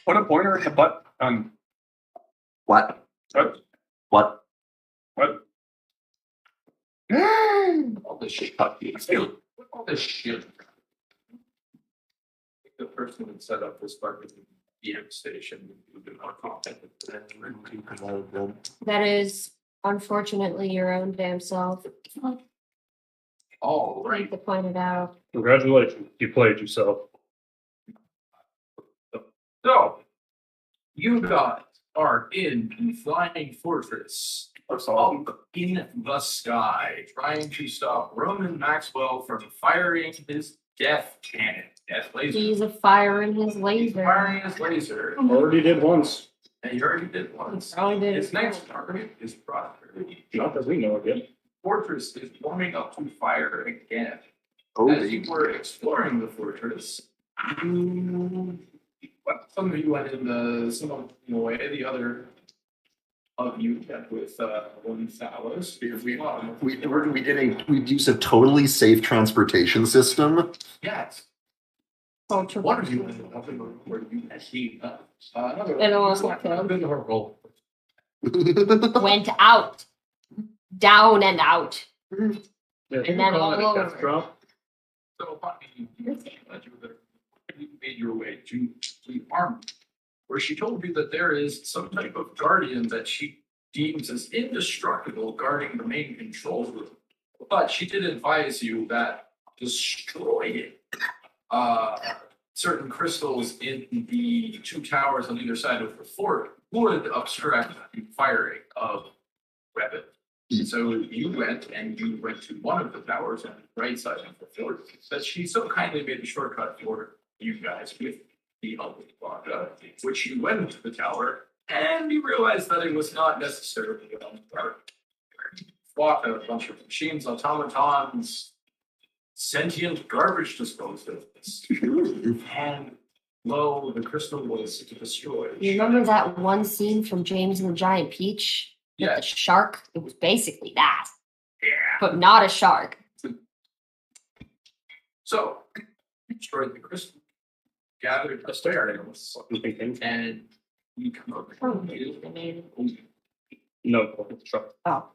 Put a pointer in the butt. What? What? All this shit. All this shit. The person that set up this fucking DM station would be more competent than That is unfortunately your own damn self. all I right. need to point it out. Congratulations, you played yourself. So, you guys are in the Flying Fortress. Up in the sky, trying to stop Roman Maxwell from firing his death cannon. Death laser. He's firing his laser. Firing his laser. Already did once. And you already did once. Already did His it next target is prosperity. Not that we know of yet. Fortress is warming up to fire again. Oh, As you were exploring the fortress, some of you went in the way, the other of you kept with one Thalos. We used a totally safe transportation system. Yes. Ultra One of you ended up in the room where you had heat up. Another And almost got killed. been horrible. Went out. Down and out. Yeah, And then all over. Drop. So upon being you made your way to the army, where she told you that there is some type of guardian that she deems as indestructible guarding the main control room. But she did advise you that destroying certain crystals in the two towers on either side of the fort would obstruct the firing of weapons. So you went to one of the towers on the right side of the fort, but she so kindly made a shortcut for you guys with the help of Wanda, which you went into the tower, and you realized that it was not necessarily fought a bunch of machines, automatons, sentient garbage disposals. And lo, the crystal was destroyed. You remember that one scene from James and the Giant Peach? Yeah. The shark? It was basically that. Yeah. But not a shark. So, you destroyed the crystal, gathered the stairs, and you come over. No, sure. Oh.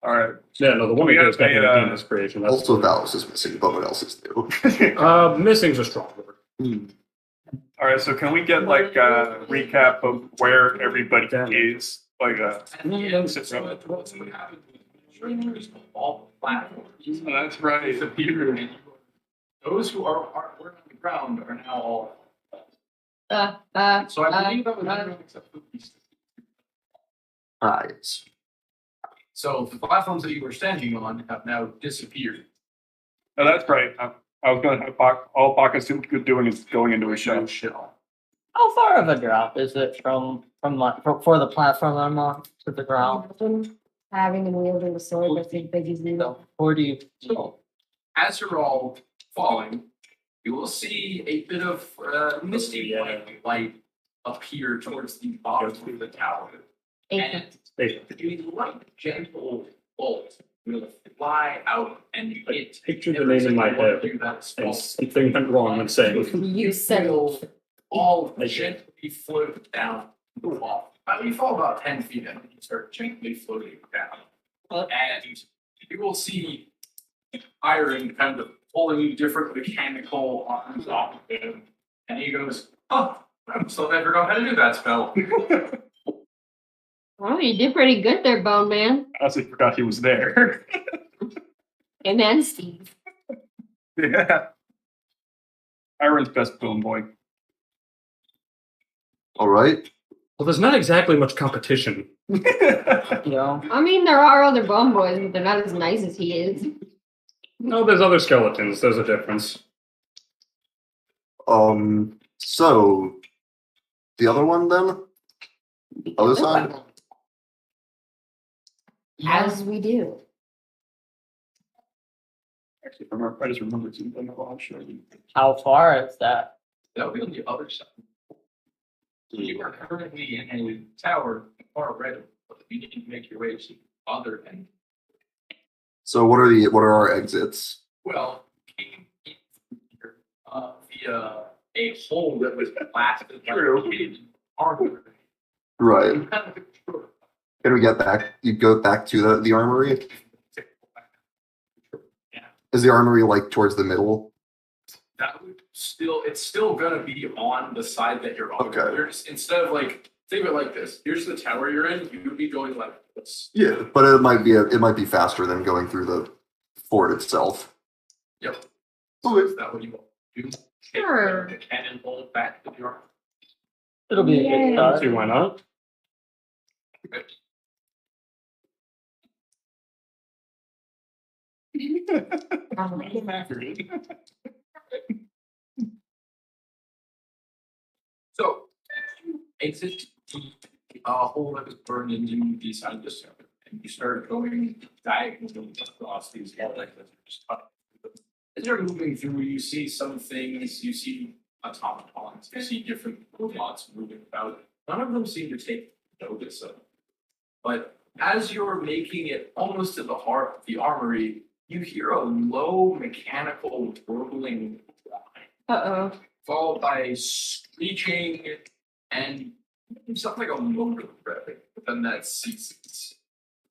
All right. Yeah, no, the one We that goes got back the, in this creation. That's Also, Valos is missing, but what else is new? missing's a strong word. All right, so can we get like a recap of where everybody is? Like And the end, so what happened was all platforms. that's right. Disappeared. And those who were on the ground are now all. So I believe that was everyone except for the beast. Yes. So the platforms that you were standing on have now disappeared. Oh, that's right. I was going to all Baka's doing is going into a shell. How far of a drop is it from for the platform I'm on to the ground? Having and wielding the sword that's as big as you. So where do you? So as you're all falling, you will see a bit of misty white light appear towards the bottom of the tower. And a light, gentle bolt will fly out and hit. Picture the name in my head. And something went wrong when saying. You said it. All gently float down the wall. You fall about 10 feet and you start gently floating down. And you will see Iron kind of pulling different mechanical arms off of him. And he goes, "Oh, I'm still never forgot how to do that spell." Well, you did pretty good there, Bone Man. I honestly forgot he was there. And then Steve. Yeah. Iron's best bone boy. All right. Well, there's not exactly much competition. You know, I mean, there are other bone boys, but they're not as nice as he is. No, there's other skeletons. There's a difference. So the other one then? Other side? As we do. Actually, I just remembered something. I'll show you. how far is that? That would be on the other side. So you are currently in a tower far right of, but you need to make your way to the other end. So what are our exits? Well, came here via a hole that was blasted by True. armor. Right. Can we get back? You go back to the armory? Is the armory like towards the middle? That would still, it's still gonna be on the side that you're on. Okay. You're just, instead of like, think of it like this. Here's the tower you're in. You would be going like this. Yeah, but it might be faster than going through the fort itself. Yep. Okay. Is that what you want to do? Sure. Take the cannon bolt back to the armor. It'll be a good Yeah. start. See why not? So, you exit the hole that was burned into the side of the stone, and you start going diagonally across these hallways that are just cutting through them. As you're moving through, you see some things, you see automatons, you see different robots moving about. None of them seem to take notice of it. But as you're making it almost to the heart of the armory, you hear a low mechanical gurgling Uh-oh. followed by screeching and something like a motor revving, but then that ceases.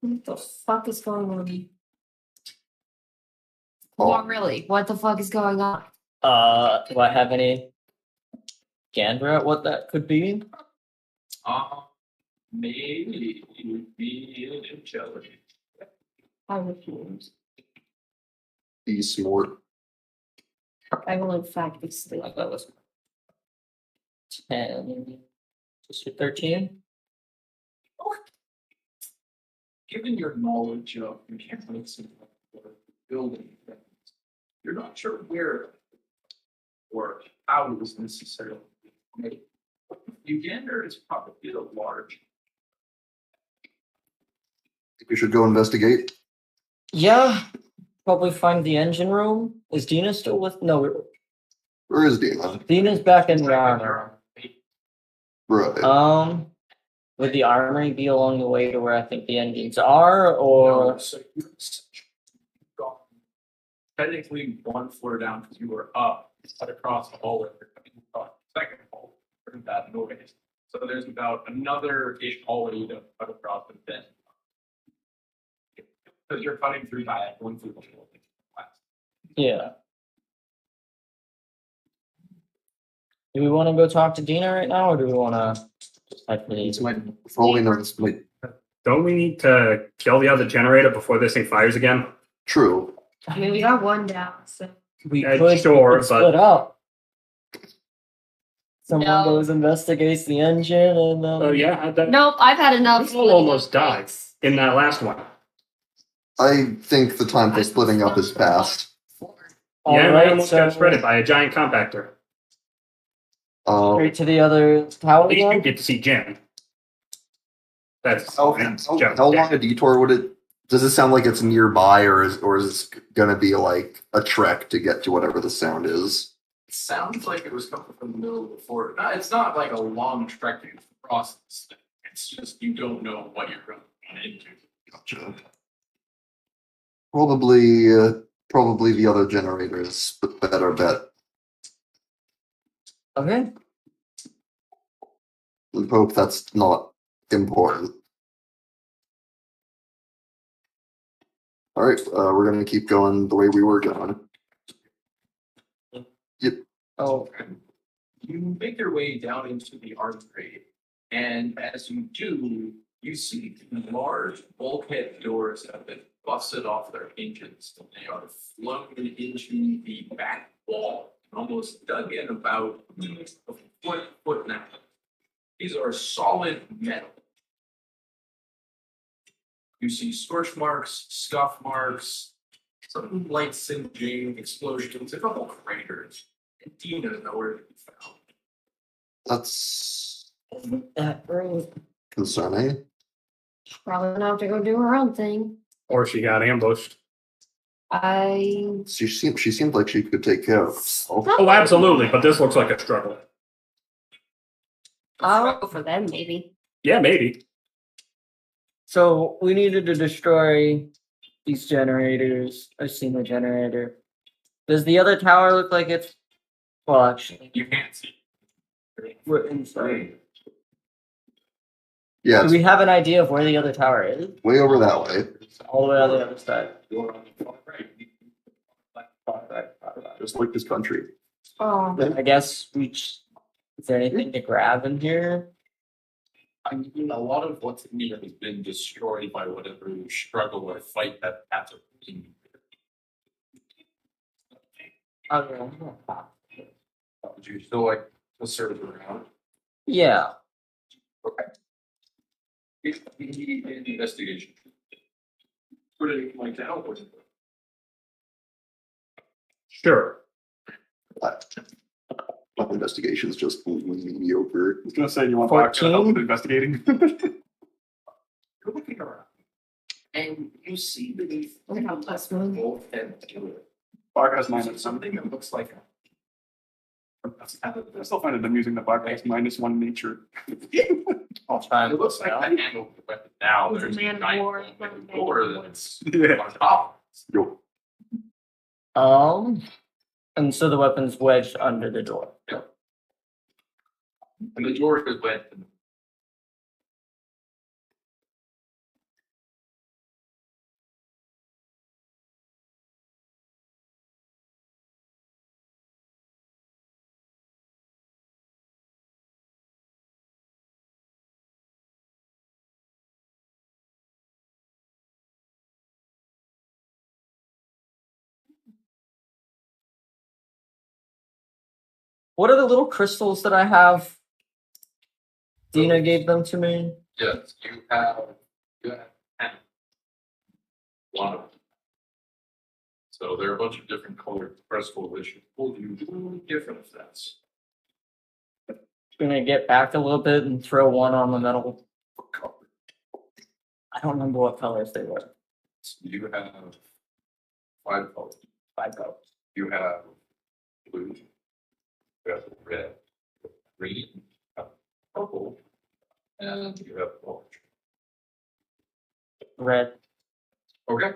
What the fuck is going on? Oh. Well, really, what the fuck is going on? Do I have any gander at what that could be? Maybe it would be an intelligence. I refuse. Be smart. I will in fact be asleep. That was 10, just a 13. Given your knowledge of mechanics and building things, you're not sure where or how it was necessarily made. Uganda is probably a large. We should go investigate. Yeah, probably find the engine room. Is Dina still with? No, Where is Dina? Dina's back in the armor. Right. Would the armory be along the way to where I think the engines are, or So you've gone technically one floor down because you were up, but across the hallway, you're coming across the second hall, heard that noise. So there's about another ish hallway to cut across and then. Because you're cutting through that, going through the whole thing. yeah? Do we want to go talk to Dina right now, or do we want to just head for these? For all we know, this might Don't we need to kill the other generator before this thing fires again? true. I mean, we got one down, so. We Sure, could split up. Someone No. goes investigates the engine, and Oh yeah, that Nope, I've had enough. we all almost died in that last one. I think the time for splitting up is past. Yeah, and I Alright, almost so got shredded by a giant compactor. straight to the other tower At least you again. get to see Jim. That's How Joe. long a detour would it? Does it sound like it's nearby, or is this gonna be like a trek to get to whatever the sound is? It sounds like it was coming from the middle of the floor. No, it's not like a long trek to cross this thing. It's just you don't know what you're going into. Gotcha. Probably the other generator is the better bet. Okay. We hope that's not important. All right, we're gonna keep going the way we were going. Oh, You make your way down into the armory, and as you do, you see the large bulkhead doors that have been busted off their hinges, and they are flown into the back wall, almost dug in about a foot and a half. These are solid metal. You see scorch marks, scuff marks, some light singeing, explosions, a couple craters. And Dina is nowhere to be found. That's that road. concerning. Probably gonna have to go do her own thing. Or she got ambushed. She seemed like she could take care of herself. Oh, absolutely, but this looks like a struggle. I'll go for them, maybe. Yeah, maybe. So we needed to destroy these generators. I've seen the generator. Does the other tower look like it's Well, actually, You can't see. we're inside. Yeah, Do it's we have an idea of where the other tower is? way over that way. All the way on the other side. You're on the far right. Just like this country. Oh, I guess is there anything to grab in here? I mean, a lot of what's in here has been destroyed by whatever struggle or fight that happened. I don't know. Would you still like to serve around? Yeah. Okay. If we need an investigation. Would anyone like to help with it? Sure. My investigation's just mediocre. I was gonna say, you want Bach to help 14? with investigating? You're looking around. And you see beneath. Look how plus one. Both and two. Bach has minus Something that looks like I still find it amusing that Bach has -1 nature. I'll try and it looks like yeah. the handle of the weapon now. It's a There's a man of giant war, open not a man door of war. that's Yeah. on top. Yo, And so the weapon's wedged under the door. And the door is wet. What are the little crystals that I have? Dina gave them to me. Yes, you have 10. A lot of them. So there are a bunch of different colored crystals that should pull you different effects. Gonna get back a little bit and throw one on the metal. I don't remember what colors they were. So you have 5 colors. 5 colors. You have blue, you have red, green, you have purple, and you have orange. Red. Okay.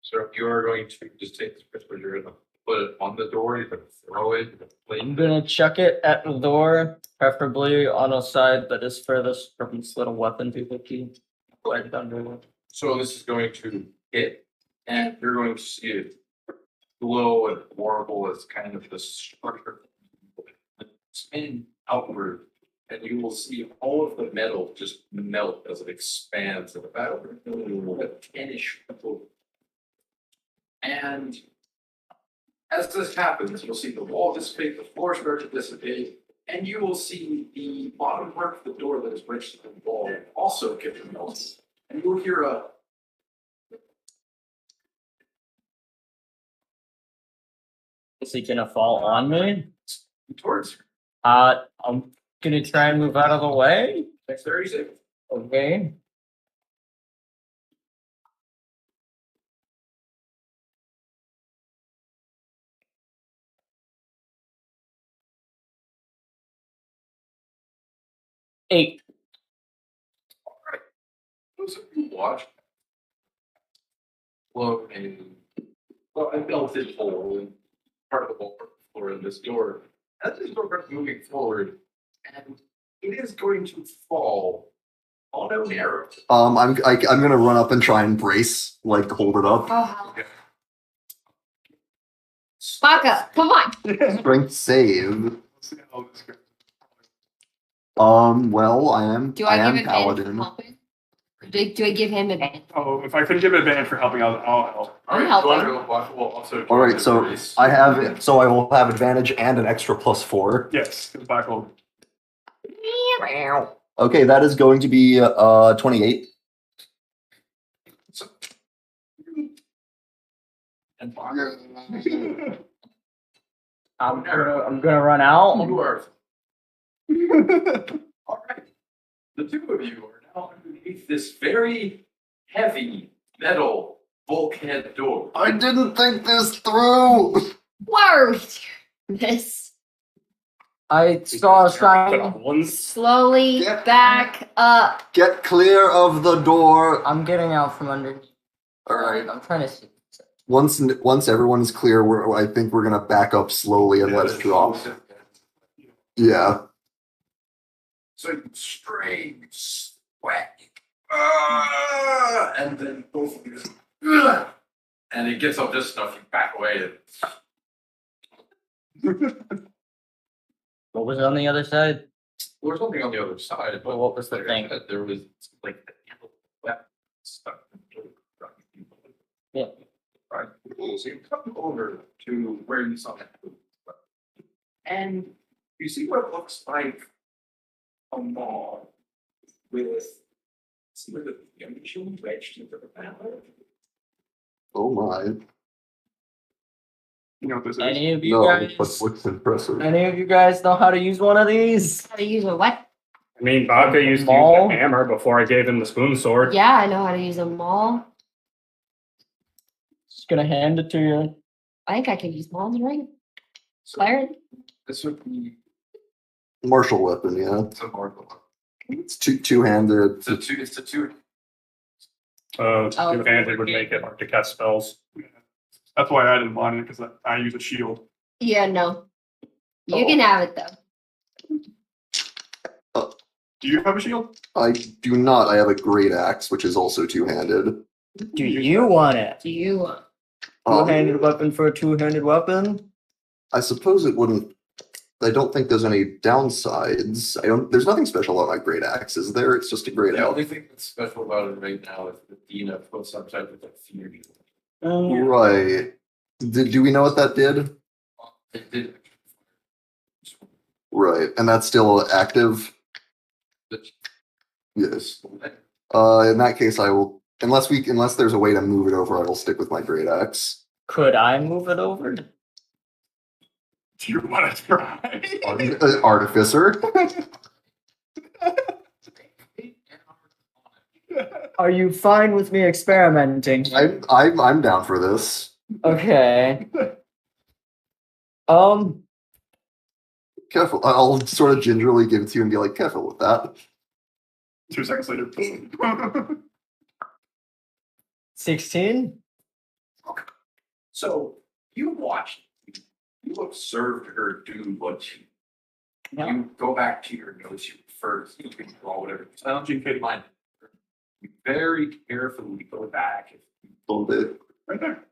So if you are going to just take this crystal, you're gonna put it on the door, you're gonna throw it, you're gonna place I'm it. gonna chuck it at the door, preferably on a side that is furthest from this little weapon to the key. Wedged under it. So this is going to hit, and you're going to see it glow and warble as kind of the structure spin outward, and you will see all of the metal just melt as it expands in about a 10-ish. And as this happens, you'll see the wall dissipate, the floor start to dissipate, and you will see the bottom part of the door that is bridged to the wall also get melted. And you'll hear a Is he gonna fall on me? towards I'm gonna try and move out of the way. next 30 seconds. Okay. Eight. Those of you watch flow a melted hole in part of the wall floor in this door. As this door starts moving forward, and it is going to fall on an arrow. I'm gonna run up and try and brace, like hold it up. Oh, Baka, come on. Strength save. Oh, this guy. Well, I am Do I am give advantage for paladin. helping? Do I give him advantage? Oh, if I can give advantage for helping out, I'll help. All right, helping. Joanna will also. All right, so I will have advantage and an extra +4. Yes, because Bach will. Okay, that is going to be 28. And I'm gonna run out. you are. All right. The two of you are now underneath this very heavy metal bulkhead door. I didn't think this through. Whoa! This I saw a sign. One's slowly Yeah. back up. Get clear of the door. I'm getting out from underneath. All right. I'm trying to see. once everyone's clear, I think we're gonna back up slowly and let it drop. Yeah. So you strain, sweat, and then both of you, and it gets up just enough, you back away. What was on the other side? There was something on the other side, but Well, what was the like I thing? said, there was like the handle of the weapon stuck. Yeah. Right. So you come over to where you saw that, and you see what looks like a mall with some of the young wedged into the panel. Oh my. You know what this is? Any of you No, guys? but what's impressive? Any of you guys know how to use one of these? How to use a what? I mean, Baka used to use Maul? the hammer before I gave him the spoon sword. Yeah, I know how to use a maul. Just gonna hand it to you. I think I can use mauls, right? Clarence? This would be Martial weapon, yeah. some more. It's two-handed. It's a two. It's a two. Oh. Two-handed would make it hard to cast spells. That's why I didn't want it, because I use a shield. Yeah, no. You Oh. can have it though. Do you have a shield? I do not. I have a great axe, which is also two-handed. Do you want it? Do you want? Two-handed weapon for a two-handed weapon? I suppose it wouldn't. I don't think there's any downsides. There's nothing special about my great axe, is there? It's just a great The axe. only thing that's special about it right now is that Dina put some type of like fear. Right. Do we know what that did? It did. Right. And that's still active? Yes. In that case, I will. Unless there's a way to move it over, I will stick with my great axe. Could I move it over? Do you want to try? Artificer. Are you fine with me experimenting? I'm down for this. Okay. Careful. I'll sort of gingerly give it to you and be like, careful with that. 2 seconds later. 16? So you watched. You observed her do what she. Yeah. You go back to your notes. You first. You can draw whatever. Challenging Katie. Mind. You very carefully go back. A little bit. Right there.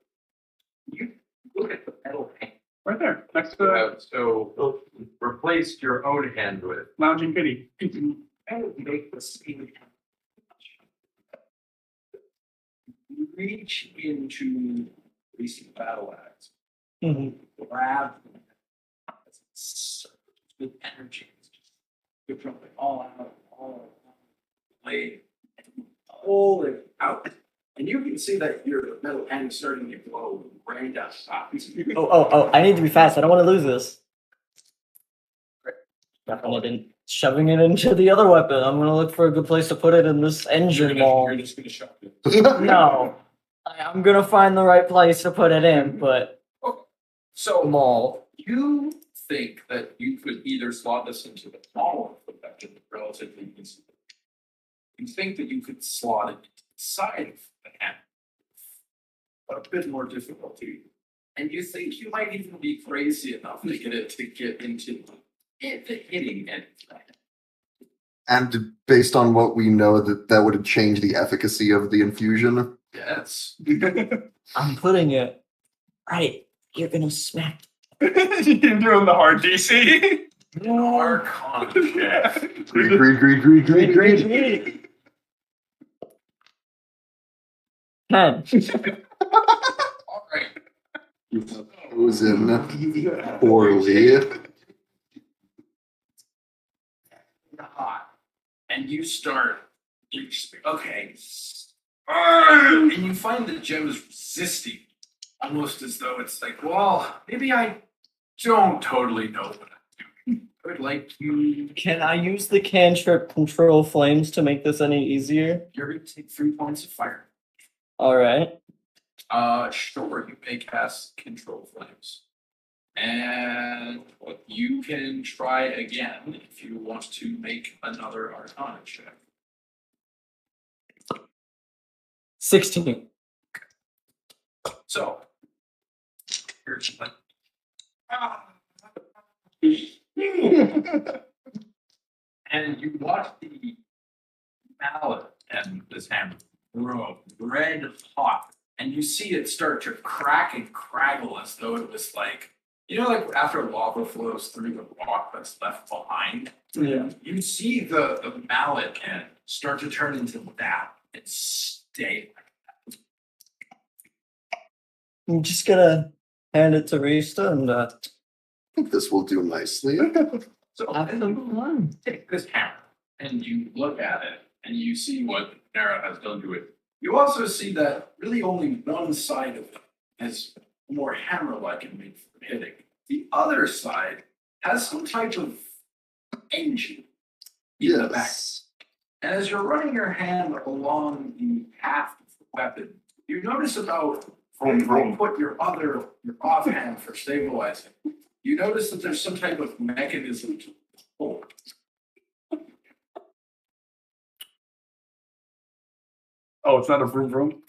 You look at the metal hand. Right there. Next to So replace your own hand with. Lounging Kitty. And make the same. You reach into releasing battle axe. Mm-hmm. Grab with energy. You're jumping all out, blade, and pull it out. And you can see that your metal hand is starting to glow right outside. Oh, I need to be fast. I don't want to lose this. Definitely shoving it into the other weapon. I'm gonna look for a good place to put it in this engine wall. You're just gonna shove it. No. I'm gonna find the right place to put it in, but So mall. you think that you could either slot this into the ball of the weapon relatively easily. You think that you could slot it into the side of the hand, but a bit more difficulty. And you think you might even be crazy enough to get it to get into the hitting end. And based on what we know, that would change the efficacy of the infusion. Yes. I'm putting it right. You're gonna smack. You're doing the hard DC. Archon. Yeah. Greed. 10. All right. Goes in poorly. Hot. And you start. Okay. And you find the gem is resisting, almost as though it's like, well, maybe I don't totally know what I'm doing. I would like you. Can I use the cantrip control flames to make this any easier? You're going to take 3 points of fire. Alright. Sure, you may cast control flames. And you can try again if you want to make another Arcana check. 16. So. Here's like. And you watch the mallet and this hammer grow red hot, and you see it start to crack and craggle as though it was like, like after lava flows through the rock that's left behind. Yeah. You see the mallet end start to turn into that and stay. I'm just gonna hand it to Rista and I think this will do nicely. So have some fun. take this hammer and you look at it and you see what Nara has done to it. You also see that really only one side of it is more hammer-like and made for hitting. The other side has some type of engine in the back. Yes. And as you're running your hand along the path of the weapon, you notice about where you put your offhand for stabilizing. You notice that there's some type of mechanism to pull. Oh, it's not a vroom vroom.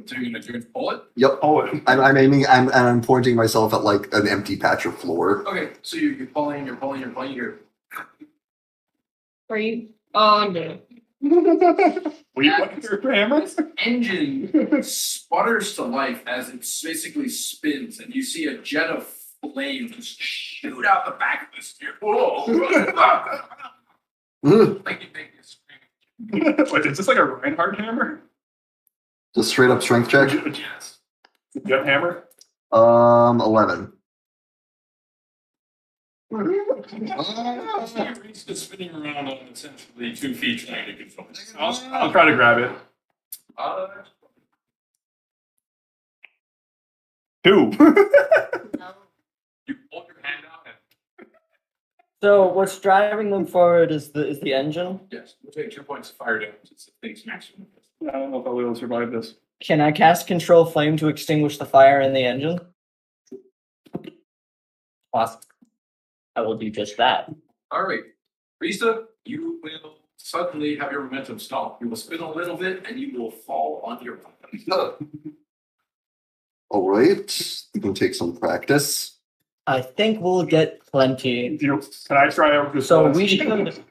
So you're gonna pull it? Yep. Oh, I'm aiming and I'm pointing myself at like an empty patch of floor. Okay, so you're pulling, you're Are you? Oh no. were you looking for your hammer? engine sputters to life as it basically spins, and you see a jet of flame just shoot out the back of this gear. Whoa! Ugh. Like you make this scream. Wait, is this like a Reinhardt hammer? Just straight up strength check. Yes. You have hammer? 11. It's just spinning around on essentially 2 feet trying to control it. I'll try to grab it. Uh, 2. No. you hold your hand out and So what's driving them forward is the engine. yes, we'll take 2 points of fire damage. It's the thing's maximum. I don't know if I'll be able to survive this. Can I cast Control Flame to extinguish the fire in the engine? Awesome. I will do just that. All right, Risa, you will suddenly have your momentum stall. You will spin a little bit, and you will fall on your weapon. All right. You can take some practice. I think we'll get plenty. Can I try it just So once? we should.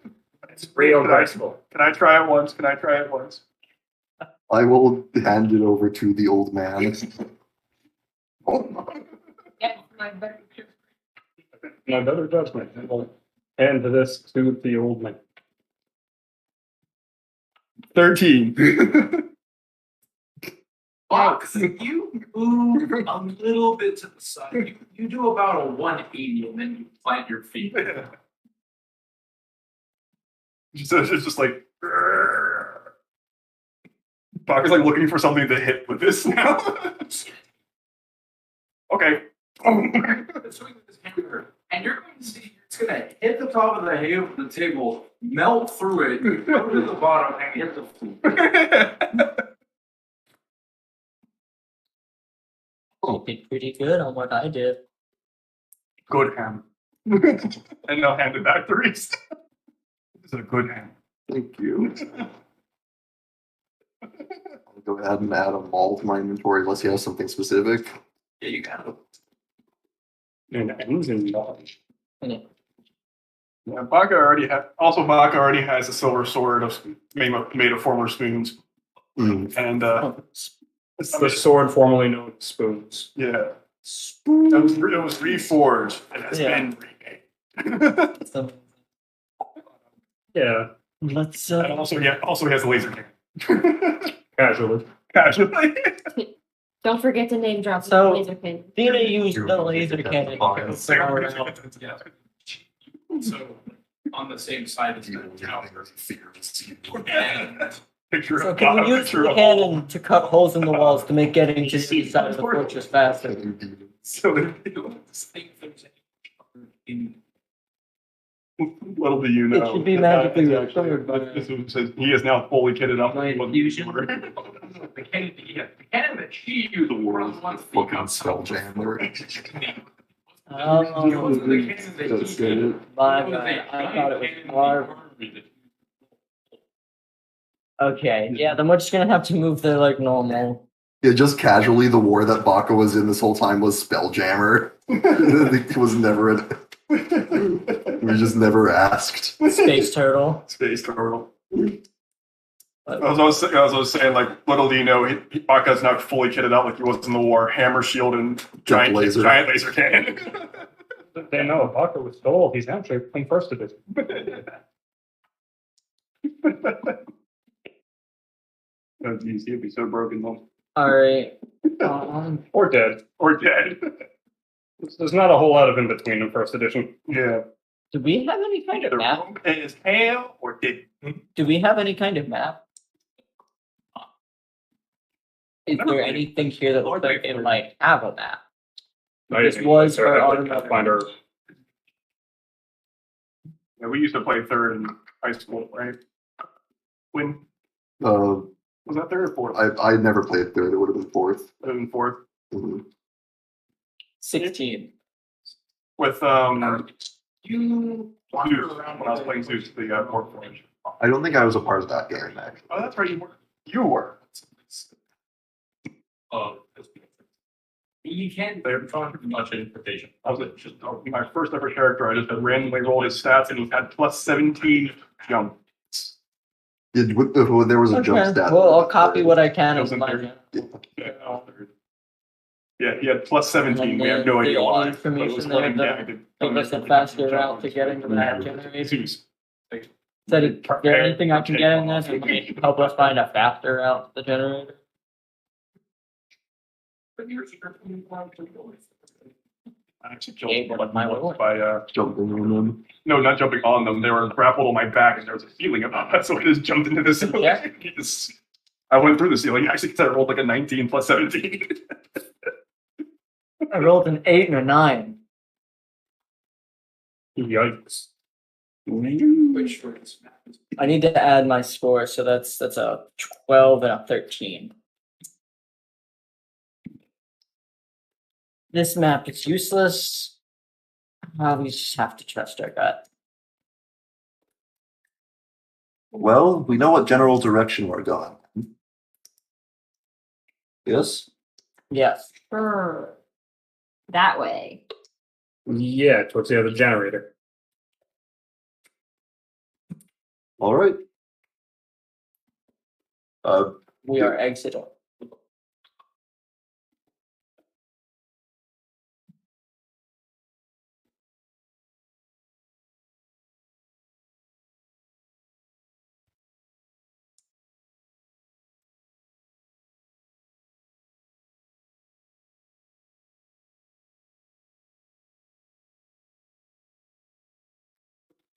It's real graceful. Can I try it once? I will hand it over to the old man. Get my better. My better judgment. I will hand this to the old man. 13. Fox, you move a little bit to the side. You do about a 180, and then you plant your feet. So it's just like. Bach is like looking for something to hit with this now. Okay. Swing with this hammer, and you're going to see it's going to hit the top of the table, melt through it, go to the bottom, and hit the floor. You did pretty good on what I did. Good hand. And I'll hand it back to Reese. This is a good hand. Thank you. I'll go ahead and add a mall to my inventory unless you have something specific. Yeah, you got it. And ends in knowledge. Yeah, Baka already has a silver sword made of former spoons. Mm. And It's the sword formerly known as spoons. yeah. It was reforged and has Yeah. been remade. So Yeah, let's. And also he has a laser cannon. casually. Casually. Don't forget to name drop So- the laser pin. Dina used the laser cannon. Yeah. So on the same side as the tower. And Picture So of can Baka, we use picture the of- cannon to cut holes in the walls to make getting to the side of the fortress faster? So little do you know. It should be that magically is actually- restored by- This is, he is now fully kitted up. My with- infusion. the cannon that she used The were world's the ones that fucking got spell jammer. Oh, That's good. my bad. I thought it was hard. Okay, yeah, then we're just gonna have to move there like normal. Yeah, just casually, the war that Baka was in this whole time was Spelljammer. It was never an. We just never asked. Space turtle. Space turtle. I was saying, like, little do you know, Baka's not fully kitted out like he was in the war. Hammer, shield, and giant laser. cannon. They know Baka was gold. He's actually playing first division. Oh, geez, he'd be so broken though. Alright. Or dead. Or dead. There's not a whole lot of in between in first edition. Yeah. Do we have any kind of Either map? broke as hell or dead. Do we have any kind of map? Is there anything here that looks like it might have a map? This was our automatic. Pathfinder. Yeah, we used to play third in high school, right? When Uh, was that third or fourth? I never played third. It would have been fourth. Third and fourth. Mhm. 16. With You wander around when I was playing Zeus, the fourth range. I don't think I was a part of that game, actually. Oh, that's right, you were. You were. You can't. They're trying to much interpretation. I was just my first ever character. I just had randomly rolled his stats and he had plus 17 jump. There was a jump Okay, stat. well, I'll copy what I can of Wasn't mine. Yeah, he had plus 17. We have no idea why. But it was Information running there down. Give us a faster route to getting to that generator. Zeus. Said, is there anything I can get in this that might help us find a faster route to the generator? I actually Yeah, killed but my way. by Jumping on them. no, not jumping on them. They were grappled on my back, and there was a ceiling above that, so I just jumped into the ceiling. Yeah. I went through the ceiling actually because I rolled like a 19 plus 17. I rolled an 8 and a 9. Yikes. Which ones? I need to add my score, so that's a 12 and a 13. This map is useless. We just have to trust our gut. Well, we know what general direction we're going. Yes? Yes. Brr. That way. Yeah, towards the other generator. All right. We are exiting.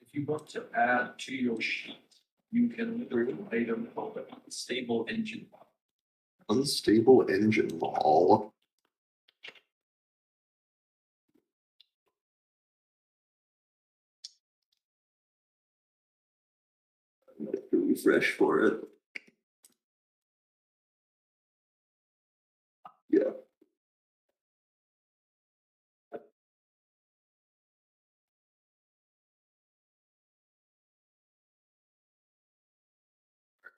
If you want to add to your sheet, you can literally an item called an unstable engine. Unstable engine ball. Refresh for it. Yeah.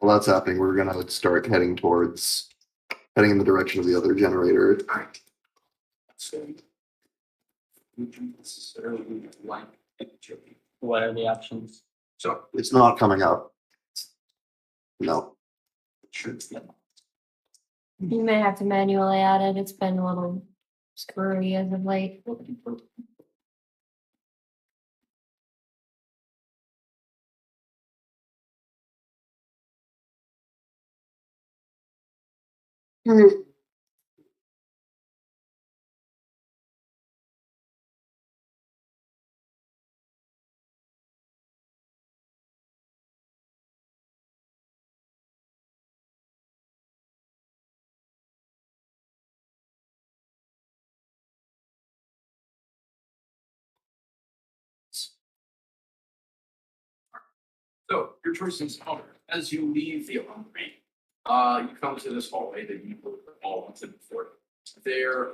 Well, that's happening. We're gonna start heading in the direction of the other generator. So would you necessarily like to? What are the options? So It's not coming up. No. should You may have to manually add it. It's been a little screwy as of late. So your choices are, as you leave the armory, you come to this hallway that you all wanted before. There's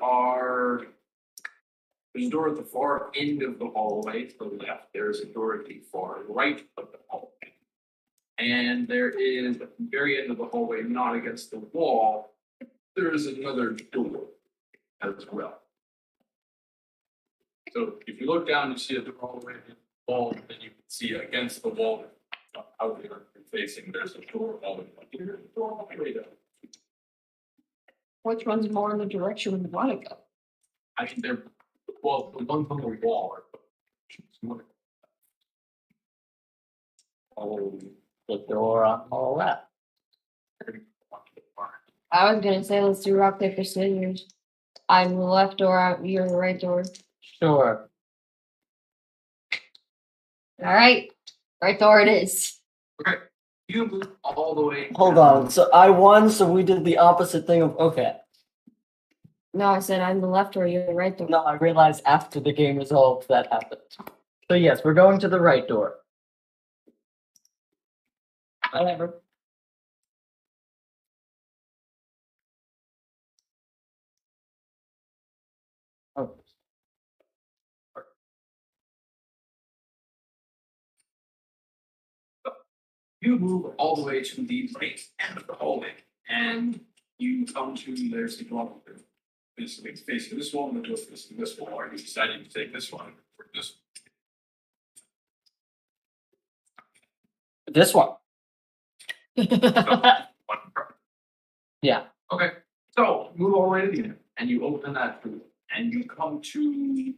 a door at the far end of the hallway to the left. There's a door at the far right of the hallway. And there is at the very end of the hallway, not against the wall, there is another door as well. So if you look down, you see a door all the way to the wall, and then you can see against the wall, out there facing, there's a door all the way up here, a door all the way down. Which one's more in the direction we want to go? I think they're, well, the ones on the wall are. Oh, the door on the left. I was gonna say let's do rock, paper, scissors. I'm the left door, you're the right door. Sure. Alright, right door it is. Okay, you move all the way. Hold on. So I won, so we did the opposite thing of okay. No, I said I'm the left door, you're the right door. No, I realized after the game resolved that happened. So yes, we're going to the right door. Whatever. Oh. You move all the way to the right end of the hallway, and you come to there's the door. It's facing this wall, and the door facing this wall. Are you deciding to take this one or this? This one. One? Yeah. Okay, so move all the way to the end, and you open that door, and you come to, you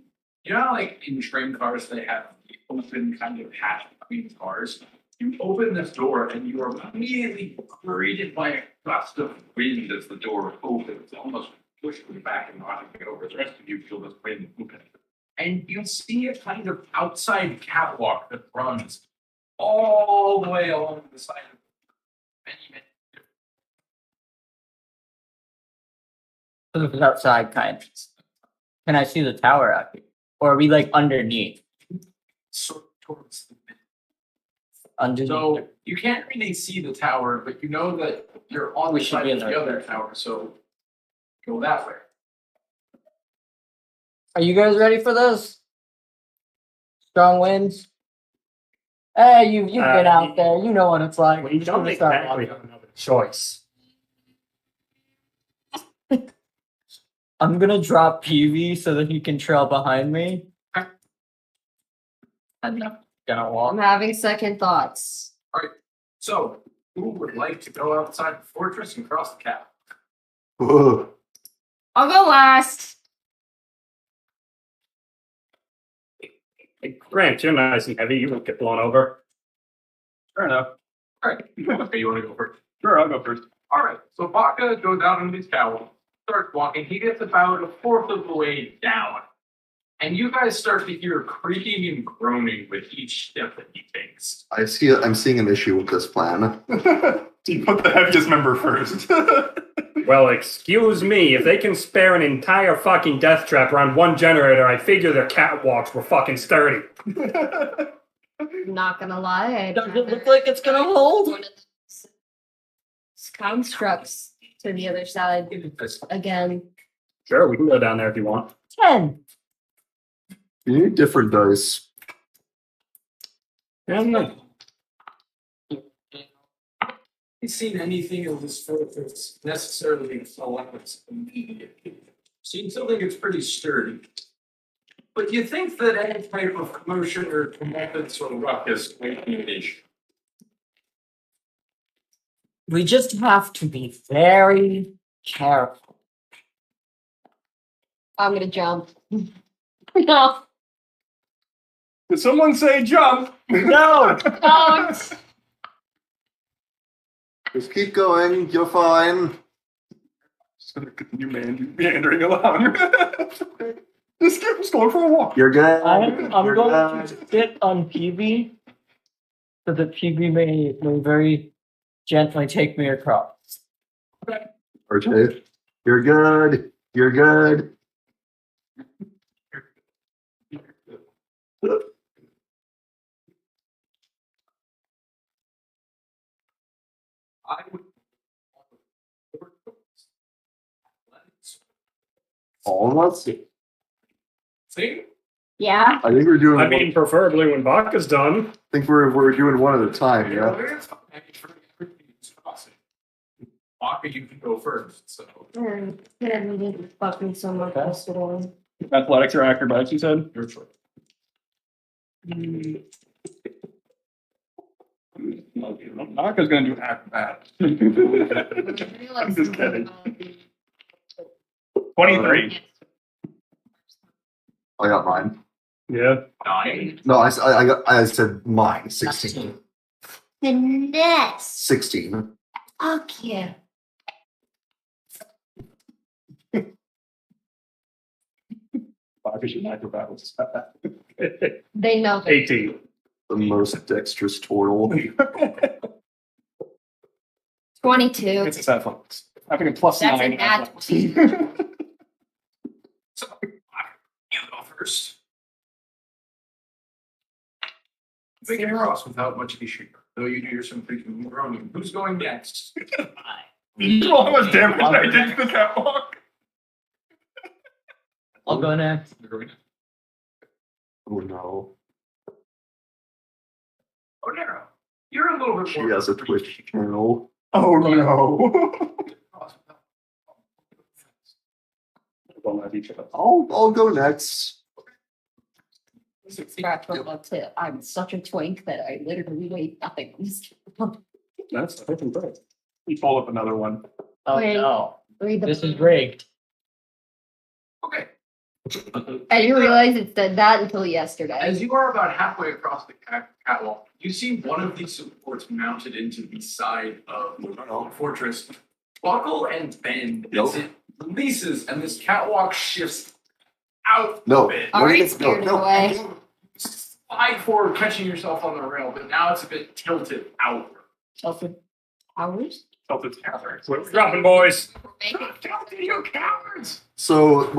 know, how, like in train cars, they have the open kind of hatch between cars. You open this door, and you are immediately greeted by a gust of wind as the door opens, almost pushing you back and knocking you over. The rest of you feel this wind open, and you see a kind of outside catwalk that runs all the way along the side of many. So this is outside kind. Can I see the tower out here? Or are we like underneath? Sort of towards the middle. Underneath. So you can't really see the tower, but you know that you're on We the should side be of in the the- other tower, so go that way. Are you guys ready for this? Strong winds. Hey, you've been out there. You know what it's like. We Just don't gonna start exactly walking. have another choice. I'm gonna drop PV so that he can trail behind me. I'm not gonna I'm walk. having second thoughts. So who would like to go outside the fortress and cross the cap? Whoa. I'll go last. Hey, Grant, you're nice and heavy. You won't get blown over. Fair enough. All right, okay, you want to go first? Sure, I'll go first. All right, so Baka goes out on his catwalk, starts walking. He gets about a fourth of the way down, and you guys start to hear creaking and groaning with each step that he takes. I'm seeing an issue with this plan. You put the heaviest member first. Well, excuse me. If they can spare an entire fucking death trap around one generator, I figure their catwalks were fucking sturdy. Not gonna lie. I'd Does it rather look like it's gonna hold? one of those constructs to the other side again. Sure, we can go down there if you want. 10. You need different dice. Yeah, no. Haven't seen anything of this fortress necessarily collapse immediately. So you still think it's pretty sturdy. But you think that any type of commotion or tumultuous or ruckus might be an issue. We just have to be very careful. I'm gonna jump. No, Did someone say jump? No! don't. Just keep going. You're fine. Just gonna continue meandering along. Just going for a walk. You're good. I'm You're going to good. sit on PV so that PV may very gently take me across. RJ, you're good. You're good. I would. All of us. See? Yeah. I think we're doing. I mean, preferably when Baka's done. I think we're doing one at a time. Yeah. It's fine. Everything is crossing. Maka, you can go first. So Yeah, we did fucking so much yesterday. Athletics or acrobatics, you said? your choice. Naka's gonna do acrobatics. I'm just kidding. 23. I got mine. Yeah. 9. No, I said mine. 16. The nest. 16. Fuck yeah. Because you acrobatics. They know. 18. The most dexterous turtle. 22. It's his athletics. Having a plus That's 9 an at- athletics. So you go first. Make it across without much issue. Though you do your some freaking groaning. Who's going next? You know how much damage I did to the catwalk? I'll go next. Oh no. Oh, Nero. You're a little bit She more. has a Twitch channel. Oh no. I'll go next. Scratch from up to I'm such a twink that I literally weigh nothing. That's fucking great. He pulled up another one. Oh Wait. no. Read the This is rigged. Okay. I didn't realize it said that until yesterday. As you are about halfway across the catwalk, you see one of these supports mounted into the side of the fortress buckle and bend as it releases, and this catwalk shifts out No. a bit. Already scared it away. Slide forward, catching yourself on the rail, but now it's a bit tilted outward. Tilted hours? Tilted tower. We're dropping, boys. Tilted, you cowards! So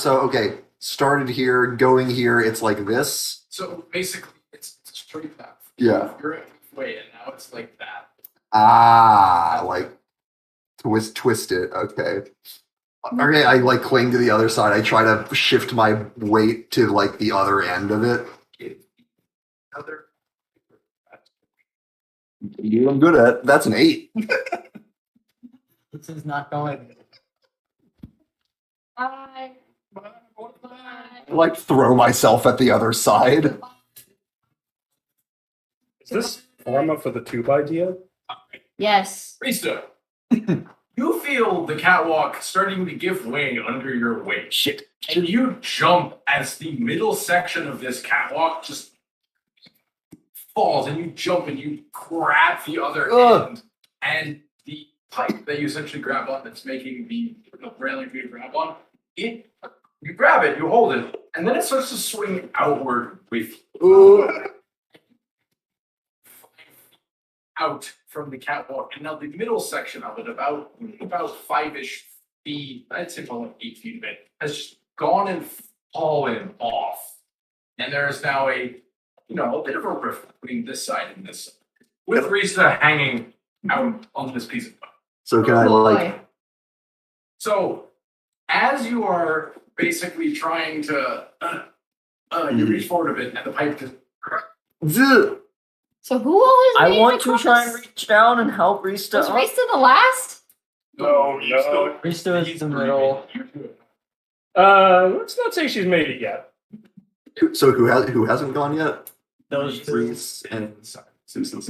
okay. Started here, going here. It's like this. So basically, it's a straight path. Yeah. You're halfway, and now it's like that. Ah, like twist it. Okay. Okay, I like cling to the other side. I try to shift my weight to like the other end of it. Other. I'm good at. That's an 8. This is not going. Bye. I like throw myself at the other side. Is this Pharma for the tube idea? Yes. Rista, you feel the catwalk starting to give way under your weight. Shit. And you jump as the middle section of this catwalk just falls, and you jump and you grab the other end, and the pipe that you essentially grab on that's making the railing for you to grab on, you grab it, you hold it, and then it starts to swing outward with you. Out from the catwalk, and now the middle section of it, about 5-ish feet, I'd say probably like 8 feet of it, has just gone and fallen off. And there is now a bit of a rift between this side and this side, with Risa hanging out on this piece of pipe. So can I like? So, as you are basically trying to, you reach forward a bit, and the pipe just. Zzz. So who always I made want the to try and compass? reach down and help Rista Was up. Rista the last? No, you still. Rista is the middle. Let's not say she's made it yet. So who hasn't gone yet? Those two. Reese and Susan.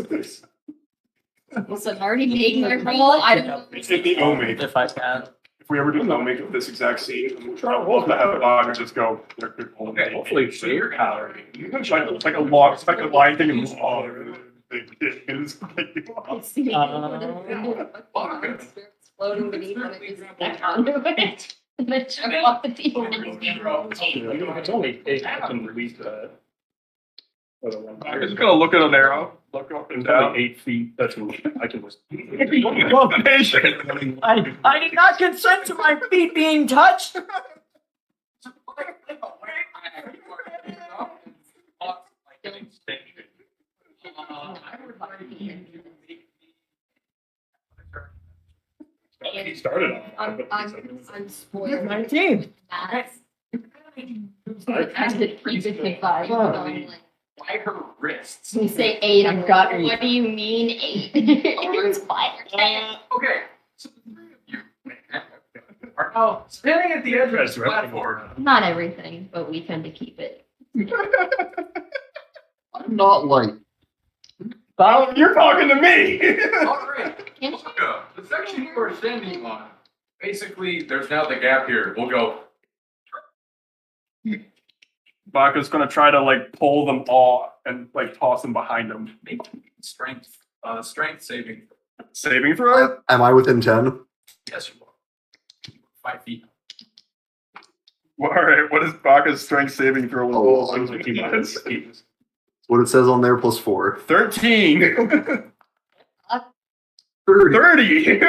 Listen, already making my roll. I don't know. It's in the O-make. If I can. If we ever do an O-make of this exact scene, I'm sure we'll have a dog and just go. Okay, Hopefully, so you're calorie. It's like a log, it's like a line thing and oh, it's like, It's the floating beneath and it just back onto it. And then jump off the table. It's only 8. I can release that. I'm just gonna look at an arrow, look up and It's down. only 8 feet. That's I can. I did not consent to my feet being touched. He started off. I'm spoiled. 19. That's I- By her wrists. You say 8, I'm got. What do you mean 8? It's 5 or 10. Okay, so Oh, standing at the edge of That's the right. platform. Not everything, but we tend to keep it. I'm not like. Oh, you're talking to me. All right. Waka, the section you are standing on, basically, there's now the gap here. We'll go. Baka's gonna try to like pull them all and like toss them behind him. Make strength saving. Saving throw. Am I within 10? Yes, you are. 5 feet. All right. What is Baka's strength saving throw? Oh, what it says on there plus 4. 13. 30. 30. Feel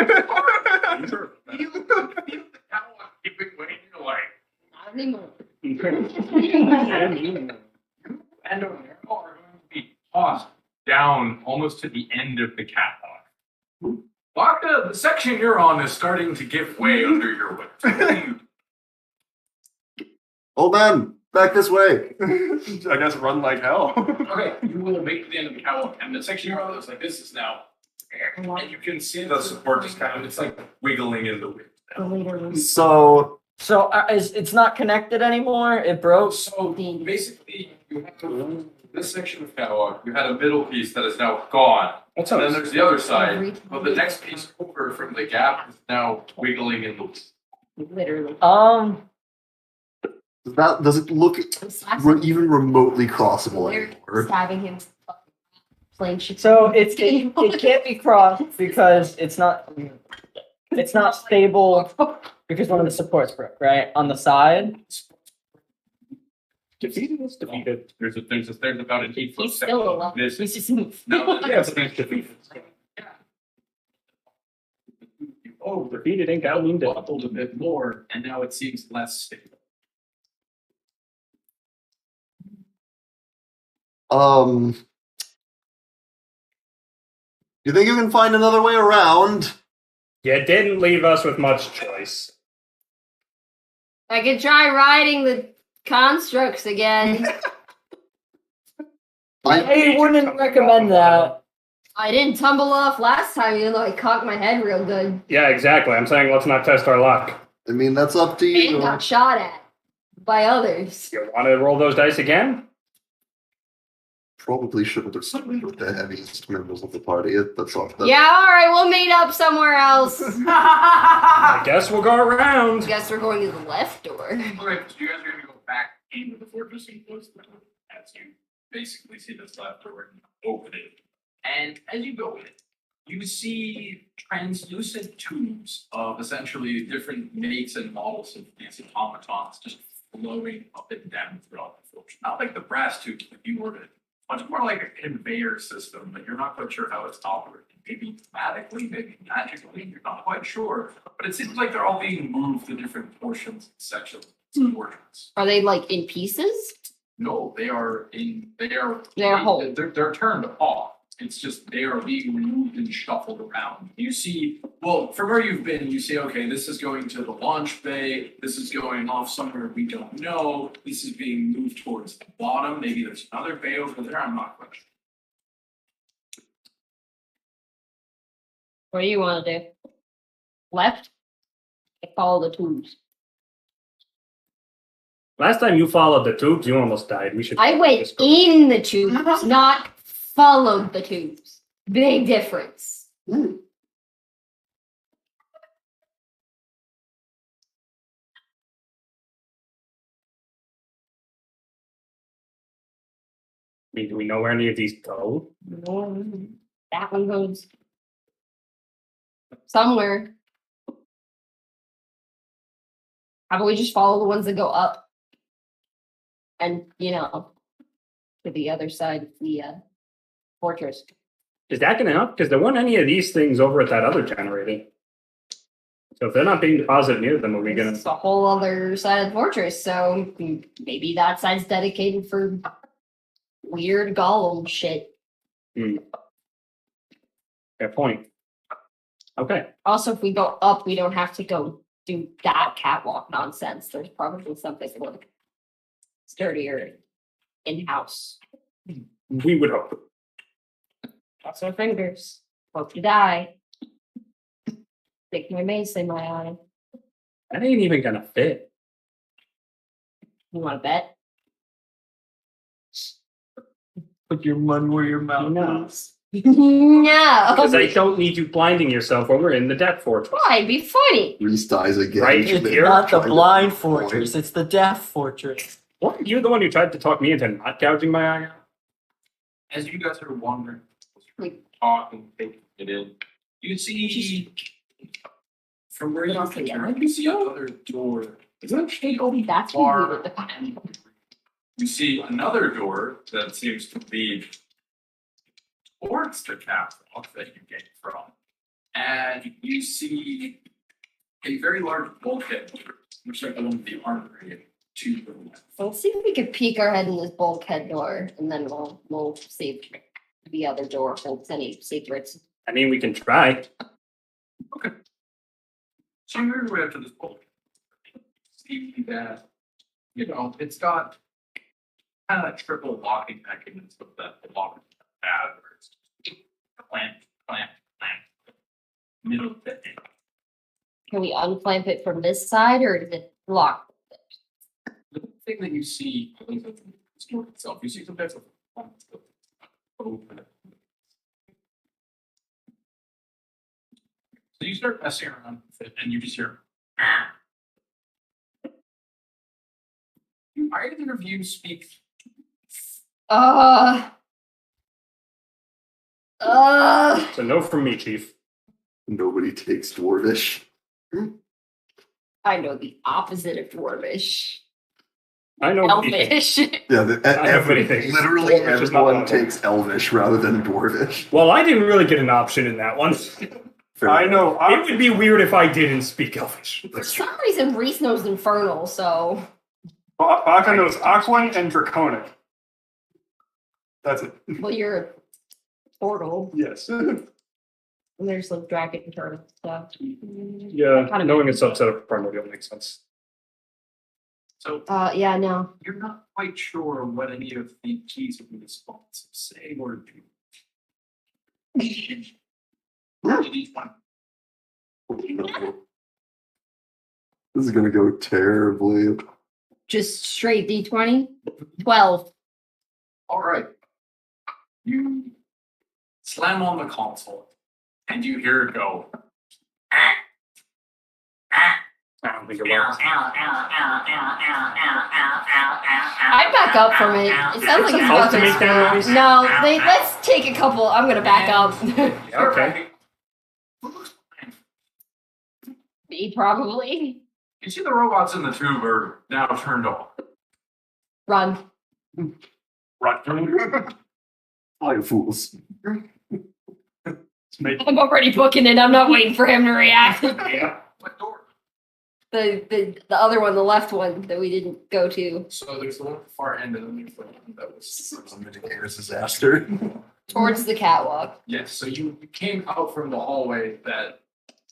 the cow keeping weight in your leg. Not anymore. And are going to be tossed down almost to the end of the catwalk. Baka, the section you're on is starting to give way under your weight. Old man, back this way. I guess run like hell. Okay, you will make it to the end of the catwalk, and the section you're on looks like this is now. And you can see the support just kind of, it's like wiggling in the wind. The leader was So, So it's not connected anymore. It broke. So basically, you have this section of catwalk, you had a middle piece that is now gone. That's And how then there's the other side, but the next piece over from the gap is now wiggling in the literally. does it look even remotely crossable They're anymore? stabbing him. Playing shit. So it can't be crossed because it's not stable because one of the supports broke, right? On the side. defeated is defeated. There's about an 8 foot He's still alive. This He's just moved. no, Yeah, it's defeated. Oh, defeated ain't got leaned up. bubbled a bit more, and now it seems less stable. You think you can find another way around? You didn't leave us with much choice. I could try riding the constructs again. I wouldn't recommend that. I didn't tumble off last time, even though I cocked my head real good Yeah, exactly. I'm saying let's not test our luck. I mean, that's up to you. and got shot at by others. You want to roll those dice again? Probably shouldn't have started with the heaviest members of the party. That's all. Yeah, alright, we'll meet up somewhere else. I guess we'll go around. Guess we're going to the left door. Okay, so you guys are going to go back into the fortress and close the door as you basically see this left door and open it. And as you go in, you see translucent tubes of essentially different makes and models of these automatons just flowing up and down throughout the fortress. Not like the brass tubes that you were in. Much more like a conveyor system, but you're not quite sure how it's operating. Maybe thematically, maybe magically, you're not quite sure. But it seems like they're all being moved to different portions and sections of the fortress. Are they like in pieces? No, they are They're whole. They're turned off. It's just they are being removed and shuffled around. You see, well, from where you've been, you see, okay, this is going to the launch bay. This is going off somewhere we don't know. This is being moved towards the bottom. Maybe there's another bay over there. I'm not quite sure. What do you want to do? Left? Follow the tubes. Last time you followed the tubes, you almost died. We should. I went just go. in the tubes, not followed the tubes. Big difference. I mean, do we know where any of these go? That one goes somewhere. How about we just follow the ones that go up? And, to the other side of the fortress. Is that going to help? Because there weren't any of these things over at that other generator. So if they're not being deposited near them, are we going It's to? the whole other side of the fortress, so maybe that side's dedicated for weird golem shit. Fair point. Okay. Also, if we go up, we don't have to go do that catwalk nonsense. There's probably something a little sturdier in-house. We would hope. Cross our fingers. Hope to die. Stick my mace in my eye. That ain't even gonna fit. You want to bet? Put your money where your mouth No. is. No. Because I don't need you blinding yourself when we're in the Death Fortress. Why? It'd be funny. Reese dies again. Right It's here? not the Trying to blind point. fortress, it's the death fortress. What? You're the one who tried to talk me into not gouging my eye out? As you guys are wandering, talking, taking it in, you see from where you Also, yeah. turn, you see another door. It's actually Oh, that's what we did with the You see another door that seems to lead towards the catwalk that you came from. And you see a very large bulkhead, which is along the armory to the left. Let's see if we could peek our head in this bulkhead door, and then we'll see if the other door holds any secrets. I mean, we can try. So you move your way up to this bulkhead. See that, it's got kind of a triple locking mechanism that the lock pad where it's clamp, middle bit. Can we unclamp it from this side, or is it locked? The thing that you see in the store itself, you see some types of open. So you start messing around with it, and you just hear. Either of you speak. So no from me, Chief. Nobody takes Dwarvish. I know the opposite of dwarvish. I know. Elvish. Yeah, Everybody thinks literally Dwarvish is not one everyone of them. takes Elvish rather than Dwarvish. Well, I didn't really get an option in that one. Fair I enough. know. It would be weird if I didn't speak Elvish. For some reason, Reese knows Infernal, so Baka knows Aquan and Draconic. That's it. well, you're a portal, Yes. and there's some dragon turtle stuff. Yeah, Kinda knowing a makes sense. subset of primordial makes sense. So Yeah, no. you're not quite sure what any of the keys of the response say or do. Each one. This is gonna go terribly. Just straight D20. 12. All right. You slam on the console, and you hear it go. I don't think it works. I'd back up from it. It sounds like it's I'll about to make that noise. No, let's take a couple. I'm gonna back up. Okay. Me, probably. You see the robots in the tube are now turned off. Run. Run. Hi, fools. It's made- I'm already booking it. I'm not waiting for him to react. Yeah. What door? The other one, the left one that we didn't go to. So there's the one at the far end, and then there's the one that was. Some mitigator's disaster. Towards the catwalk. Yes, so you came out from the hallway that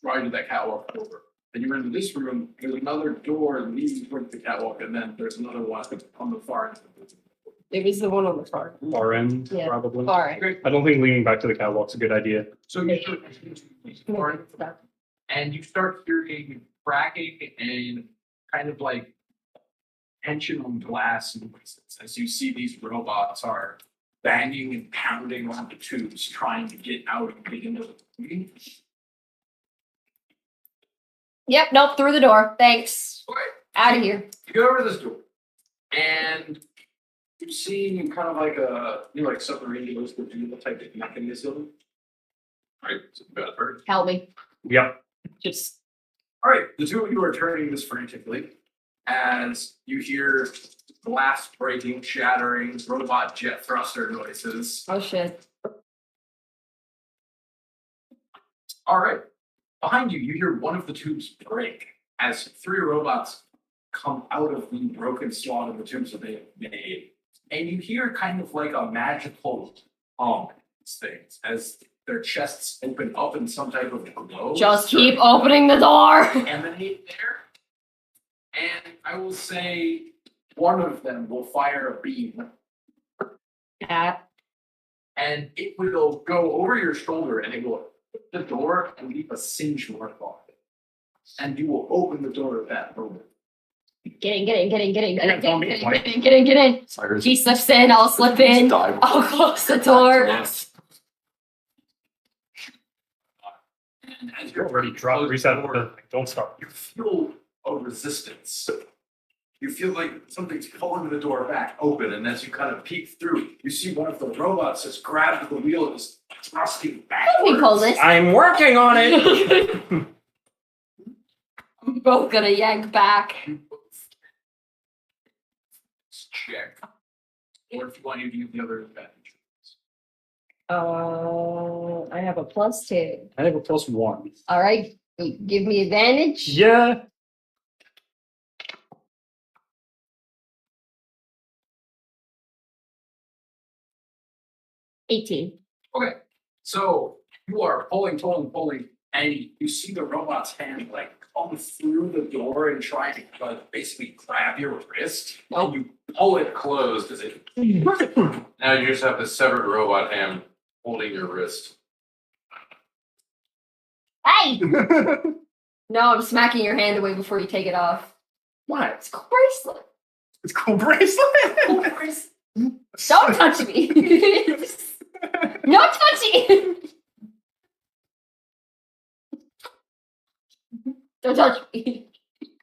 right to that catwalk over. Then you were into this room, there's another door leading towards the catwalk, and then there's another one on the far end. It was the one on the far. Far end, Yeah. probably. Far. I don't think leaning back to the catwalk's a good idea. So you start and you start hearing cracking and kind of like tension on glass noises as you see these robots are banging and pounding on the tubes, trying to get out and get into the room. Yep, nope, through the door. Thanks. Okay. Out of here. You go over to this door, and you see kind of like a like submarine doors that do the type of mechanism. Right, so you got it first. Help me. Yep. Just All right, the two of you are turning this frantically as you hear glass breaking, shattering, robot jet thruster noises. oh shit. All right, behind you, you hear one of the tubes break as three robots come out of the broken slot of the tubes that they have made. And you hear kind of like a magical hum in these things as their chests open up in some type of glow. Just keep opening the door. Emanate there. And I will say one of them will fire a beam Yeah. and it will go over your shoulder and it will hit the door and leave a singe mark on it. and you will open the door of that room. Get in, get in, get in, get in, get in, Yeah, don't get be in, like- get in, get in, get in. Cyrus He slips in, I'll slip in. died. I'll close the door. And as You you're already dropped closing reset. the door, Don't start. you feel a resistance. You feel like something's pulling the door back open, and as you kind of peek through, you see one of the robots has grabbed the wheel and is thrusting Help me pull backwards. this. I'm working on it. I'm both gonna yank back. Check. Or if you want, you can use the other advantage. I have a +2. I have a +1. All right, you give me advantage. Yeah. $18. Okay, so you are pulling, and you see the robot's hand like come through the door and try to basically grab your wrist, and you pull it closed as it. Now you just have the severed robot hand holding your wrist. Hey! No, I'm smacking your hand away before you take it off. What? It's a cool bracelet. It's a cool bracelet. Cool bracelet. Don't touch me. No touching. Don't touch me.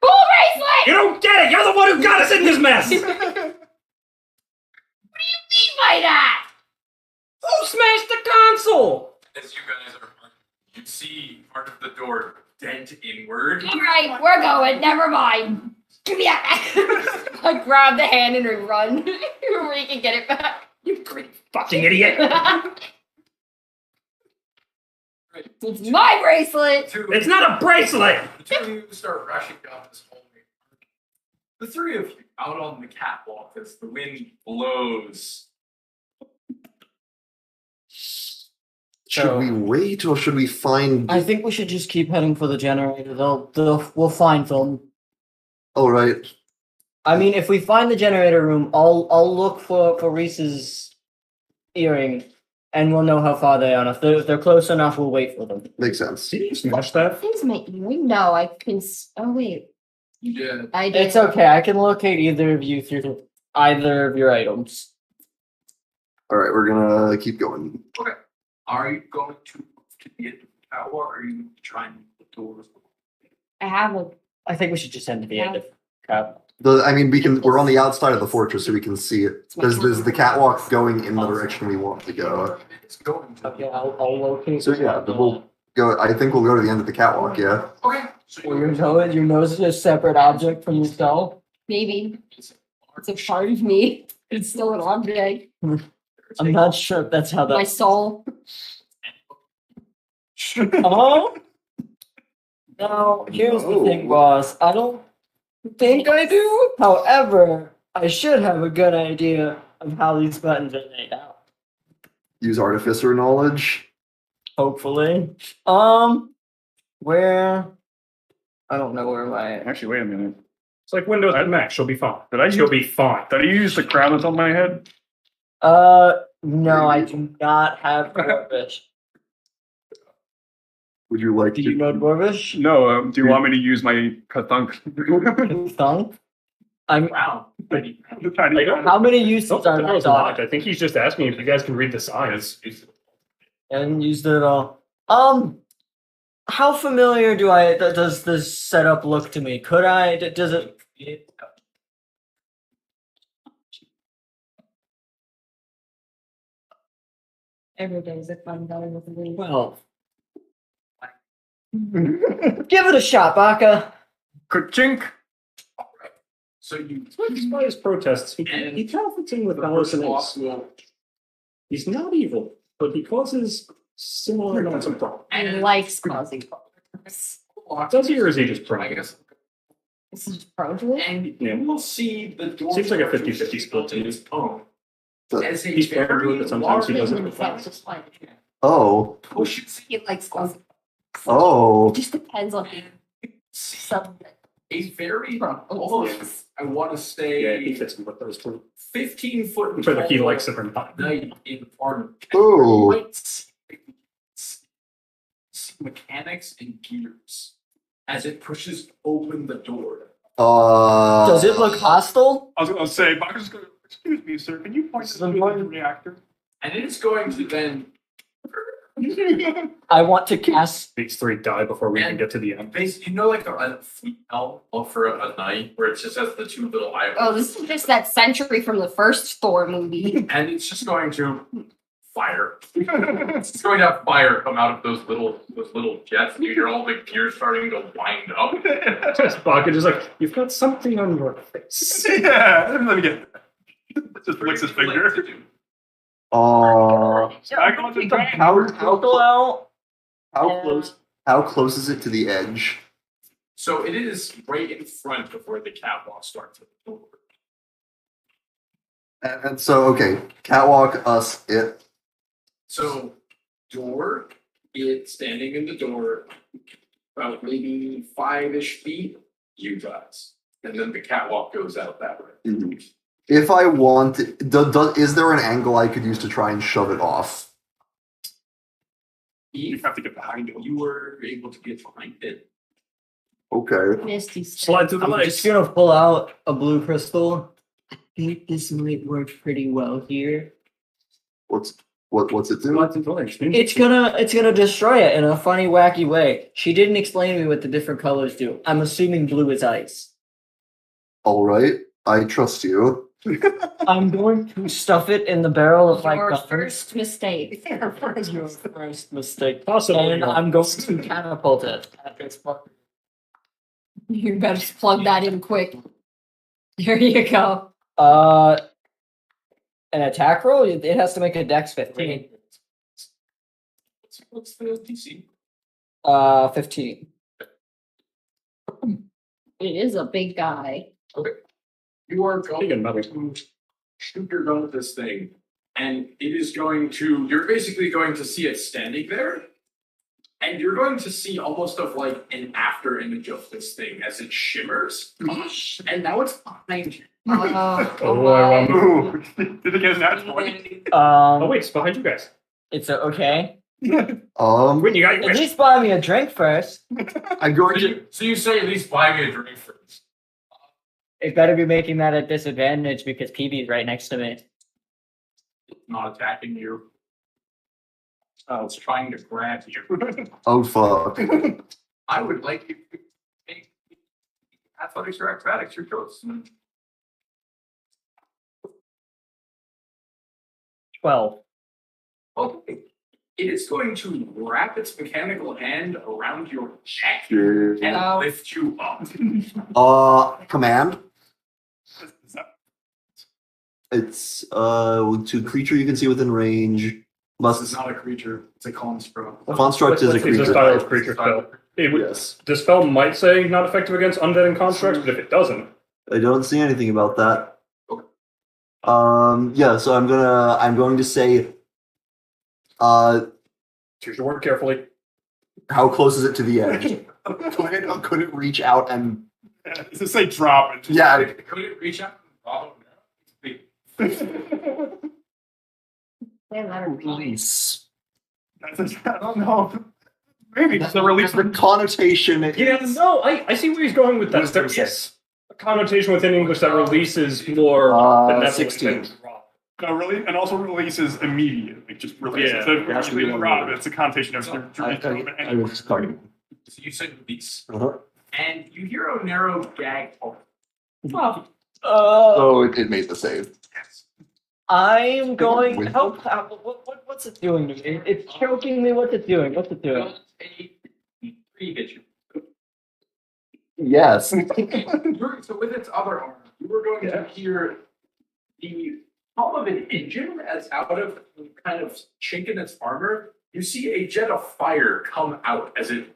Cool bracelet. You don't get it. You're the one who got us in this mess. What do you mean by that? Who smashed the console? As you guys are, you see part of the door dent inward. All right, we're going. Never mind. Give me that. I grab the hand and we run where we can get it back. You great fucking idiot. It's my bracelet. It's not a bracelet. The two of you start rushing down this hallway. The three of you out on the catwalk as the wind blows. Should we wait or should we find? I think we should just keep heading for the generator. We'll find them. All right. I mean, if we find the generator room, I'll look for Reese's earring, and we'll know how far they are. If they're close enough, we'll wait for them. Makes sense. Did you smash that? Things my earring? No, I can. Oh wait, You did. I did. It's okay. I can locate either of you through either of your items. All right, we're gonna keep going. Okay. Are you going to the end of the catwalk, or are you trying the doors? I have a. I think we should just head to the end of Cap. I mean, we're on the outside of the fortress, so we can see it. There's the catwalk going in the direction we want to go. It's going to. Okay, I'll locate. So yeah, we'll go. I think we'll go to the end of the catwalk. Yeah. Okay. So Well, your nose is a separate object from yourself. Maybe it's a part of me. It's still an object. I'm not sure if that's how My that. soul. Oh. Now, here's the thing, boss. I don't think I do. However, I should have a good idea of how these buttons are laid out. Use artificer knowledge. Hopefully. Where? I don't know where my. Actually, wait a minute. It's like Windows and Mac. She'll be fine. Did She'll be fine. Did I use the crown that's on my head? No, I do not have Dwarvish. Would you like Do to? you know Dwarvish? No. Do you want me to use my kathunk? Thunk? I'm. Wow. How many uses Nope, are that was there? locked. I think he's just asking if you guys can read the signs. I haven't used it at all. How familiar does this setup look to me? Could I? Does it? Every day is a fun day with the wind. Well, give it a shot, Baka. Ka-chink. So you. Despite his protests, he conflicts in with The first Allison block Ace. will. He's not evil, but he causes similar amounts of problems. And likes causing problems. Does he or is he just I prone? guess. This is prone to it. And Yeah. you will see the door. Seems like a 50-50 split to me. its own. But- As a He's prone to it, very but sometimes he large doesn't. That's just fine. Oh. pushes He likes causing. Oh. It just depends on something. a very Prone. almost, I want to say, Yeah, he fits in with those two. 15-foot Whether he likes it or not. knight in armor. Oh. You might see mechanics and gears as it pushes open the door. Does it look hostile? I was going to say, Baka's going, excuse me, sir, can you point to the reactor? And it is going to then I want to cast. These three die before we even get to the end. basically, you know, like a fleet helm for a knight where it just has the two little eye. Oh, this is just that sentry from the first Thor movie. And it's just going to fire. It's going to have fire come out of those little jets, and you hear all the gears starting to wind up. Just Baka just like, you've got something on your face. Yeah, let me get that. Just flicks his finger. Back onto the train. How close is it to the edge? So it is right in front of where the catwalk starts at the door. And so, okay, catwalk, us, it. So door, it standing in the door, about maybe 5-ish feet, you guys. And then the catwalk goes out that way. If I want, is there an angle I could use to try and shove it off? You have to get behind him. You were able to get behind it. Okay. Misty Slide through the I'm legs. just gonna pull out a blue crystal. I think this might work pretty well here. What's it do? Slide through the legs. It's gonna destroy it in a funny, wacky way. She didn't explain to me what the different colors do. I'm assuming blue is ice. All right, I trust you. I'm going to stuff it in the barrel of my Your gun. first mistake. Your first mistake. Possibly. And I'm going to catapult it at this point. You better just plug that in quick. There you go. An attack roll? It has to make a dex 15. What's the DC? 15. It is a big guy. You are Big going and metal. to shoot your gun at this thing, and it is going to, you're basically going to see it standing there, and you're going to see almost of like an after image of this thing as it shimmers, and now it's behind you. Oh, Ooh, did it get an nat 20? oh wait, it's behind you guys. It's okay. Wait, you got your At wish. least buy me a drink first. I'm going to. So you say at least buy me a drink first. It better be making that a disadvantage because PB's right next to me. Not attacking you. It's trying to grab you. Oh fuck! I would like you to make athletics or acrobatics, your choice. 12. Okay. It is going to wrap its mechanical hand around your neck and Ow. lift you up. Command. It's to creature you can see within range. This is Must not a creature, it's a construct. construct is a It's a creature. style of type. creature spell. It would, Yes. the spell might say not effective against undead and constructs, but if it doesn't, I don't see anything about that. Okay. Yeah. So I'm going to say. choose your word carefully. How close is it to the edge? Could it reach out and? Does it say drop? And just Yeah. Could it reach out? Oh, no. Release. I don't know. Maybe just a release. The connotation. Yeah, no, I see where he's going with that. Wisdom There save. is a connotation within English that releases more benevolent 16. than drop. No, really, and also releases immediately. Just release. Yeah. Instead of It has to be release one drop, word. it's a connotation of I was starting. So you said release, Uh-huh. and you hear a narrow gag. So it made the save. Yes. I'm going. With- What's it doing to me? It's choking me. What's it doing? What's it doing? Three hit you. Yes. So with its other arm, you were going to hear the hum of an engine as out of kind of chink in its armor. You see a jet of fire come out as it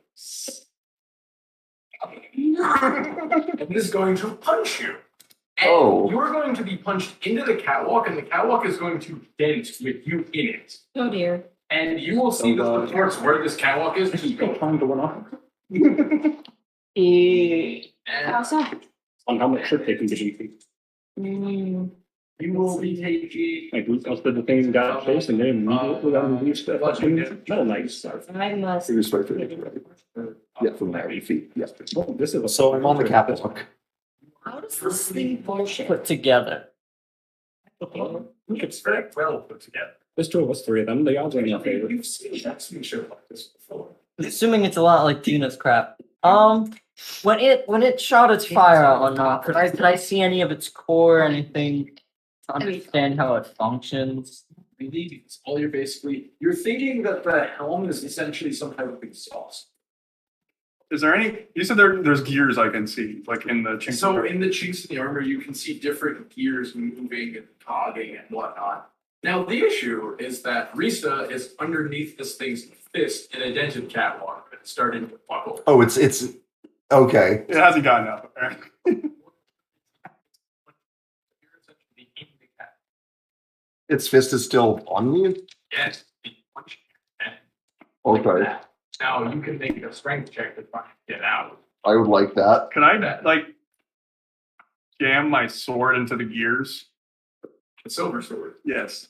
and is going to punch you. And Oh. you are going to be punched into the catwalk, and the catwalk is going to dent with you in it. Oh dear. And you will see the parts where this catwalk is. Time to one off. And How's that? On how much should take condition. you will be taking. Like we costed the thing got chased and then immediately got released that fucking metal knights. I must. It was right for Yeah, from 90 feet. Yeah. Oh, this is So I'm on the catwalk. How does this thing put together? It's very well put together. There's two of us, three of them. The odds are in your favor. You've seen that show like this before. Assuming it's a lot like Tina's crap. When it shot its fire out or not, could I see any of its core, anything to understand how it functions? I believe it's all you're thinking that the helm is essentially some type of exhaust. Is there any? You said there's gears I can see, like in the chinks. So in the chinks in the armor, you can see different gears moving and cogging and whatnot. Now the issue is that Risa is underneath this thing's fist in a dented catwalk and it's starting to buckle. Oh, it's okay. It hasn't gotten up. Its fist is still on me. Yes. Okay, Now you can make a strength check to try and get out. I would like that. Can I like jam my sword into the gears? The silver sword. Yes.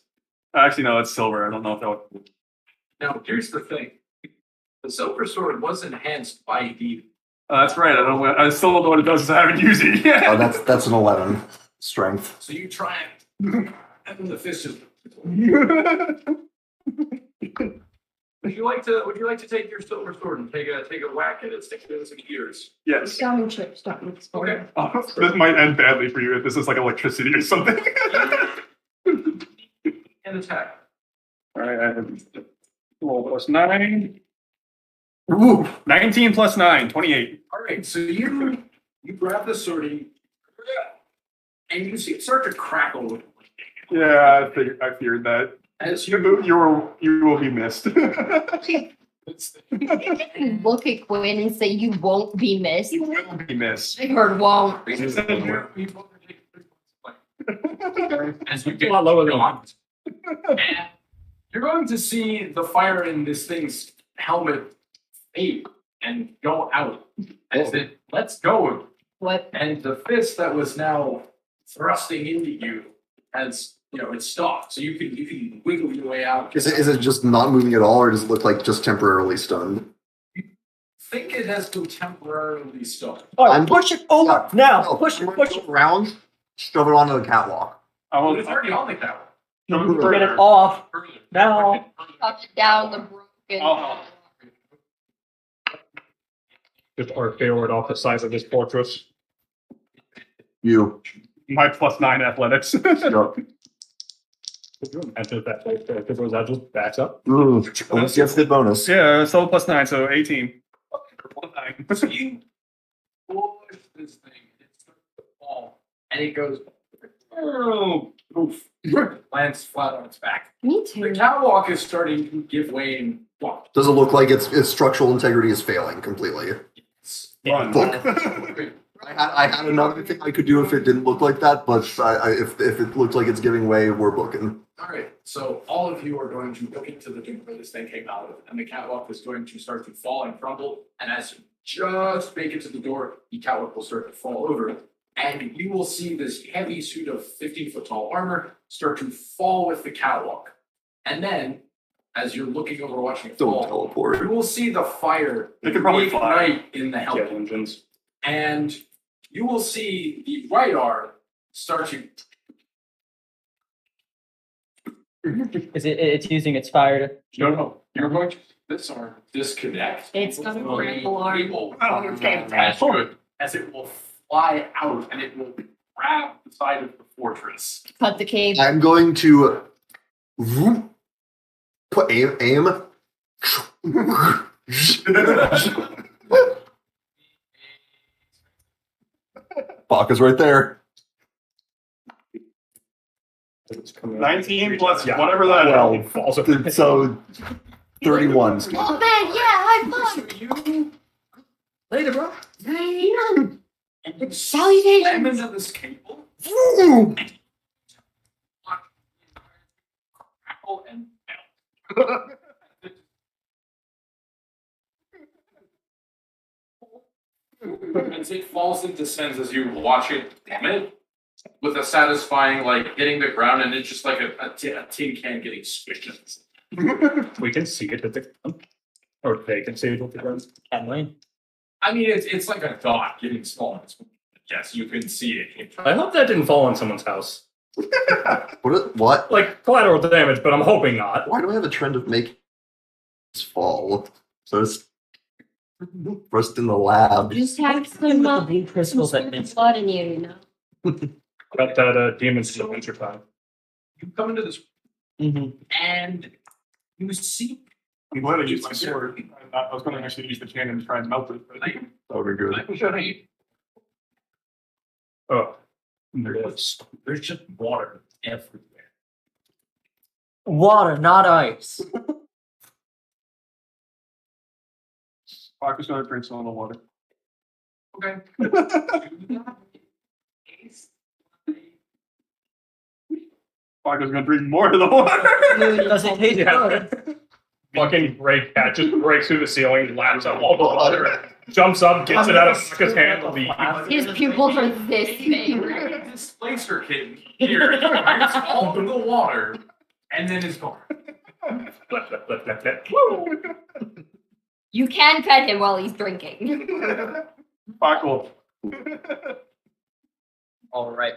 Actually, no, it's silver. I don't know if that would. Now here's the thing. The silver sword was enhanced by D. That's right. I still don't know what it does. So I haven't used it yet. Oh, that's an 11 strength. So you try and the fist just Would you like to take your silver sword and take a whack at it, stick it in some gears? Yes. Diamond chips don't look Okay. Oh, this might end badly for you if this is like electricity or something. And attack. All right. I have roll plus 9. Ooh, 19 plus 9, 28. All right, so you grab the sword and you see it start to crackle. Yeah, I feared that. As You will be missed. Look at Quinn and say you won't be missed. You will be missed. I heard won't. As you A get lot lower than gone, and you're going to see the fire in this thing's helmet fade and go out as it lets go. What? And the fist that was now thrusting into you has, it stopped. So you can wiggle your way out. Is it just not moving at all, or does it look like just temporarily stunned? Think it has been temporarily stopped. I'm- Push it over now. No, Push I'm it. gonna Push go it. around, shove it onto the catwalk. I will. It's already on the couch. Get it off. Now. Up down the broken. Oh. Just arc forward off the sides of this fortress. You. My plus 9 athletics. Yup. Enter that place there, because that just backs up. Ooh, almost gets the bonus. Yeah, still plus 9, so 18. Plus 9. So you push this thing, it starts to fall, and it goes, oof, lands flat on its back. Me The too. catwalk is starting to give way and walk. Does it look like its structural integrity is failing completely? Run. Fuck. I had another thing I could do if it didn't look like that, but if it looks like it's giving way, we're booking. All right, so all of you are going to look into the door where this thing came out of, and the catwalk is going to start to fall and crumble. And as you just make it to the door, the catwalk will start to fall over, and you will see this heavy suit of 15-foot tall armor start to fall with the catwalk. And then, as you're looking over watching it Don't fall, teleport. you will see the fire It could probably fly. ignite in the helmet. Jet engines. And you will see the right arm start to It's using its fire to. No, you're going to see this arm disconnect. It's gonna break the arm. Cable Oh, it's gonna attached to it, as it will fly out and it will grab the side of the fortress. Cut the cable. I'm going to put aim. Baka's right there. It's coming up. 19 plus Yeah. whatever that is. Well, falls over. So 31. Oh man, yeah, high five. You Later, bro. and Salutations. slam into this cable, crackle and melt. As it falls and descends as you watch it plummet, with a satisfying hitting the ground, and it's just like a tin can getting squished. We can see it at the ground. Or they can see it at the ground. Can we? I mean, it's like a dot getting smaller. Yes, you can see it. I hope that didn't fall on someone's house. What? Like collateral damage, but I'm hoping not. Why do I have a trend of making this fall? So it's first in the lab. You just have With some, the blue some crystals that sort of mix. blood in you, you know? Got that demons in the wintertime. You come into this Mhm. and you see I'm glad I used my sword. I was going to actually use the cannon to try and melt it. But like, That would be good. like, Oh, there it is. there's just water everywhere. Water, not ice. Parker's going to drink some of the water. Okay. Parker's going to drink more of the water. Does it taste Yeah. good? Fucking great cat just breaks through the ceiling, laps up all the water, jumps up, gets it out of Fucker's hand, and leaves. His pupils are this big. Displacer kitten here. He drinks all of the water and then is gone. Flip, flip, flip, flip, flip. Woo! You can pet him while he's drinking. Parker. All right.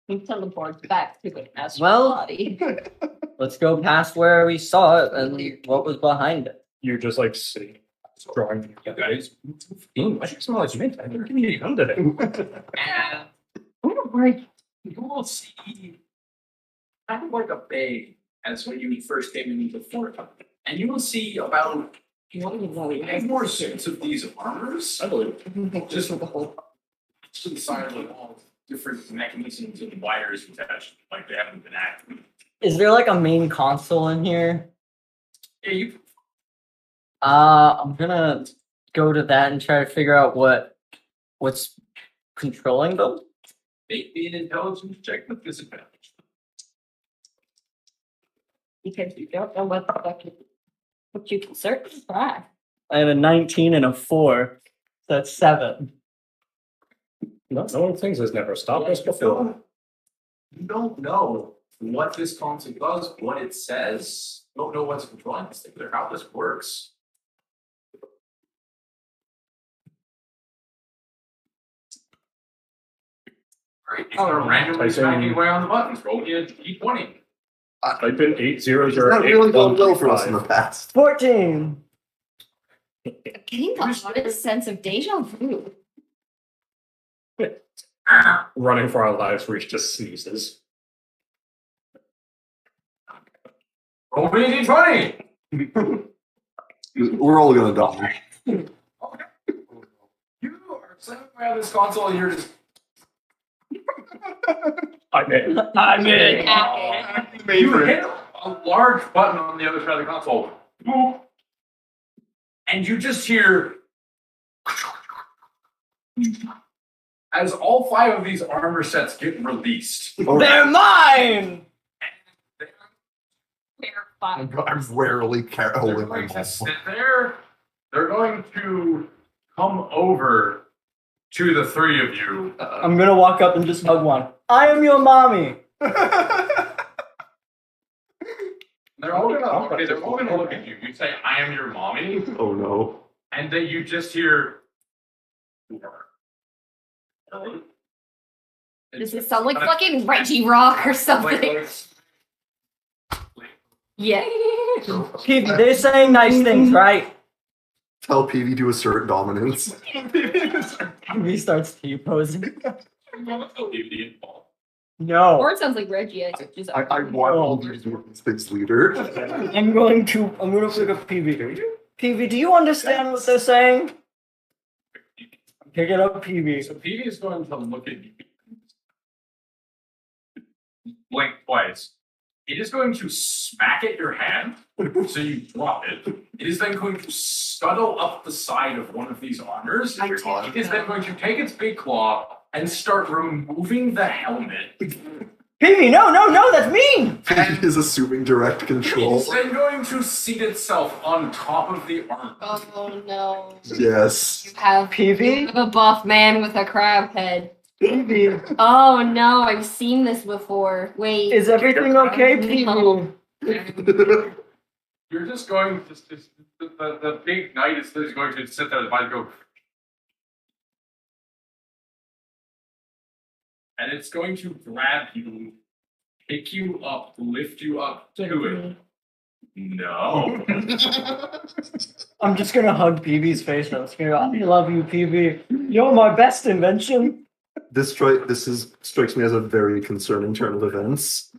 He teleports back to an astral Well- body. Let's go past where we saw it and what was behind it. You're just like sitting, drawing. You guys Why do you smell like mint? I didn't give you a gun today. and you will see kind of like a bay as when you first came into the fort. And you will see about 5 more suits of these armors. I believe. Just with the whole to the side of the wall, different mechanisms and wires attached, like they haven't been active. Is there like a main console in here? Yeah, you I'm gonna go to that and try to figure out what's controlling them. make me an intelligence check with disadvantage. Because you don't know what the fuck what you can certainly try. I have a 19 and a 4. So that's 7. No one thinks has never stopped us before. You don't know what this console does, what it says. You don't know what's controlling this thing, or how this works. Alright, it's gonna randomly Type smacking in- away on the buttons. Roll me a d20. Type in It's not really going well for us in the past. 14. Getting the oddest sense of deja vu. Running for our lives, Reach just sneezes. Roll me a d20. We're all gonna die. You are slamming away on this console and you're just I'm in. I'm in. you hit a large button on the other side of the console. Boop. And you just hear as all 5 of these armor sets get released. They're mine! I'm rarely They're holding my going to ball. sit there. They're going to come over to the 3 of you. I'm gonna walk up and just hug one. I am your mommy. They're all gonna look at you. You say, "I am your mommy," Oh no. and then you just hear. Does it sound like fucking Reggie Rock or something? Yeah. Peavy, they're saying nice things, right? Tell PV to assert dominance. Peavy starts T-posing. Ball. No. Or it sounds like Reggie. Just I want to be this thing's leader. I'm gonna look at Peavy. Peavy, do you understand what they're saying? Pick it up, Peavy. So Petey is going to look at you. Blink twice. It is going to smack at your hand, so you drop it. It is then going to scuttle up the side of one of these armors. It is then going to take its big claw and start removing the helmet. Peavy, no, that's mean! PV is assuming direct It control. is then going to seat itself on top of the armor. oh no. Yes. You have Peavy? a buff man with a crab head. Peavy, Oh no, I've seen this before. Wait. is everything okay, Peavy? You You're just going to the big knight is going to sit there and go. And it's going to grab you, pick you up, lift you up to it. No. I'm just gonna hug PB's face. I'm just gonna go, I love you, PB. You're my best invention. This strikes me as a very concerning turn of events.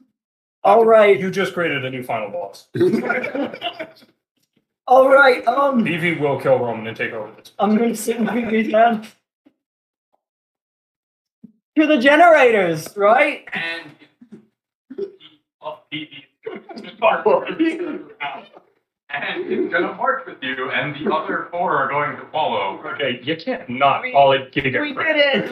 All right. You just created a new final boss. All right. BV will kill Roman and take over this. I'm gonna sit in PB's hand. To the generators, right? And and it's gonna march with you, and the other four are going to follow. Okay, you can't not call it Giga. We did it.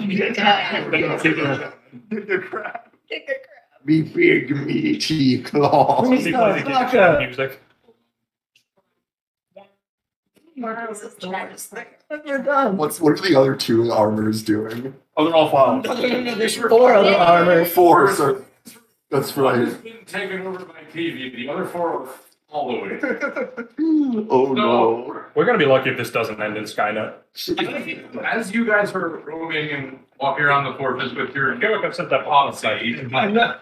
Me big meaty claw. We saw Baka. Music. You're done. What are the other two armors doing? Oh, they're all following. There's 4 other armor. Four, sir. That's One right. has been taken over by TV. The other four are following. Oh no. We're gonna be lucky if this doesn't end in Skynet. As you guys are roaming and walking around the fortress with your I feel like I've said that policy,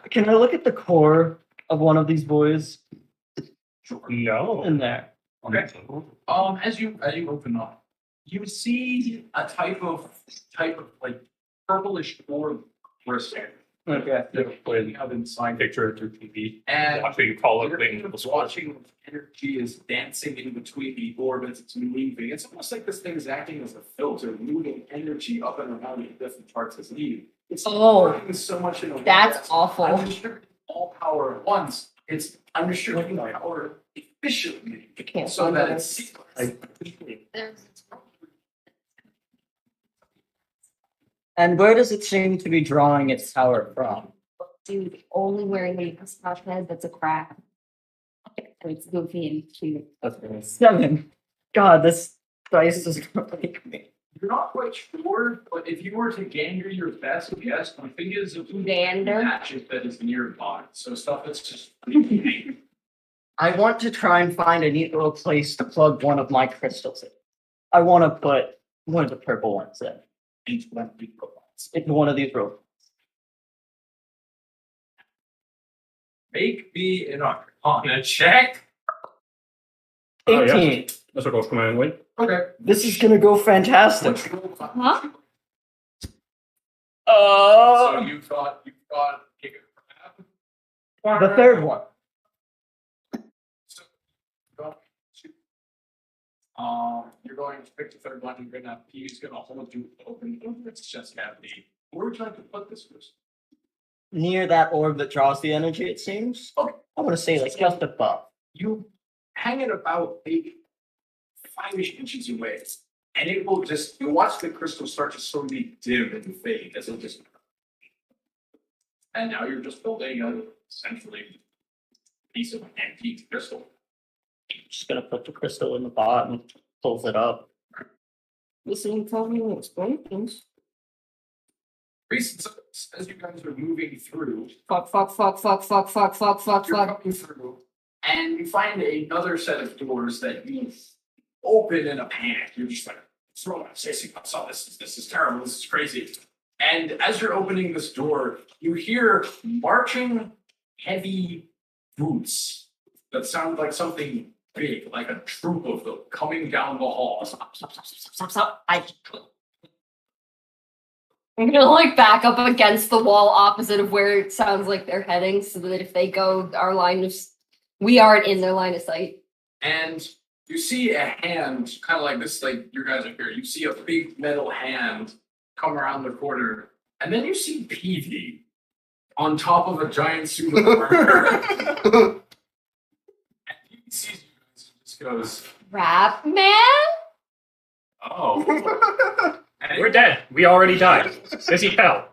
Can I look at the core of one of these boys No. in there? okay. As you open up, you see a type of like purplish orb crystal. Okay. You have inside Picture through TV. and Watching you call you're it thing. watching energy is dancing in between the orb as it's moving. It's almost like this thing is acting as a filter, moving energy up and around in different parts as needed. It's working so much in a way That's awful. I'm distributing all power at once. I'm distributing power efficiently Can't so find that it. it's seamless. And where does it seem to be drawing its power from? Dude, only wearing a mustache head that's a crab. And it's goofy and cute. 7. God, this dice does not like me. You're not quite sure, but if you were to gander your best guess, I think is a Gander? magic that is nearby. So stuff that's just I want to try and find a neat little place to plug one of my crystals in. I want to put one of the purple ones in. Into one of these robots. make me an arcana check. 18. Yeah. That's what goes command win. Okay. This is gonna go fantastic. Huh? So you thought Giga Crab? The third one. So, you're going to pick the third one. You're gonna he's gonna hold you open. It's just happening. Where would you like to put this first? Near that orb that draws the energy, it seems. Okay. I want to say like just above. You hang it about maybe 5-ish inches away, and it will just you'll watch the crystal start to slowly dim and fade as it just. And now you're just building a essentially piece of antique crystal. Just gonna put the crystal in the bottom, pulls it up. Listen, you told me to explain things. Recent as you guys are moving through, Fuck. you're coming through, and you find another set of doors that you open in a panic. You're just like, throw out, chasing up, so this is terrible, this is crazy. And as you're opening this door, you hear marching heavy boots that sound like something big, like a troop of them coming down the hall. Stop. I'm gonna like back up against the wall opposite of where it sounds like they're heading, so that if they go, we aren't in their line of sight. And you see a hand, kind of like this, like you guys are here. You see a big metal hand come around the corner, and then you see Peavy on top of a giant suit of armor. And he sees you guys and just goes, Rap man? "Oh, and We're dead. We already died. Busy hell.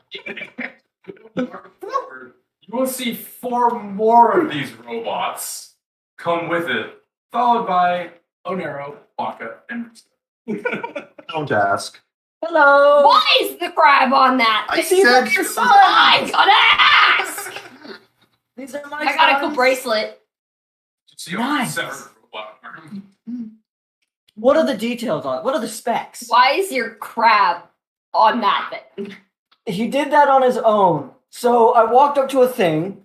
you will see 4 more of these robots come with it, followed by Onero, Waka, and Rista. Don't ask. Hello. Why is the crab on that? I See, said look, your son. I gotta ask! These are my I got a cool sons. bracelet. You see Nice. all 7 robot What are the details on it? What are the specs? Why is your crab on that thing? He did that on his own. So I walked up to a thing.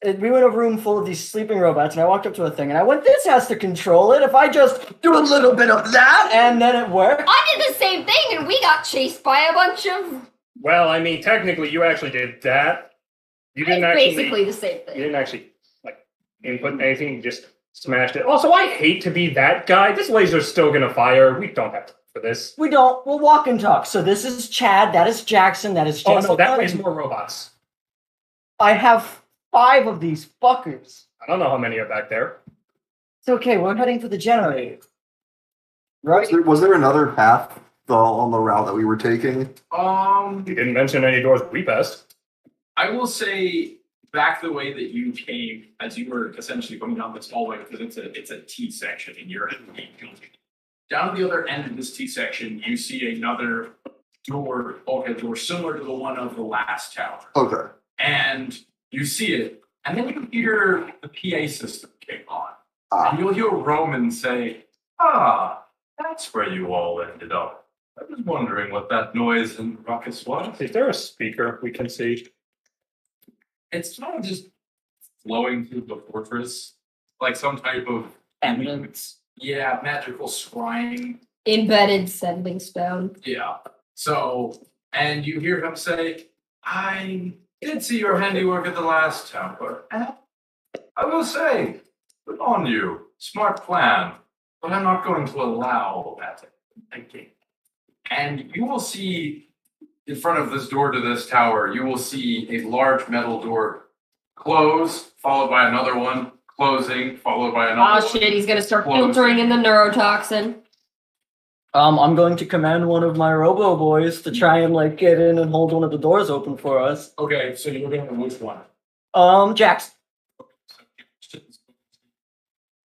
We were in a room full of these sleeping robots, and I walked up to a thing, and I went, "This has to control it. If I just do a little bit of that, and then it worked." I did the same thing, and we got chased by a bunch of. Well, I mean, technically, you actually did that. You didn't actually. Basically the same You thing. didn't actually like input anything. You just smashed it. Also, I hate to be that guy. This laser's still gonna fire. We don't have time for this. We don't. We'll walk and talk. So this is Chad. That is Jackson. That is Oh Jessica. no, that weighs more robots. I have 5 of these fuckers. I don't know how many are back there. It's okay. We're heading for the generator. Right? Was there another path on the route that we were taking? You didn't mention any doors we passed. I will say back the way that you came as you were essentially going down this hallway because it's a T section and you're at the main building. Down at the other end of this T section, you see another door, bulkhead door, similar to the one of the last tower. Okay. And you see it, and then you hear the PA system kick on. Ah. And you'll hear Roman say, "Ah, that's where you all ended up. I was wondering what that noise and ruckus was." Is there a speaker we can see? It's not just flowing through the fortress, like some type of Evidence. yeah, magical scrying. Embedded sending stone. Yeah. So, and you hear him say, "I did see your handiwork at the last tower. And I will say, good on you. Smart plan. But I'm not going to allow that thinking." And you will see in front of this door to this tower, you will see a large metal door close, followed by another one, closing, followed by another Oh one. shit, he's gonna start Closing. filtering in the neurotoxin. I'm going to command one of my robo boys to try and like get in and hold one of the doors open for us. Okay, so you're going to which one? Jackson.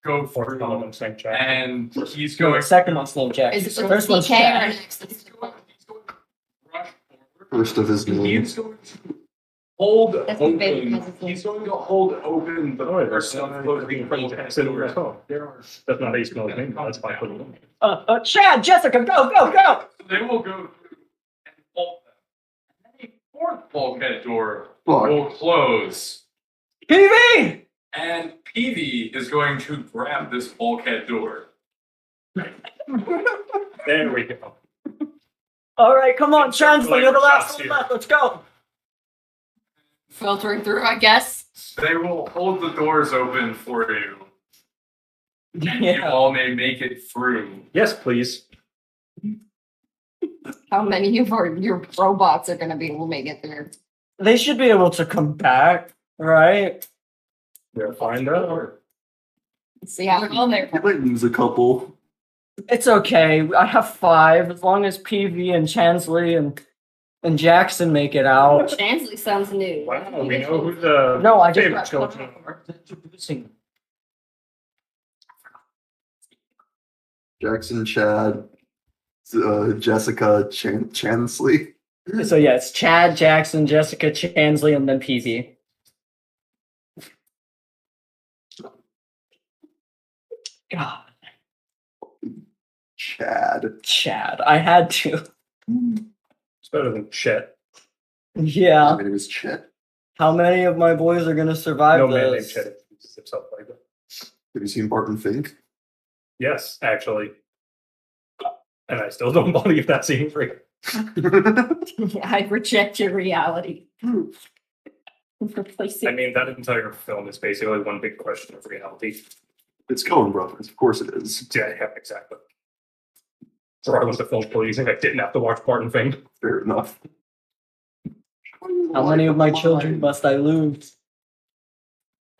Go Or for Solomon St. Jack. and he's No, going. the second one's named Jackson. Is it with First one's DK or Chad. next? He's going to rush forward. First of his name. He's going to hold That's his baby open. cousin's name. He's going to hold open the Oh, first that's of closing Silver Skull. There are. That's not how you spell his name. That's why I put it in. Chad, Jessica, go, go, go! They will go through and bolt them. And then a fourth bulkhead door Fuck. will close. PV! And PV is going to grab this bulkhead door. There we go. All right, come on, Chancellor, you're the last Shots one here. left. Let's go. Filtering through, I guess. They will hold the doors open for you. And you Yeah. all may make it through. Yes, please. How many of your robots are gonna be able to make it there? They should be able to come back, right? We'll find out. Let's see how well they're. You might lose a couple. It's okay. I have 5. As long as PV and Chansley and Jackson make it out. Chansley sounds new. Wow, we know who the No, I just favorite children are. introducing. Jackson, Chad, Jessica, Chansley. So yeah, it's Chad, Jackson, Jessica, Chansley, and then PV. God, Chad. I had to. It's better than shit. Yeah. My name is Chet. How many of my boys are gonna survive No man named this? shit. Himself like that. Have you seen Barton Fink? Yes, actually. And I still don't believe that's even real. I reject your reality. Replace I it. mean, that entire film is basically one big question of reality. It's Coen Brothers, of course it is. Yeah, exactly. Or I was the film policing. I didn't have to watch Barton Fink. Fair enough. How many of my children must I lose?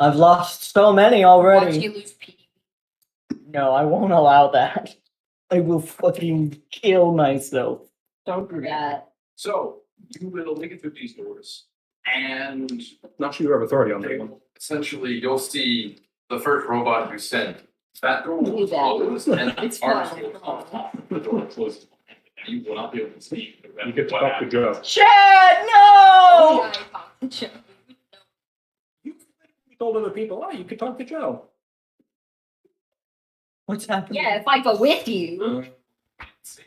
I've lost so many already. Watch you lose P. No, I won't allow that. I will fucking kill myself. Don't do that. So you will make it through these doors, and Not sure you have authority on that one. essentially you'll see the first robot who sent that door Do will that. close, and It's ours fine. will come off. The door closes, and you will not be able to see. You get to talk to Joe. Chad, no! Yeah, I talked to Joe. You told other people, oh, you could talk to Joe. What's happening? Yeah, if I go with you, Let's see.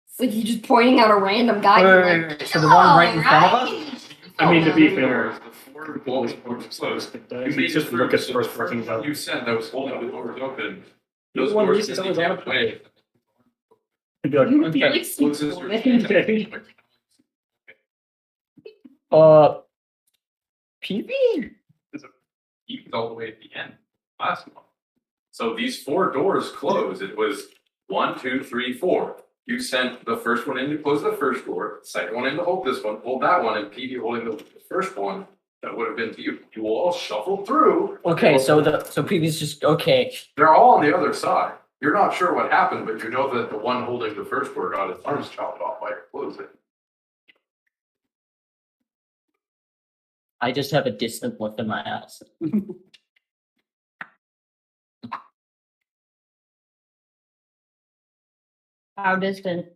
it's like you just pointing out a random guy. Wait, Like, so the one right in front of us? "Alright." I mean, to be fair, The four doors closed. You you made just it look through, at so first the person first one go. you sent that was holding the doors open. You're Those the one doors least didn't always get on it. away. You'd be like, You would be okay. like super Closes your lit. PB? You all the way at the end. Last one. So these four doors close. It was 1, 2, 3, 4. You sent the first one in to close the first door, second one in to hold this one, hold that one, and PD holding the first one. That would have been to you. You will all shuffle through. Okay, so PB's just okay. They're all on the other side. You're not sure what happened, but you know that the one holding the first door got his arms chopped off by closing. I just have a distant look in my ass. How distant?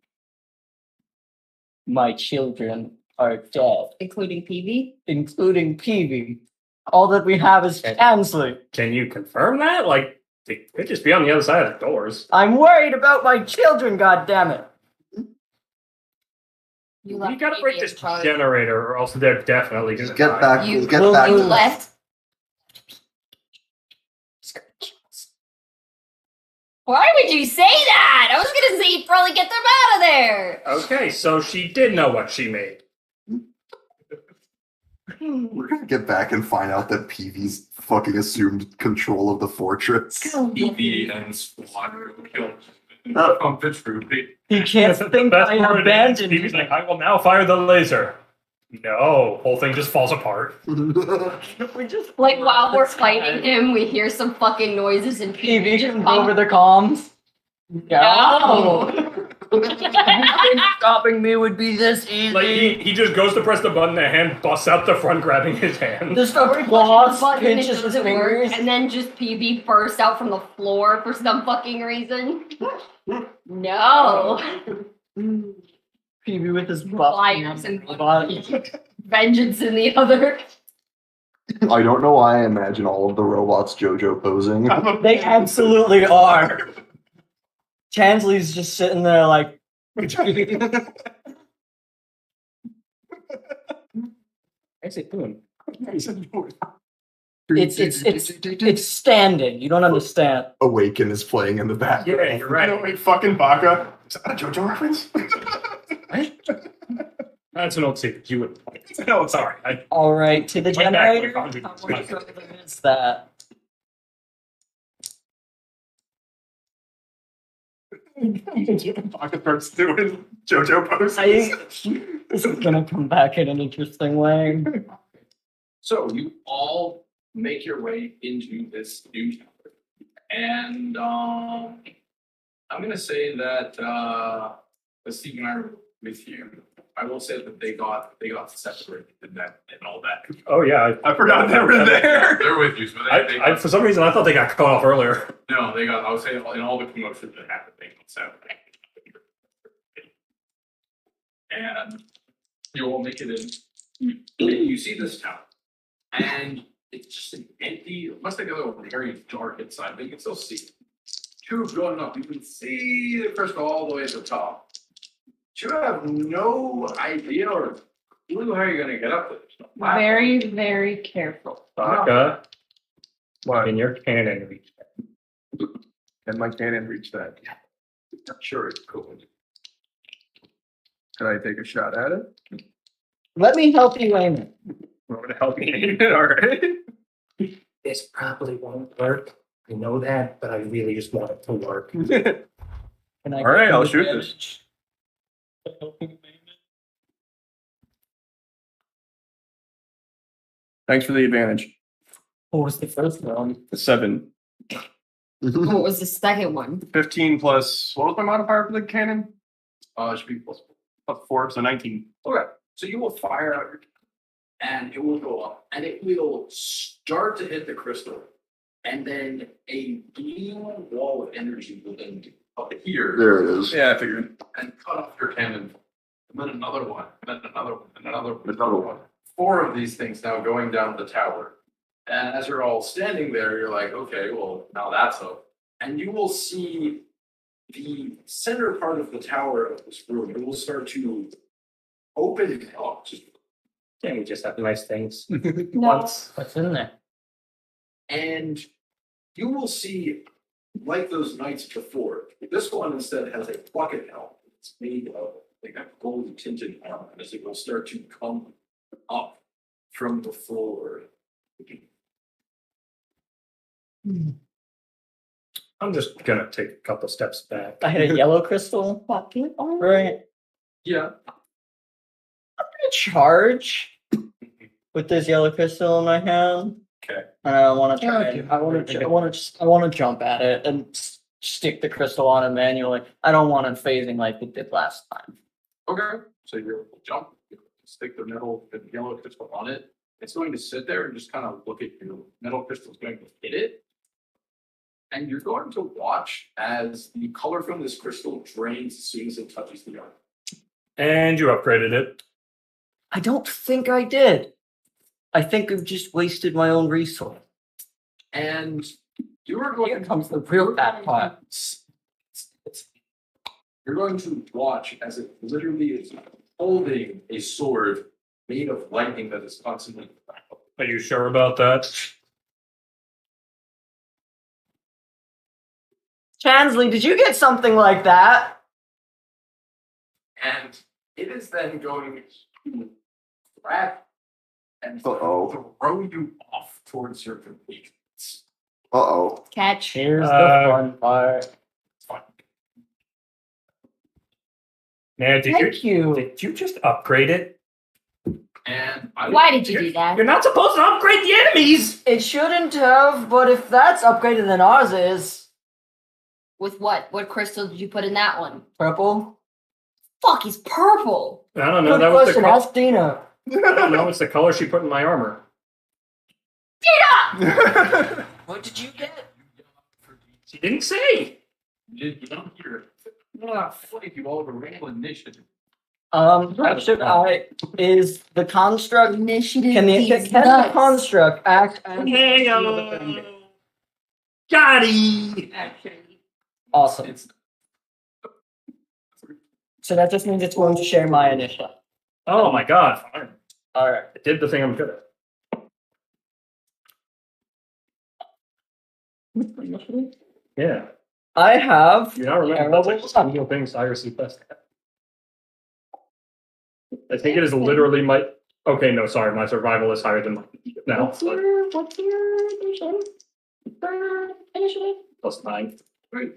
My children are dead, Including PV? including PB. All that we have is Tansley. Can you confirm that? Like, they could just be on the other side of the doors. I'm worried about my children, goddammit. You You gotta break PV this in charge. generator, or else they're definitely gonna Just get die. back. You- Get Well, back. You you- left. Why would you say that? I was gonna say you'd probably get them out of there. Okay, so she did know what she made. We're gonna get back and find out that Peavy's fucking assumed control of the fortress. EV and squad killed. On pitch group. He can't The think best I part is, abandoned Phoebe's him. like, I will now fire the laser. No, whole thing just falls apart. We just Like while we're fighting him, we hear some fucking noises and PB PV just comes pump- over the comms. No. You think stopping me would be this easy? Like he just goes to press the button, the hand busts out the front, grabbing his hand. The stubborn Push boss the button, it pinches his doesn't work, fingers. and then just PB bursts out from the floor for some fucking reason. No. PB with his butt. Flyers and body. vengeance in the other. I don't know why I imagine all of the robots JoJo posing. They absolutely are. Chansley's just sitting there like. What's it doing? It's standing. You don't understand. Awaken is playing in the background. Yeah, you're right. Wait, fucking Baka. Is that a JoJo reference? That's an old secret. You would. No, it's Sorry, I All right, to the Went back generator. like 100 How times. much further is that? Baka starts doing JoJo poses. This is gonna come back in an interesting way. So you all make your way into this new tower. And I'm gonna say that Steve and I are with you. I will say that they got separated and all that. Oh yeah, I forgot they were there. They're with you, so they I for some reason I thought they got cut off earlier. no, they got. I would say in all the commotion that happened, they got separated. And you all make it in. You see this tower, and it's just an empty. Must have got very dark inside, but you can still see it. Tube going up, you can see the crystal all the way to the top. You have no idea or clue how you're going to get up there. There's no platform. Very, very careful. Baka, What? in your cannon reach. Can my cannon reach that? I'm sure it's cool. Can I take a shot at it? Let me help you aim it. Want to help me aim it? All right. This probably won't work. I know that, but I really just want it to work. Can I All right, give you I'll shoot advantage? Helping you aim it? Thanks for the advantage. What was the first one? 7. What was the second one? 15 plus, what was my modifier for the cannon? It should be possible. Plus 4, so 19. Okay, so you will fire out your and it will go up, and it will start to hit the crystal, and then a blue wall of energy will then appear There it is. Yeah, I figured. and cut off your cannon. And then another one, and then another one, and another one. Another one. 4 of these things now going down the tower. And as you're all standing there, you're like, okay, well, now that's up. and you will see the center part of the tower of this room. It will start to open up, Can't we just have nice things? No. Once. What's in there? and you will see, like those nights before, this one instead has a bucket helm. It's made of like a gold tinted helm, as it will start to come up from the floor. I'm just gonna take a couple steps back. I had a yellow crystal. Fucking Right. Yeah. I'm gonna charge with this yellow crystal in my hand. Okay. And I want to try. Okay. I want to jump at it and stick the crystal on it manually. I don't want it phasing like it did last time. Okay. So you'll jump, you stick the yellow crystal on it. It's going to sit there and just kind of look at you. Metal crystal's going to hit it. And you're going to watch as the color from this crystal drains as soon as it touches the earth. And you upgraded it. I don't think I did. I think I've just wasted my own resource. And you are going Here comes the real bad part. You're going to watch as it literally is holding a sword made of lightning that is constantly. Are you sure about that? Chansley, did you get something like that? And it is then going to grab and Uh-oh. throw you off towards your completions. Uh-oh. Catch. Here's the fun part. It's fine. Man, Thank you. did you just upgrade it? And Why did you do that? You're not supposed to upgrade the enemies! It shouldn't have, but if that's upgraded than ours is. With what? What crystal did you put in that one? Purple? Fuck, he's purple. I don't know. Good That was the question, color. ask Dina. I don't know. It's the color she put in my armor. What did you get? She didn't say. you don't hear it. I feel like you all have a real initiative. Should I is the construct Initiative. can the these can the nuts. construct act as Hey, Gotti! Actually, awesome. It's So that just means it's going to share my initiative. Oh my god. Fine. Alright. I did the thing I'm good at. Yeah. I have You now remember that's like single thing Cyrus is best at. I think it is literally my. Okay, no, sorry, my survival is higher than mine now. what's your initiative? Plus 9. great.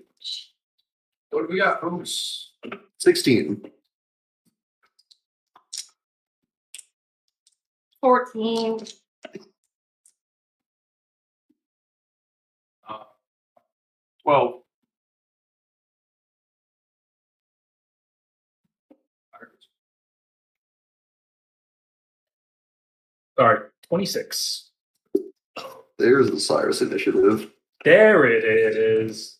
What do we got, folks? 16. 14. Well, Sorry, 26. There's the Cyrus initiative. There it is.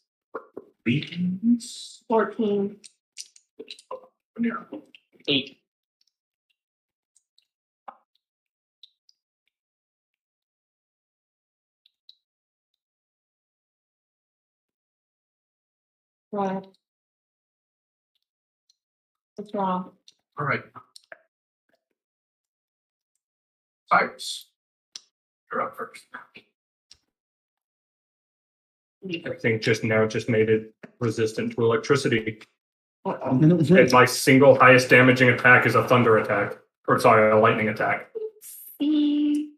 14. 8. Right. What's wrong? All right. Cyrus, you're up first. Everything just made it resistant to electricity. And my single highest damaging attack is a thunder attack. Or sorry, a lightning attack. See.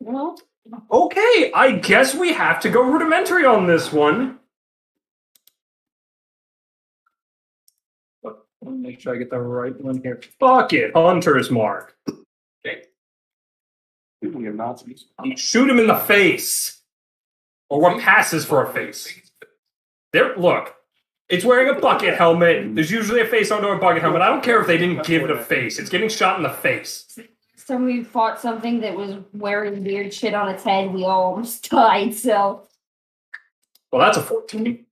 Well, Okay, I guess we have to go rudimentary on this one. But let me make sure I get the right one here. Fuck it, Hunter's Mark. Okay. Shoot him in the face. Or what passes for a face. There, look. It's wearing a bucket helmet. There's usually a face under a bucket helmet. I don't care if they didn't give it a face. It's getting shot in the face. so we fought something that was wearing weird shit on its head. We all almost died, so. Well, that's a 14.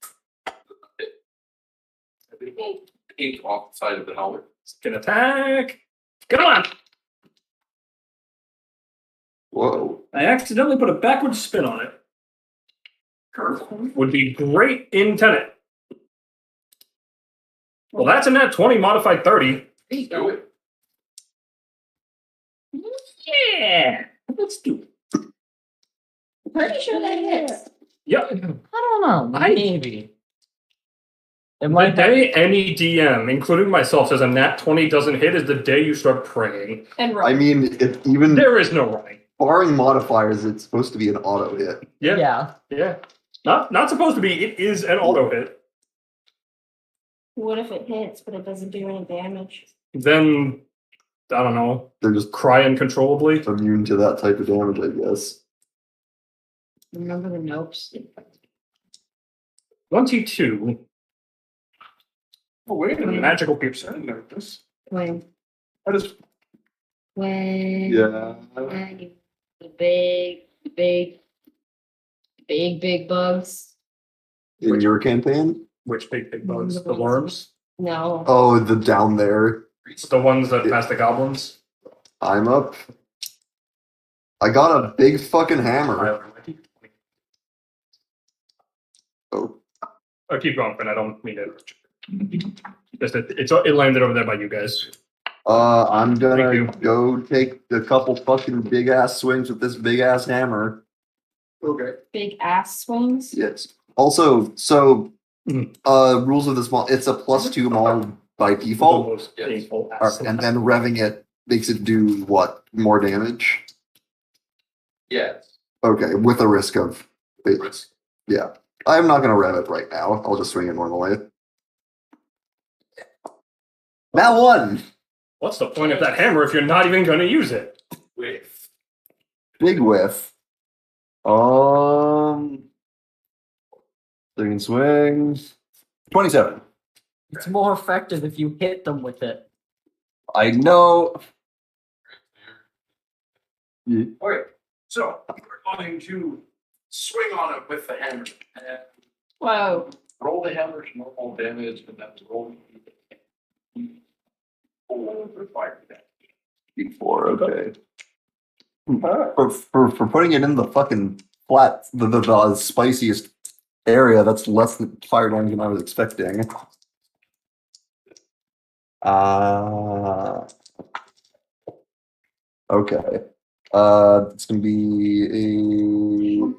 Ink off the side of the helmet. Can attack. Come on. Whoa. I accidentally put a backward spin on it. Would be great in Tenet. Well, that's a nat 20 modified 30. There you Do go. it. Yeah. Let's do it. Pretty sure that hits. Yep. I don't know. Maybe. It The might day any DM, including myself, says a nat 20 doesn't hit is the day you start praying. And I roll. mean, if even There is no running. barring modifiers, it's supposed to be an auto hit. Yeah. Yeah. Not supposed to be. It is an auto hit. What if it hits, but it doesn't do any damage? Then, I don't know, They're just cry uncontrollably. immune to that type of damage, I guess. Remember the nopes? 22. Oh, wait a minute. Magical I pierce. didn't know this. When I just Yeah. the big bugs. In your campaign? Which big bugs? The worms? No. Oh, the down there. The ones that pass the goblins? I'm up. I got a big fucking hammer. Oh. Oh, keep going, but I don't mean it. Just it landed over there by you guys. I'm Thank gonna you. go take a couple fucking big ass swings with this big ass hammer. Okay. Big ass swings. Yes. Also, so Mhm. rules of the small, it's a +2 maul by default. Almost painful. And then revving it makes it do what? More damage? Yes. Okay, with a risk of Risk. yeah. I'm not gonna rev it right now. I'll just swing it normally. That one! What's the point of that hammer if you're not even going to use it? With. Big whiff. Second swing. 27. It's more effective if you hit them with it. I know. Okay. So we're going to swing on it with the hammer. And Whoa. roll the hammer to normal damage, and then roll for fire damage. 4, okay. For putting it in the fucking flat, the spiciest area, that's less than fire damage than I was expecting. Okay. It's gonna be a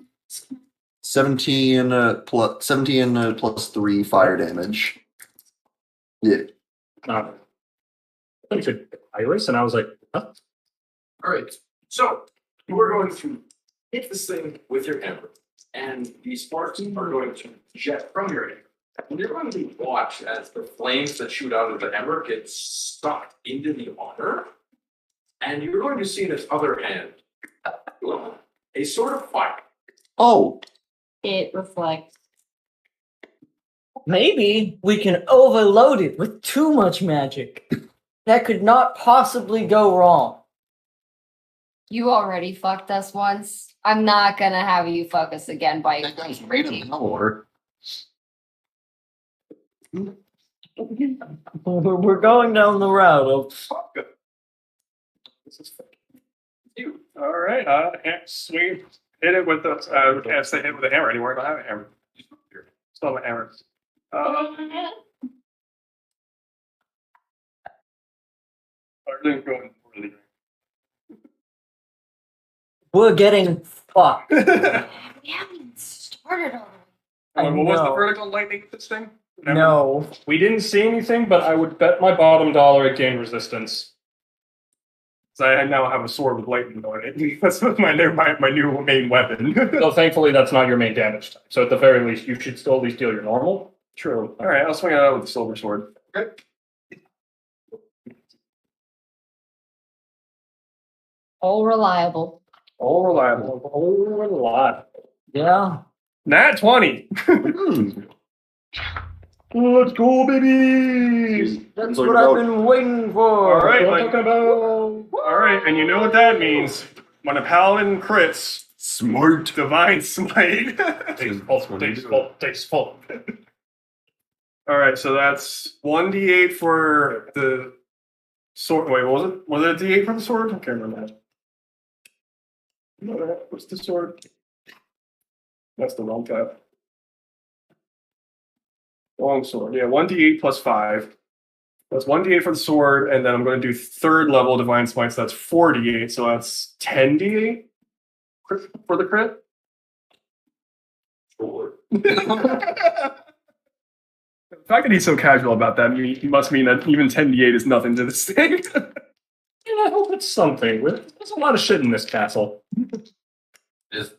17 plus 3 fire damage. Yeah. I thought you said Iris, and I was like, huh? All right. So we're going to hit this thing with your hammer, and these sparks are going to jet from your hammer. And you're going to watch as the flames that shoot out of the hammer get sucked into the water, and you're going to see in its other hand a sort of fire. Oh, It reflects. Maybe we can overload it with too much magic. That could not possibly go wrong. You already fucked us once. I'm not gonna have you fuck us again by that guy's right in the water. We're going down the road of This is you. All right. Swing. Hit it with the. Can't say hit with a hammer anymore. I don't have a hammer. Still have a hammer. Everything's going really. we're getting fucked. We haven't started already. What was the know. vertical lightning with this thing? No. We didn't see anything, but I would bet my bottom dollar it gained resistance. So I now have a sword with lightning on it. That's my new main weapon. So thankfully, that's not your main damage type. So at the very least, you should still at least deal your normal. True. All right, I'll swing it out with the silver sword. Okay. All reliable. All reliable. All reliable. Yeah. Nat 20. Let's go, baby! That's what I've been waiting for. All right, What I'm like, talking about. all right, and you know what that means. When a paladin crits, Smart. divine smite. Tasteful. All right, so that's 1d8 for the sword. Wait, what was it? Was it a d8 for the sword? I can't remember that. What's the sword? That's the wrong type. Long sword. Yeah, 1d8 plus 5. That's 1d8 for the sword, and then I'm going to do 3rd level Divine Smite, so that's 4d8, so that's 10d8 for the crit. Sure. The fact that he's so casual about that must mean that even 10d8 is nothing to this thing. Yeah, I hope it's something. There's a lot of shit in this castle. Is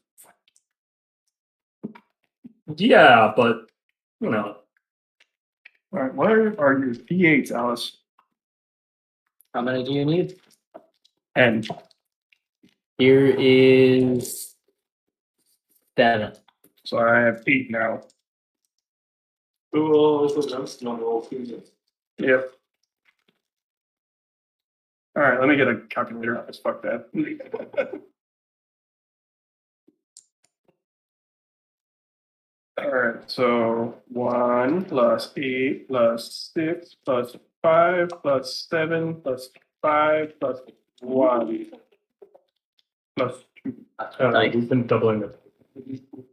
Yeah, but you know. All right, where are your d8s, Alice? How many do you need? And Here is 7. so I have 8 now. Yeah. All right, let me get a calculator on this. Fuck that. All right, so 1 plus 8 plus 6 plus 5 plus 7 plus 5 plus 1 plus 2. We've been doubling it. These two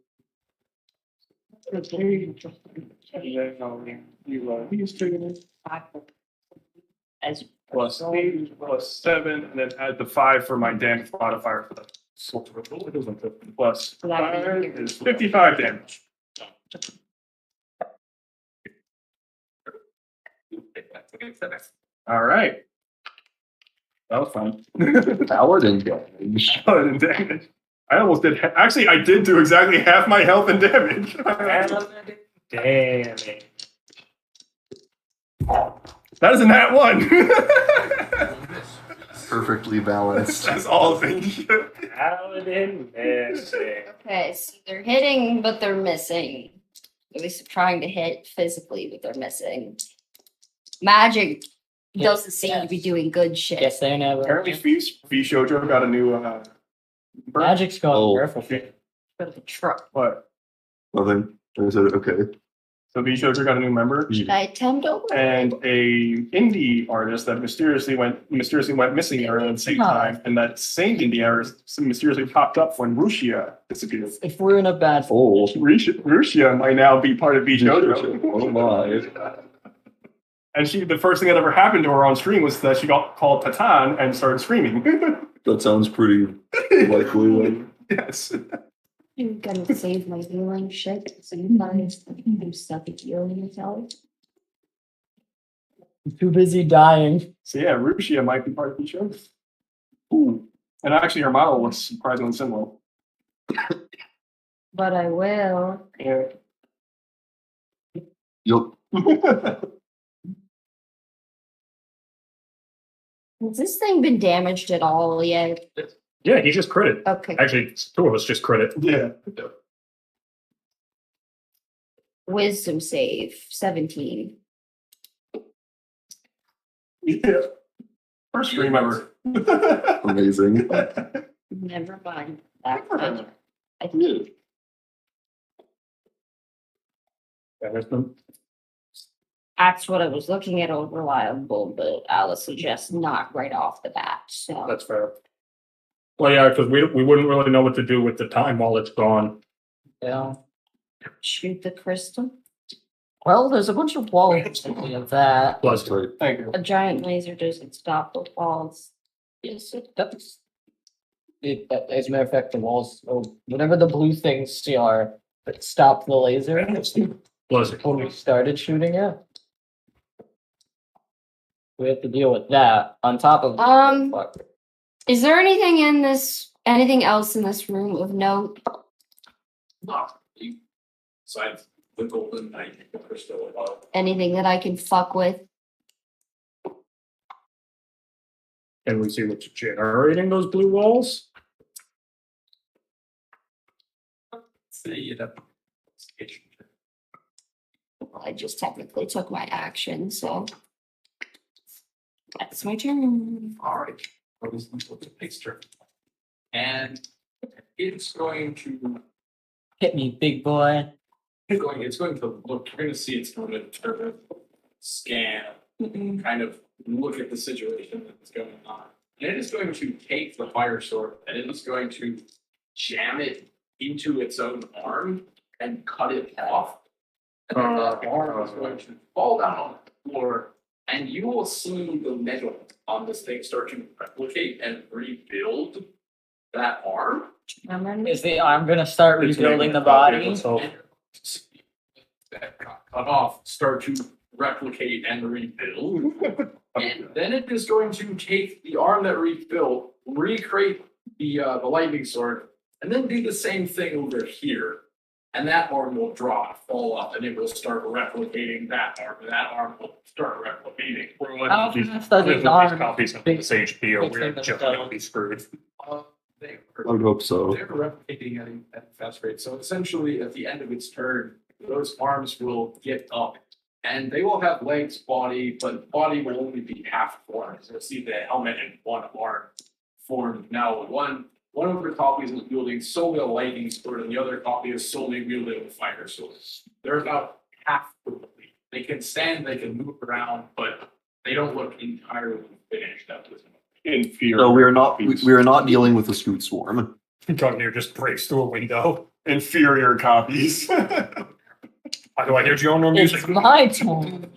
As plus 8 plus 7, and then add the 5 for my damage modifier for the plus 5 is 55 damage. All right. That was fun. Paladin damage. Paladin damage. I almost did. Actually, I did do exactly half my health and damage. Damn. That is a nat 1. Perfectly balanced. That's all things. Paladin missing. okay, so they're hitting, but they're missing. At least they're trying to hit physically, but they're missing. Magic doesn't seem to be doing good shit. Yes, they never. Apparently, Shojo got a new. Magic's going Oh. careful. For the truck. What? Well then, is it okay? So Shojo got a new member. Should I attempt over? And a indie artist that mysteriously went missing around the same time, and that same indie artist mysteriously popped up when Rushia disappeared. If we're in a bad Oh, Rushia might now be part of Bishojo. oh my. And the first thing that ever happened to her on stream was that she got called Patan and started screaming. That sounds pretty likely. Yes. I'm gonna save my healing shit, so you guys can stuff at healing yourself. I'm too busy dying. So yeah, Rushia might be part of Bishojo. Ooh. And actually, her model looks surprisingly similar. But I will. Yeah. Yup. Has this thing been damaged at all yet? Yeah, he just critted. Okay. Actually, 2 of us just critted. Yeah. Wisdom save 17. Yeah. First stream ever. Amazing. Never mind. That one. I think that's what I was looking at over reliable, but Alice suggests not right off the bat. So That's fair. Well, yeah, because we wouldn't really know what to do with the time while it's gone. Yeah. shoot the crystal. Well, there's a bunch of walls of that. Plus, Thank you. A giant laser doesn't stop the walls. Yes, it does. As a matter of fact, the walls, whatever the blue things are, that stop the laser plus, when we started shooting it. We have to deal with that on top of. Fuck. Is there anything else in this room of note? No, besides the golden knight crystal above. Anything that I can fuck with? can we see what's generating those blue walls? Well, I just technically took my action, so that's my turn. All right. What is the picture? And it's going to Hit me, big boy. it's going to look, you're going to see it's going to sort of scan, kind of look at the situation that's going on. And it is going to take the fire sword and it is going to jam it into its own arm and cut it off. And then that arm is going to fall down on the floor, and you will see the metal on this thing start to replicate and rebuild that arm. Is the arm gonna start rebuilding the body? That got cut off start to replicate and rebuild. And then it is going to take the arm that rebuilt, recreate the lightning sword, and then do the same thing over here. And that arm will drop, fall off, and it will start replicating that arm. And that arm will start replicating. How These fast does his copies arm of this HP or fix we're themselves? just gonna be screwed. They I would hope so. They're replicating at a fast rate. So essentially, at the end of its turn, those arms will get up, and they will have legs, body, but body will only be half formed. So you'll see the helmet and one arm formed. Now, one of the copies is wielding solely a lightning sword, and the other copy is solely wielding a fire sword. They're about half complete. They can stand, they can move around, but they don't look entirely finished at this moment. Inferior. So we are not dealing with a scoot swarm. Gungnir just breaks through a window. Inferior copies. How do I hear Geono music? It's my turn.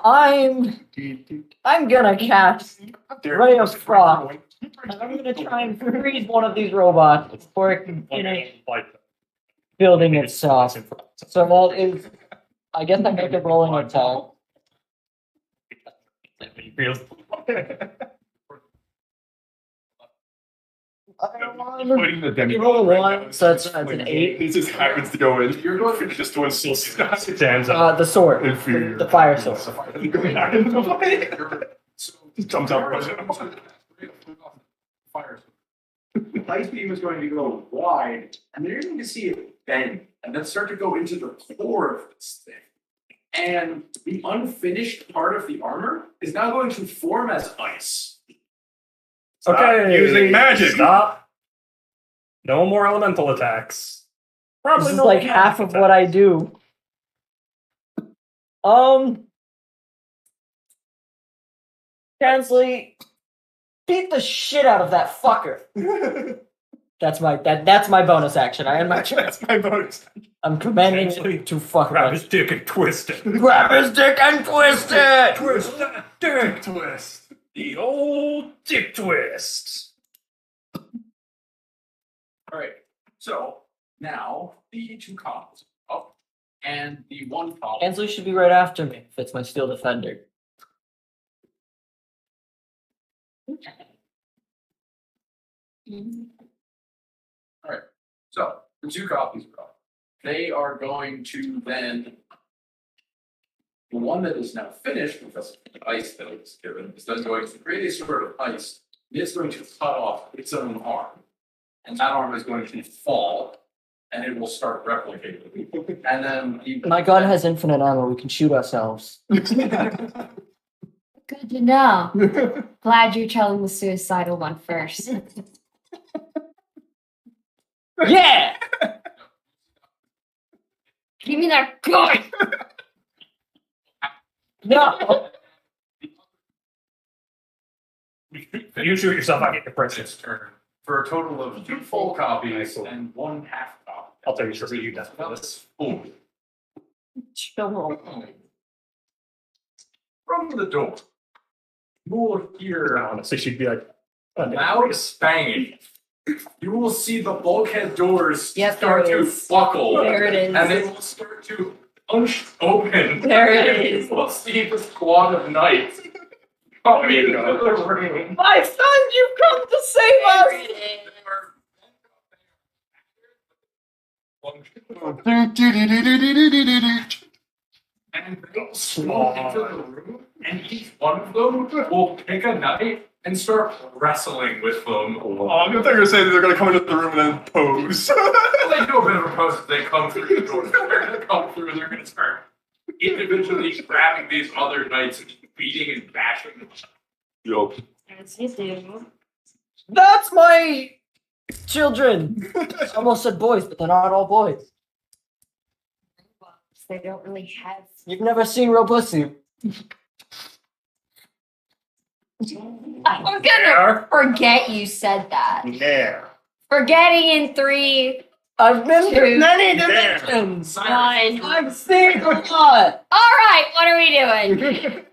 I'm gonna cast Ray of Frost. And I'm gonna try and freeze one of these robots before it can finish building itself. So that is, I guess I make a rolling attack. Putting the demi Roll a right one, now. so that's an 8. It just happens to go in. You're going Just one still Stands up. The sword, Inferior. the fire sword. Just comes out. Fire. The ice beam is going to go wide, and then you're going to see it bend, and then start to go into the core of this thing. And the unfinished part of the armor is now going to form as ice. Okay, Stop using magic. Stop. No more elemental attacks. Probably This is no like more half of magic what I attacks. do. Translate. Beat the shit out of that fucker. That's my bonus action. I end my turn. That's my bonus. I'm commanding it to fuck Grab with. his dick and twist it. Grab his dick and twist it. Twist that dick twist. The old dick twist. All right. So now the two columns are up, and the one column. Ansley should be right after me if it's my steel defender. All right. So the two copies are up. They are going to then. The one that is now finished because of the ice that it was given is then going to create a sort of ice. It's going to cut off its own arm, and that arm is going to fall, and it will start replicating. And then My gun has infinite ammo. We can shoot ourselves. Good to know. Glad you're telling the suicidal one first. Yeah. Give me that gun! No. You shoot yourself, I get the its princess. turn for a total of 2 full copies and 1 half copy. I'll tell you, sure, you death for this. Boom. Chill. From the door, you will hear Honestly, she'd be like, loud banging. You will see the bulkhead doors Yep, start there it to is. buckle. There it is. And they will start to open. There it And is. You will see the squad of knights coming into the room. My son, you've come to save us. And they'll swarm into the room, and each one of them will pick a knife and start wrestling with them. Oh, I'm gonna think you're saying they're gonna come into the room and then pose. They do a bit of a pose as they come through the door. They're gonna come through and they're gonna start individually grabbing these other knights and beating and bashing them. Yup. As you do. That's my children. I almost said boys, but they're not all boys. They don't really have. You've never seen Robussy. I'm gonna forget you said that. there. Forgetting in 3. I've been Two. to many There. dimensions. One. I've seen a lot. Alright, what are we doing?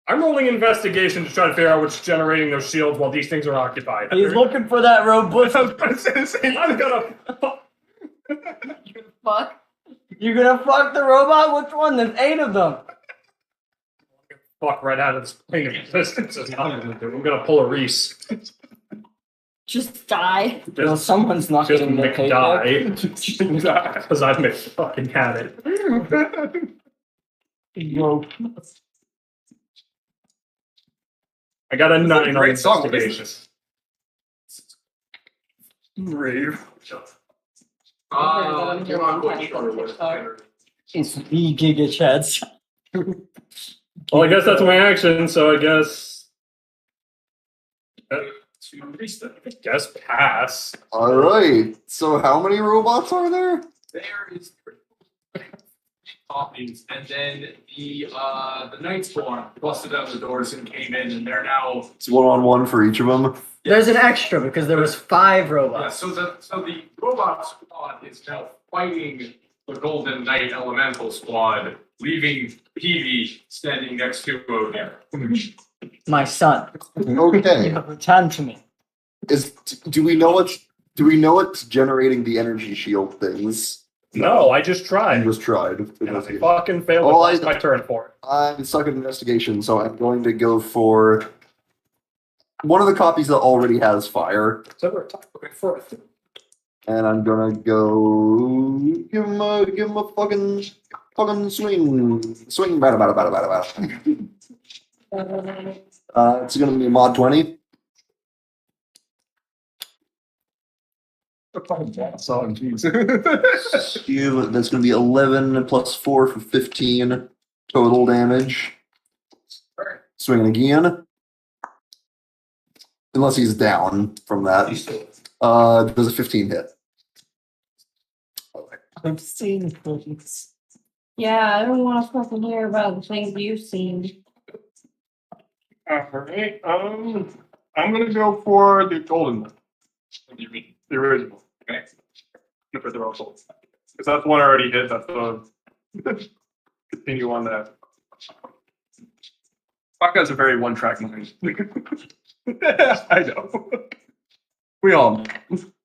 I'm rolling investigation to try to figure out what's generating those shields while these things are occupied. He's looking for that robust. I'm gonna. Fuck. You're gonna fuck the robot? Which one? There's 8 of them. Fuck right out of this plane of existence. Is what I'm gonna do. I'm gonna pull a Reese. Just die. Well, someone's not Just getting the make paycheck. die. Because I've made fucking had it. Yo. I got a 9 on great song. What is investigation. Rave. You're not quite sure what It's the Giga Chads. Well, I guess that's my action, so I guess. I guess pass. All right. So how many robots are there? There is copies, and then the Night Spawn busted out the doors and came in, and they're now It's 1-on-1 for each of them. There's an extra because there was 5 yeah. robots. So the robot squad is now fighting the Golden Knight Elemental Squad, leaving Peavy standing next to Odin. My son. Okay. Return to me. Do we know what's generating the energy shield things? No, I just I tried. just tried. And I fucking failed. Oh, It's my turn for it. I'm stuck in investigation, so I'm going to go for one of the copies that already has fire, So we're talking for it. and I'm gonna go give him a fucking swing, bada. It's gonna be a mod 20. That's gonna be 11 plus 4 for 15 total damage. Swinging again. Unless he's down from that. Does a 15 hit. I've seen things. Yeah, I don't want to fucking hear about the things you've seen. Alright, I'm gonna go for the golden one. The original. Okay. For the Russell. Because that's one I already hit, that's the continue on that. Fuck, a very one-track mind. I know. We all know.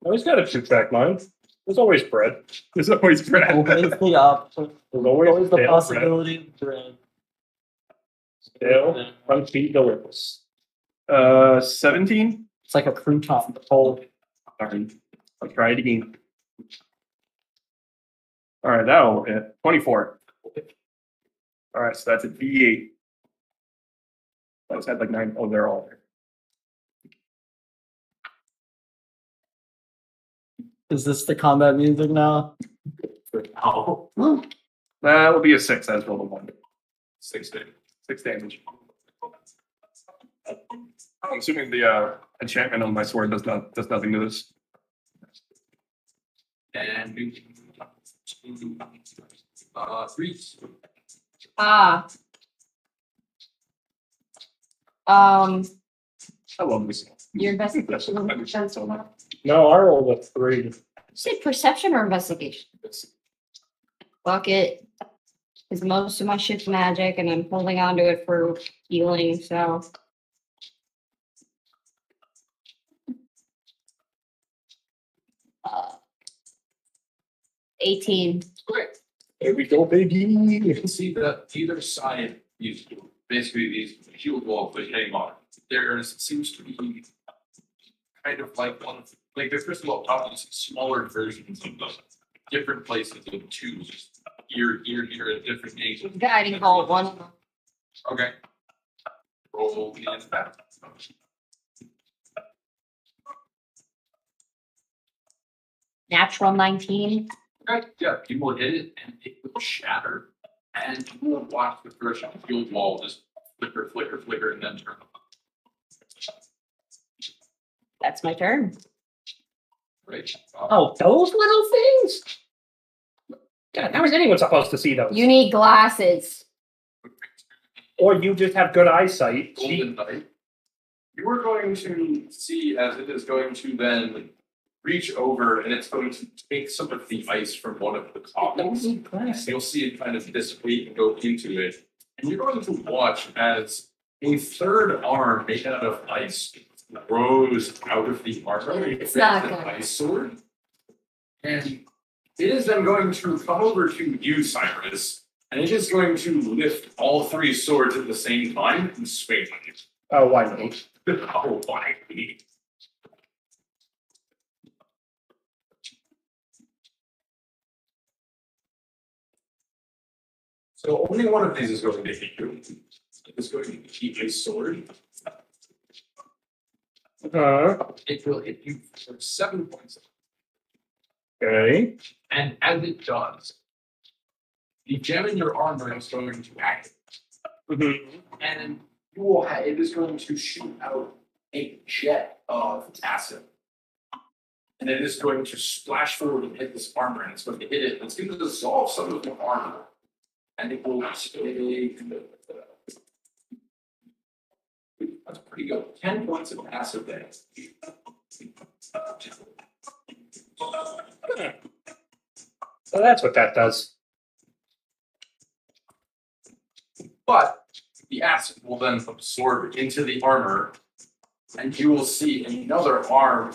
Oh, he's got a 2-track mind. There's always bread. There's always bread. Always the opposite. There's Always the stale possibility of bread. bread. Stale, crunchy, delicious. 17? It's like a crouton. Hold. Sorry. I'll try it again. Alright, that'll hit. 24. Alright, so that's a D8. That was had like 9. Oh, they're all there. Is this the combat music now? Oh, That will be a 6 as well, the 1. 6 damage. 6 damage. I'm assuming the enchantment on my sword does nothing to this. And Reese. Ah. I love this. Your investigation on the So much. No, I rolled a 3. You said perception or investigation? Fuck it. Because most of my shit's magic and I'm holding on to it for healing, so. Uh, 18. Okay. Here we go, baby. You can see that either side, these basically these shield walls that hang on. There seems to be kind of like one, like there's first of all top is smaller versions of them, different places of two, just here, at different angles. Guiding bolt, one of them. Okay. Roll the that. Natural 19. Okay, yeah, you will hit it and it will shatter. And you will watch the first shield wall just flicker, and then turn. That's my turn. Right. Oh, those little things? God, how is anyone supposed to see those? You need glasses. Or you just have good eyesight. Golden Knight. You are going to see as it is going to then reach over and it's going to take some of the ice from one of the copies. You'll see it kind of dissipate and go into it. And you're going to watch as a third arm made out of ice grows out of the armor. It's not an good. ice sword. And it is then going to come over to you, Cyrus, and it is going to lift all three swords at the same time and swing on you. Oh, why not? Oh, why? So only one of these is going to hit you. It's going to keep a sword. It will hit you for 7 points. Okay. And as it does, the gem in your armor is going to activate. And you will have, it is going to shoot out a jet of acid. And it is going to splash forward and hit this armor, and it's going to hit it. And it's going to dissolve some of the armor. And it will stay. That's pretty good. 10 points of acid damage. So that's what that does. But the acid will then absorb into the armor, and you will see another arm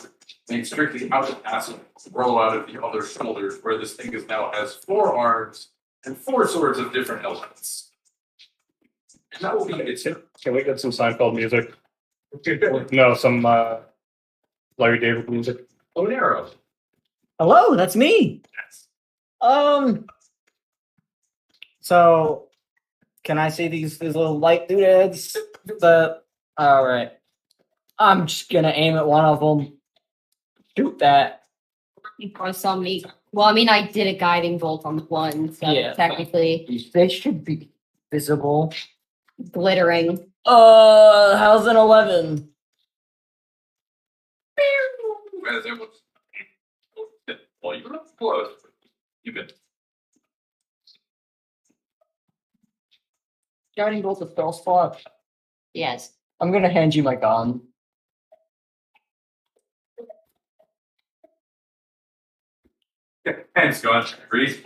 made strictly out of acid grow out of the other shoulders, where this thing is now has 4 arms and 4 swords of different elements. And that will be its hit. Can we get some Seinfeld music? No, some Larry David music. Oh, an arrow. Hello, that's me. Yes. So, can I see these little light doodads? All right. I'm just gonna aim at one of them. Shoot that. You probably saw me. Well, I mean, I did a guiding bolt on one, so Yeah. technically They should be visible. glittering. How's an 11? As it was. Well, you're not close. You've been. Guiding bolt's a spell spot. Yes. I'm gonna hand you my gun. Thanks, God. Breathe.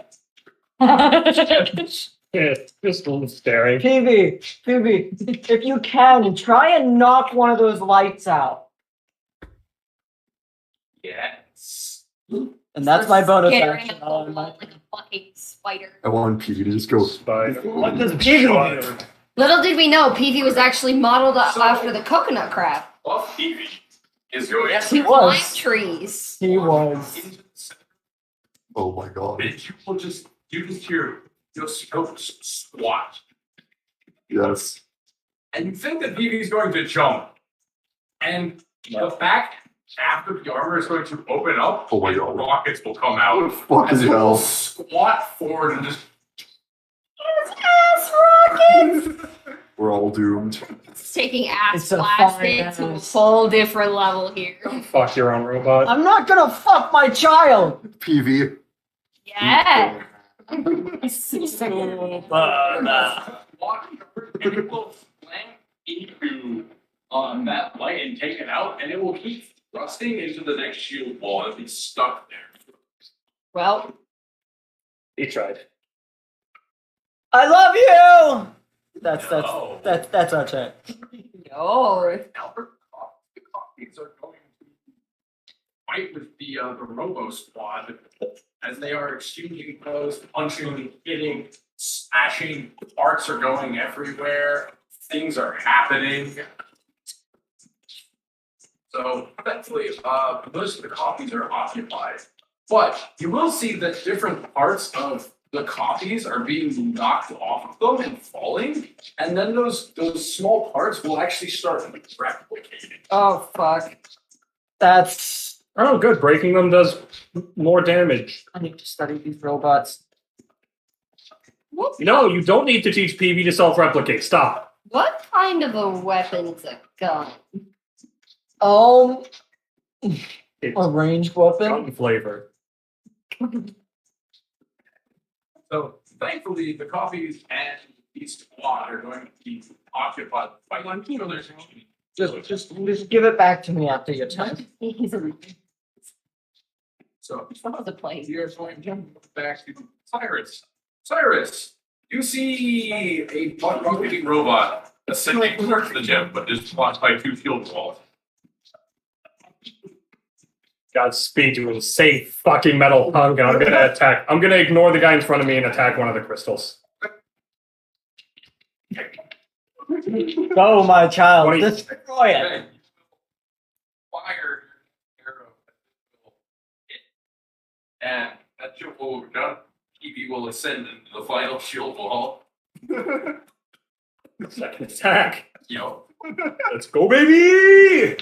Yeah, just a little staring. Phoebe, if you can, try and knock one of those lights out. Yes. And that's my bonus Scaring action. the whole wall like a fucking spider. I want PV to just go. Spider. What does Phoebe do? Little did we know, Peavy was actually modeled after the coconut crab. Buff Evie is going Yes, to he Lime was. trees. He was. into the center. Oh my god. And you will just hear your scopes squat. Yes. And you think that Evie's going to jump. And the back half of the armor is going to open up. Oh my and god. rockets will come out. Fucking As it will hell. squat forward and just Ass rockets! We're all doomed. It's taking ass It's a blasted to a fine-ass. whole different level here. Fuck your own robot. I'm not gonna fuck my child. PV. Yeah. walking over and it will slam into that light and take it out, and it will keep thrusting into the next shield wall and be stuck there. Well, He tried. I love you. That's No. that's our check. no. Albert, the copies are going to fight with the Robo Squad as they are exchanging blows, punching, hitting, smashing. Parts are going everywhere. Things are happening. So thankfully, most of the copies are occupied. But you will see that different parts of the copies are being knocked off of them and falling, and then those small parts will actually start replicating. Oh, fuck. That's. Oh, good. Breaking them does more damage. I need to study these robots. No, you don't need to teach PV to self-replicate. Stop. What kind of a weapon's a gun? It's A ranged weapon. gun flavor. So thankfully, the copies and these squad are going to be occupied by one team. Just give it back to me after your time. So That was a place. you're going to back to Cyrus. Cyrus, you see a rotating robot ascending towards the gym, but is blocked by 2 shield walls. Godspeed, you little safe fucking metal punk, and I'm gonna attack. I'm gonna ignore the guy in front of me and attack one of the crystals. Go, my child. 20. Destroy it. Okay. Fire your arrow. And that shield wall will be done. Evie will ascend into the final shield wall. Second attack. Yo. Let's go, baby!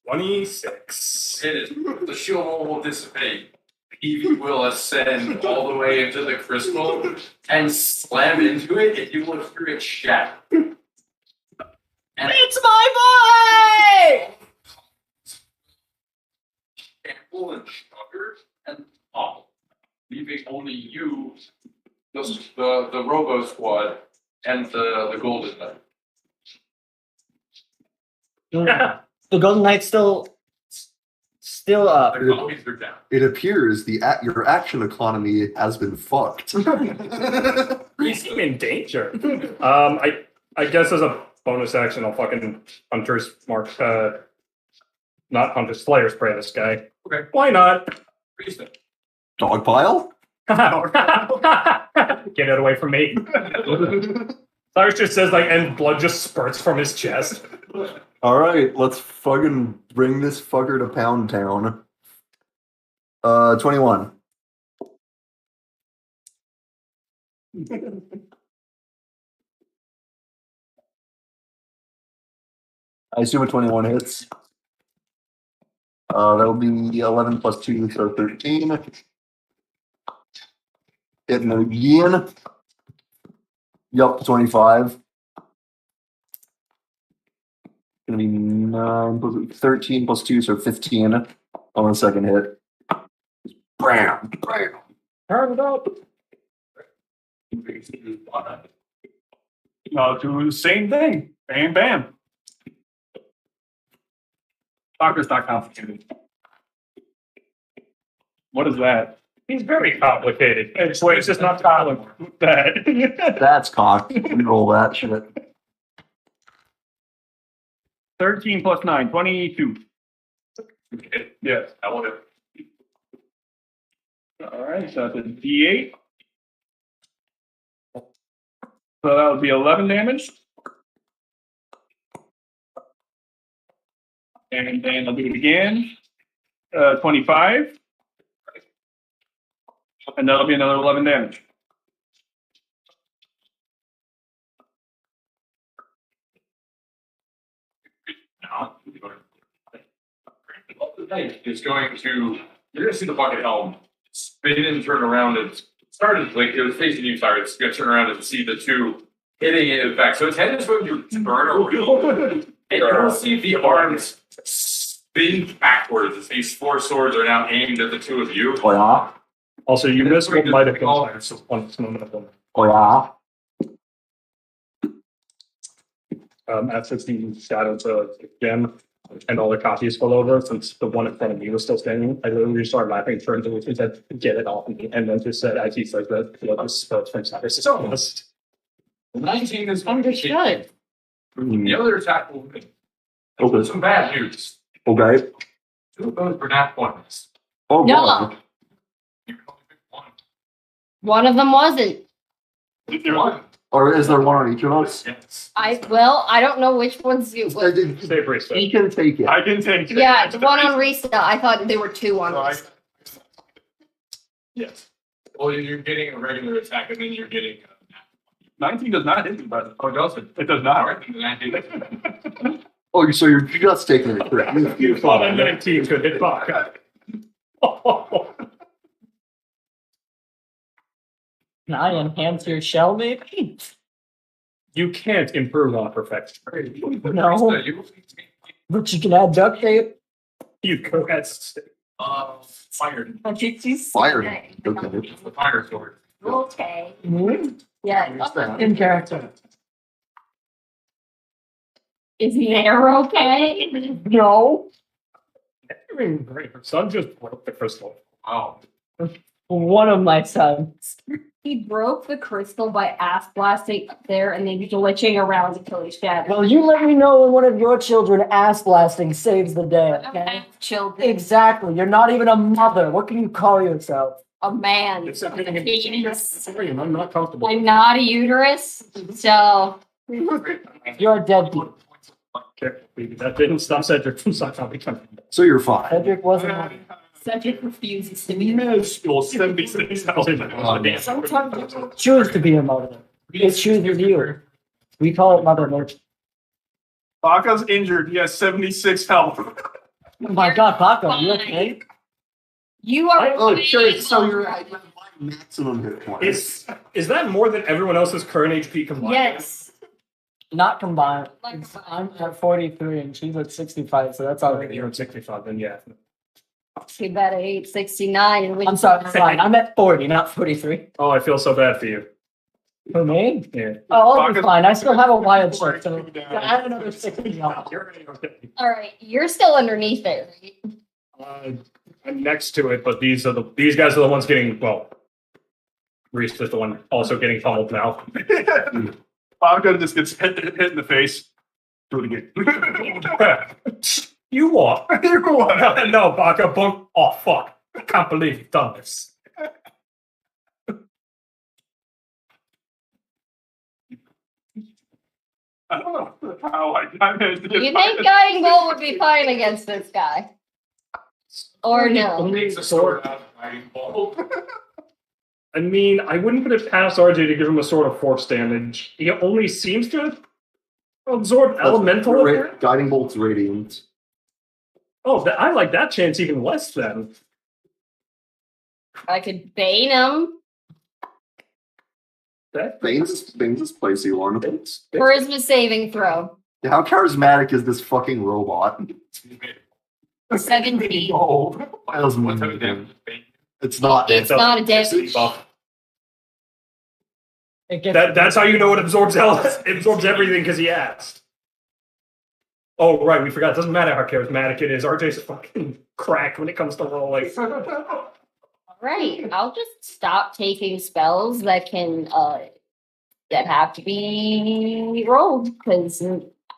26. It is. The shield wall will dissipate. Evie will ascend all the way into the crystal and slam into it, and you will hear it shatter. And It's my boy! Campbell and Sugar and Paul, leaving only you, the Robo Squad, and the Golden Knight. The Golden Knight's still up. The copies are down. It appears your action economy has been fucked. You seem in danger. I guess as a bonus action, I'll fucking Hunter's Mark, not Hunter's Slayer spray this guy. Okay. Why not? Reason. Dogpile? Get it away from me. Cyrus just says, like, and blood just spurts from his chest. Alright, let's fucking bring this fucker to Pound Town. 21. I assume a 21 hits. That'll be 11 plus 2, so 13. Hitting it again. Yup, 25. Gonna be 13 plus 2, so 15 on the second hit. Bam! Bam! Turn it up. I'll do the same thing. Bam, bam. Soccer's not complicated. What is that? He's very complicated. It's just not complicated. That. That's cocked. Roll that shit. 13 plus 9, 22. Yes. I want it. All right, so that's a D8. So that would be 11 damage. And then I'll do it again. 25. And that'll be another 11 damage. It's going to, you're going to see the bucket helm spin and turn around. It started like it was facing you, sorry. It's going to turn around and see the two hitting it back. So its head is going to turn around. And you'll see the arms spin backwards as these 4 swords are now aimed at the 2 of you. Oh yeah? Also, you missed what might have been Cyrus' one moment of them. Oh yeah? After the shadow to gem and all the copies fell over, since the one in front of me was still standing, I literally started laughing, turned to him and said, "Get it off me," and then just said, as he says that, blood just spurts from Cyrus' chest. 19 is Understood. The other attack will be Okay. some bad news. Okay. 2 of those were nat ones. Oh, No. God. You can only pick one. One of them wasn't. One. Or is there one on each of us? Yes. I don't know which ones you. Stay brief, He can take it. I can take it. Yeah, the one on Rista. I thought there were 2 on Rista. Yes. Well, you're getting a regular attack, and then you're getting. 19 does not hit me, but Oh, does it? it does not. Alright, then I did it. Oh, so you're just taking it correct. You thought a 19 could hit Buck. Can I enhance your shell, maybe? You can't improve on perfection. No. You- But you can add duct tape. You go ahead. Fired. Fired. Okay. The fire sword. Okay. Mm-hmm. Yeah. In character. Is the air okay? No. Doing great. Her son just broke the crystal. Wow. One of my sons. He broke the crystal by ass blasting up there and then glitching around until he shattered. Well, you let me know when one of your children ass blasting saves the day, I don't okay? have children. Exactly. You're not even a mother. What can you call yourself? A man. It's with a penis. I'm not comfortable. I'm not a uterus, so You're a deadbeat. Okay, baby, that didn't stop Cedric from somehow becoming. So you're fine. Cedric wasn't. Cedric refuses to be. Minuscule 76 health. Sometimes you choose to be a mother. It chooses you. We call it mother nature. Baka's injured. He has 76 health. Oh my god, Paco, you okay? You are. Oh, sure. So you're at maximum hit points. Is that more than everyone else's current HP combined? Yes. Not combined. I'm at 43 and she's at 65, so that's Okay, already. you're at 65, then yeah. Too bad I ate 69 and I'm sorry, fine. I'm at 40, not 43. Oh, I feel so bad for you. For me? Yeah. Oh, I'll be fine. I still have a wild Before shot, so I go yeah, add another 60 on. You're okay. All right, you're still underneath it, right? I'm next to it, but these guys are the ones getting, well, Reese is the one also getting pummeled now. Baka just gets hit in the face. Do it again. You what? You what? No, Baka bunk. Oh, fuck. I can't believe you've done this. I don't know how I managed to get You think Guiding Bolt would be fine against this guy? Or no? Takes a sword out of my bowl. I mean, I wouldn't put it past RJ to give him a sword of force damage. He only seems to absorb elemental. Guiding bolt's radiant. Oh, I like that chance even less then. I could bane him. Bane's is spicy one. Charisma saving throw. How charismatic is this fucking robot? 17. Oh, that doesn't What type of mean damage? it's not. It's not a damage. Buff. It gets That's how you know it absorbs it absorbs everything because he asked. Oh, right, we forgot. It doesn't matter how charismatic it is. RJ's a fucking crack when it comes to rolling. Right. I'll just stop taking spells that can that have to be rolled because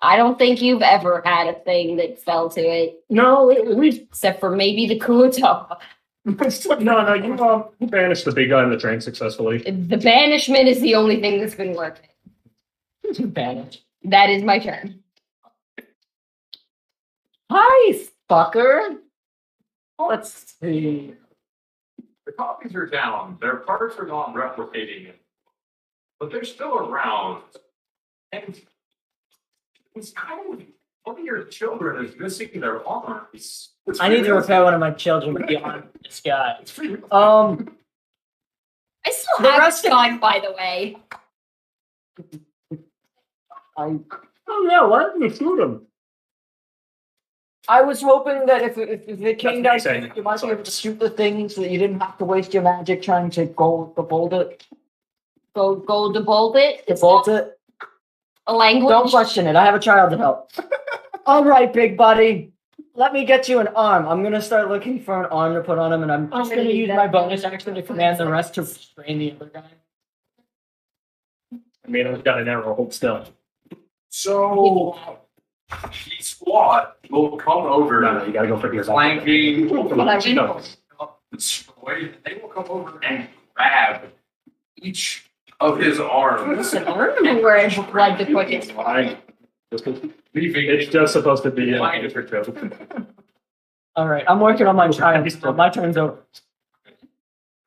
I don't think you've ever had a thing that fell to it, No, we except for maybe the Kuto. no, you banished the big guy in the train successfully. The banishment is the only thing that's been working. advantage. That is my turn. Hi, fucker. Let's see. The copies are down. Their parts are not replicating, but they're still around. And it's kind of one of your children is missing their arms. I need to repair one of my children beyond this guy. I still The have rest a of- gun, by the way. Oh yeah, why didn't you shoot him? I was hoping that if it came down That's to what I'm it, you might be able to shoot the thing so that you didn't have to waste your magic trying to gold it. Go to bolt it. To bolt it. A language. Don't question it. I have a child to help. All right, big buddy. Let me get you an arm. I'm gonna start looking for an arm to put on him, and I'm just gonna gonna need use that. my bonus action to command the rest to restrain the other guy. I mean, I've got an arrow. Hold still. So the squad will come over, No, you gotta go for yours. flanking, No. destroyed. They will come over and grab each of his arms, Listen, I remember where I blood the quickest. Fine. leaving It's just supposed to be a Fine. different joke. All right, I'm working on my child. So my turn's over.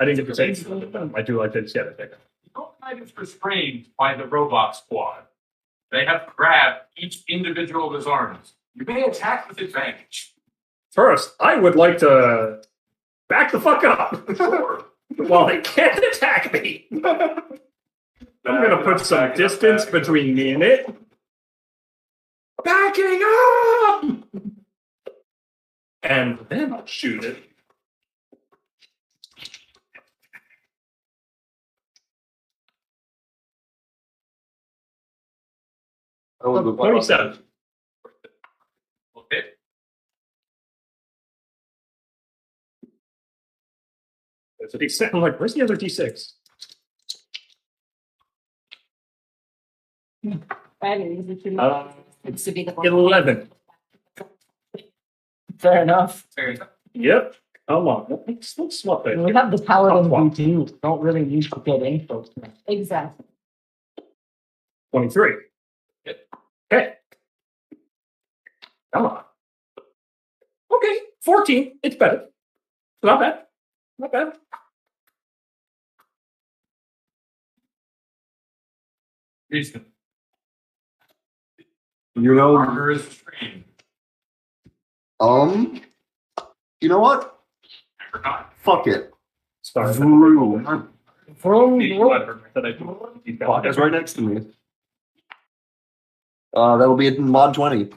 I didn't get to say something. I do like to get it. No knight is restrained by the robot squad. They have grabbed each individual of his arms. You may attack with advantage. First, I would like to back the fuck up. Sure. Well, they can't attack me. I'm gonna put some distance between me and it. Backing up! And then I'll shoot it. Oh, the 27. Okay. There's a D6. I'm like, where's the other D6? It's to be the 11. Fair enough. Yep. Come on. Let's swap it. We have the paladin we do. Don't really need to get info. Exactly. 23. Okay. Come on. Okay. 14. It's better. Not bad. Not bad. Reason. You know, Armor is restrained. you know what? I forgot. Fuck it. Sorry. Vroom. That It's right next to me. That'll be in mod 20.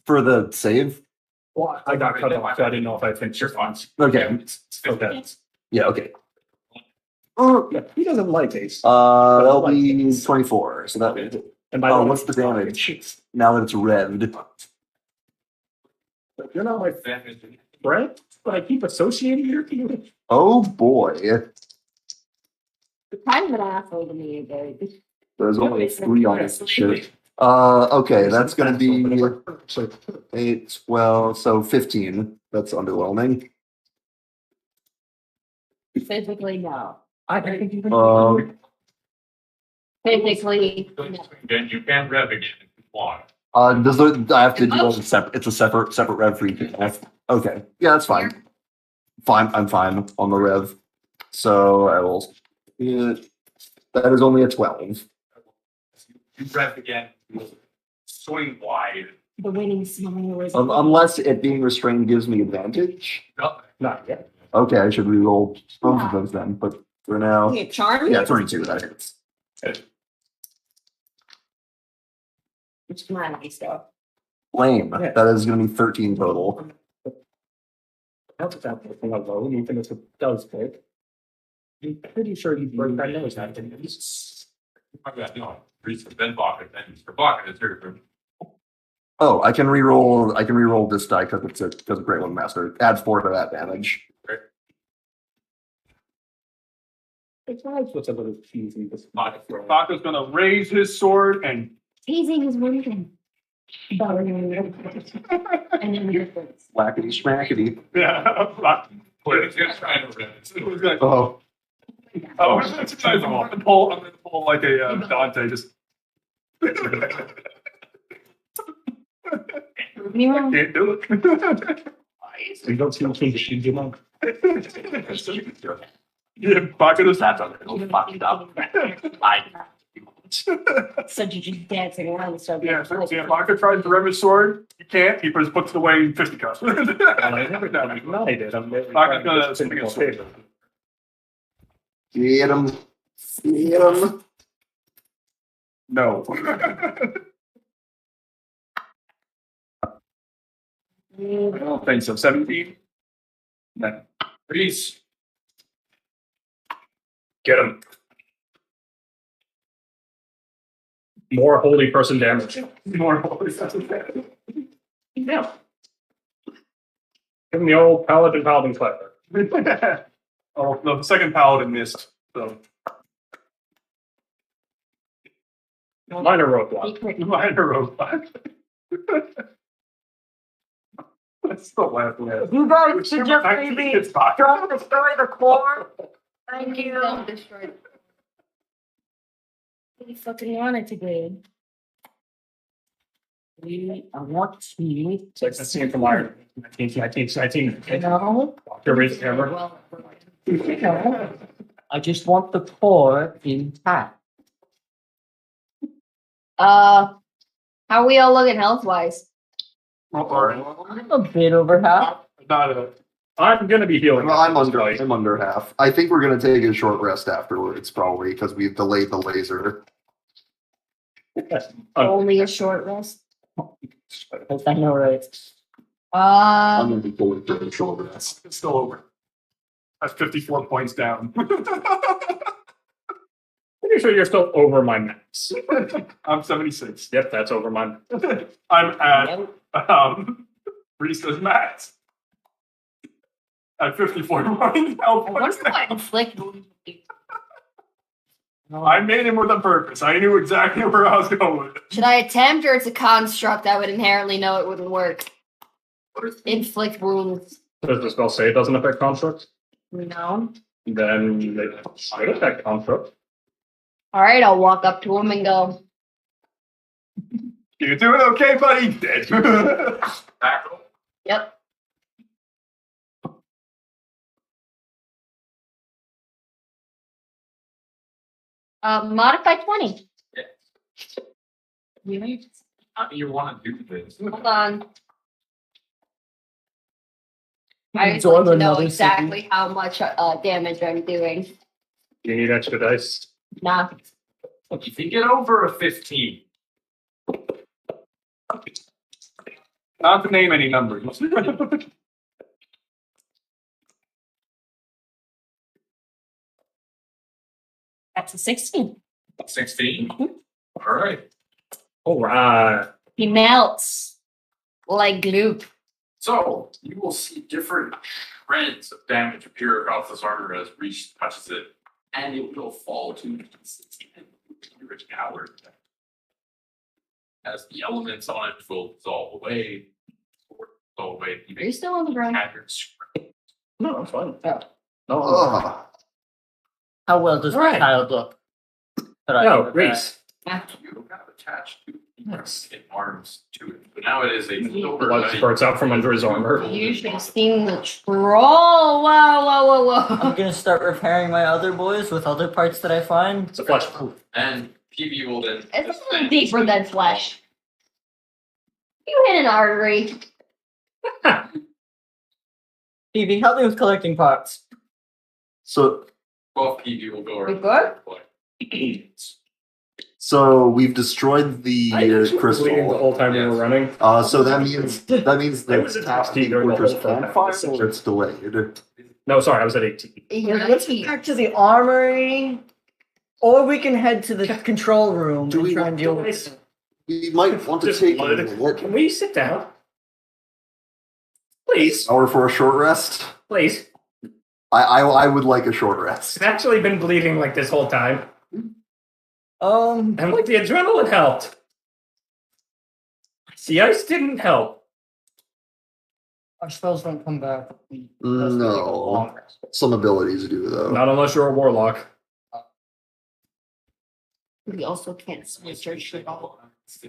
For the save. Well, I got cut off. So I didn't know if I finished your funds. Okay. Okay. Yeah, okay. Yeah, he doesn't like ace. That'll be 24. So that. And by Oh, the way, what's the damage? Now that it's revved. you're not my friend, but I keep associating you. Oh boy. You're kind of an asshole to me, but There's only 3 on this shit. Okay, that's gonna be 8, 12, so 15. That's underwhelming. physically, no. Physically, no. Then you can rev again if you want. I have to do it separate? It's a separate rev for each. Okay, yeah, that's fine. I'm fine on the rev. So I will. Yeah, that is only a 12. You rev again. Swing wide. The winning smile is. Unless it being restrained gives me advantage. No, Not yet. Okay, I should reroll both of those then. But for now, You charm? yeah, 22. That hits. Which is my nice stuff. Lame. Yeah. That is going to be 13 total. That's that thing alone, even if it does pick. I'm pretty sure you break that nose out of it. no. Reason then pocket, then for pocket is here. Oh, I can reroll this die because it's a Great One Master. Add 4 to that damage. It's nice what's a little cheesy. This Baka's gonna raise his sword and Teasing is one thing. And then the difference. Whackety schmackety. yeah. It's just trying to rev it. Who's gonna- Oh, I'm gonna pull like a Dante just. Anyone? Can't do it. You don't see king shoot you monk. Yeah, Baka just fucked up. So you're just dancing around and stuff. yeah. Baka tries to rev his sword. He can't. He just puts it away in fisticuffs. Well, I never done it. No, I did. I'm Baka's gonna swing his sword. Get him. Get him. No. I don't think so. 17. No. Reese. Get him. More holy person damage. More. Yeah. Give him the old paladin clever. Oh, no, the second paladin missed. So Minor roadblock. minor robot. That's still laughing at. You guys should just maybe It's fine. try to destroy the core. Thank you. Don't destroy it. What do you fucking want it to be? I want to. It's like the scene from Iron Man. 19. No, Doctor raised the hammer. Well, no. I just want the core intact. how are we all looking health wise? I'm a bit over half. Not a. I'm gonna be healing. I'm under half. I think we're gonna take a short rest afterwards, probably because we've delayed the laser. Only a short rest. I know, right? I'm gonna be going for a short rest. It's still over. That's 54 points down. Pretty sure you're still over my max. I'm 76. Yep, that's over my. I'm at Reese's max. at 54 health I wonder points. what inflict. I made him with a purpose. I knew exactly where I was going with it. Should I attempt, or it's a construct? I would inherently know it wouldn't work. Inflict wounds. Does the spell say it doesn't affect constructs? No. Then they should affect constructs. All right, I'll walk up to him and go. You're doing okay, buddy. Dead. Tackle. Yep. Modify 20. You want to do this? Hold on. I just Join want to know another exactly how much damage I'm doing. Do you need extra dice? Nah. If you get over a 15, Not to name any numbers. That's a 16. 16. All right. All right. He melts like glue. So you will see different shreds of damage appear across this armor as Reach touches it, and it will fall to pieces and rich power. As the elements on it will dissolve away, you Are you still on the ground? No, I'm fine. Oh. No, Ugh. How well does Right. the child look? That I no, can Reese. You have attached two arms to it, but now it is a silver Blood knight. spurts out from under his armor. You should have seen the troll. Whoa. I'm gonna start repairing my other boys with other parts that I find. It's a flesh. And PB will then. It's a little deeper than flesh. You hit an artery. Phoebe, help me with collecting parts. So, Both PB will go We around. good? so we've destroyed the I was bleeding the crystal. whole time we were Yes. running. So that means I was the at top 16 during the fortress whole time. can fire, or it's delayed. No, sorry, I was at 18. Let's go back to the armory, or we can head to the control room Do and we try want and deal to- with it. We might want to Just take a blood. look. Can we sit down? Please, Hour for a short rest. please. I would like a short rest. I've actually been bleeding like this whole time. And like the adrenaline helped. The ice didn't help. Our spells don't come back. No, some abilities do though. Not unless you're a warlock. We also can't switch our shit off. I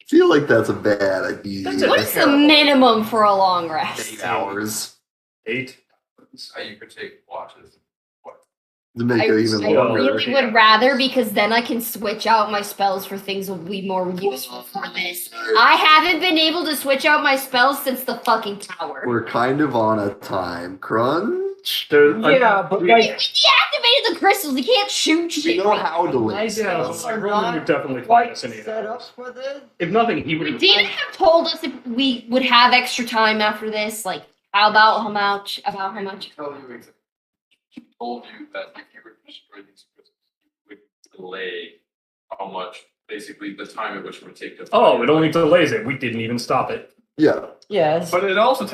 feel like that's a bad idea. That's a- What's the minimum for a long rest? 8 hours 8. You could take watches. to make I it even I longer. really would rather, because then I can switch out my spells for things that will be more useful for this. I haven't been able to switch out my spells since the fucking tower. We're kind of on a time crunch. Yeah, but We like, deactivated the crystals. You can't shoot We shit. know how to I link know. spells. I really would definitely find quite us in 8 set hours. up for this. If nothing, he would. Dina have told us if we would have extra time after this. Like, how much? About how much? Tell you exactly. She told you that if you were to destroy these crystals, you would delay how much, basically the time at which it would take to. Oh, it only delays it. We didn't even stop it. Yeah. Yes. But it also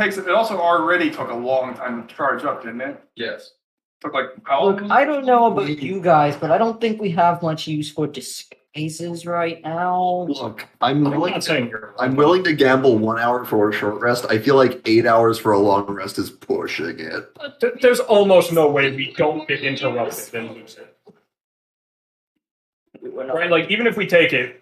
already took a long time to charge up, didn't it? Yes. Took like how Look, I don't know about you guys, but I don't think we have much use for disguises right now. Look, I'm I'm willing. not saying you're. I'm willing to gamble 1 hour for a short rest. I feel like 8 hours for a long rest is pushing it. There's almost no way we don't get interrupted and lose it. Right? Like, even if we take it,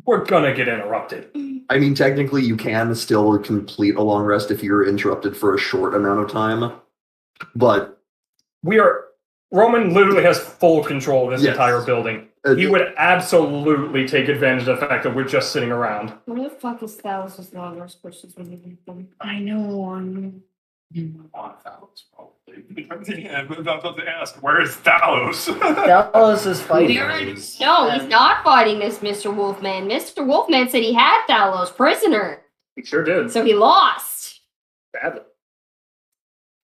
we're gonna get interrupted. I mean, technically, you can still complete a long rest if you're interrupted for a short amount of time. But Roman literally has full control of this Yes. entire building. He would absolutely take advantage of the fact that we're just sitting around. What the fuck is Thalos' long-rest questions when you get them? I know. On thousands, probably. yeah, but I was about to ask, where is Talos? Dallas is fighting. No, he's not fighting this Mr. Wolfman. Mr. Wolfman said he had Thalos prisoner, He sure did. so he lost. Badly.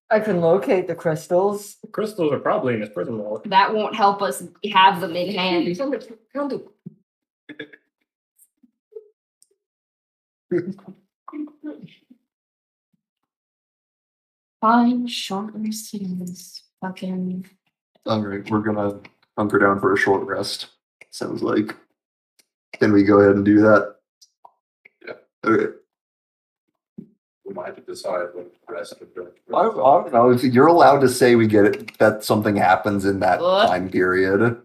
I can locate the crystals. Crystals are probably in his prison wallet. That won't help us have them in hand. Fine, short rest is fucking. Alright, we're gonna hunker down for a short rest. Sounds like. Can we go ahead and do that? Yeah. Okay. We might have to decide when the rest of the. I don't know. If you're allowed to say we get it, that something happens in that What? time period.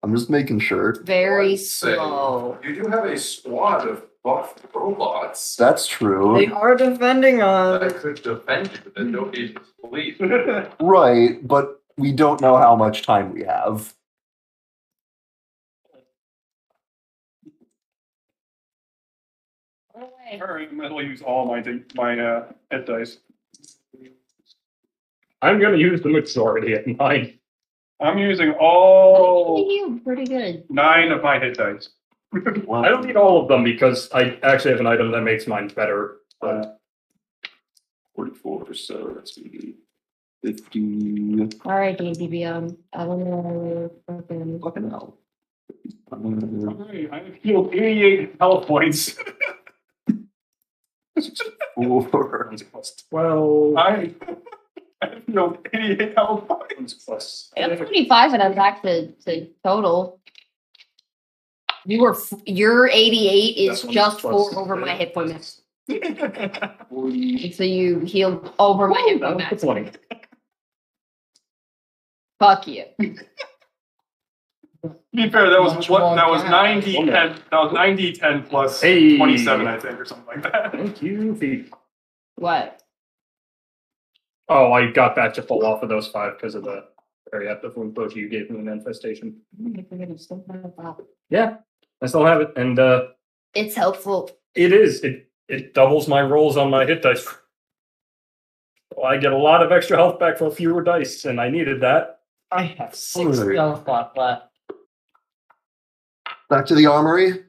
I'm just making sure. Very Say, slow. You do have a squad of buff robots That's true. They are defending us. that could defend you that don't need police. Right, but we don't know how much time we have. Alright, I might as well use all my head dice. I'm gonna use the majority of mine. I'm using I all think you pretty good. 9 of my hit dice. I don't need all of them because I actually have an item that makes mine better. But 44, so that's gonna be 50. All right, DDBM. I don't know. Fucking. Fucking hell. I have healed 88 health points. 4. 12 I have healed 88 health points. plus. I have 25 and I'm back to total. Your 88 is That one's just plus 4 over my 10. hit point max. 40. So you healed over my hit That point was max. 20. Fuck you. To be fair, that was Much what more that was gas. 90 10, that was 90 10 plus Hey. 27, I think, or something like that. Thank you, Pete. What? Oh, I got back to full off of those 5 because of the very active wound potion you gave me in infestation. Yeah, I still have it, and It's helpful. it is. It doubles my rolls on my hit dice. So I get a lot of extra health back for fewer dice, and I needed that. I have 6 Alright. health pot left. Back to the armory.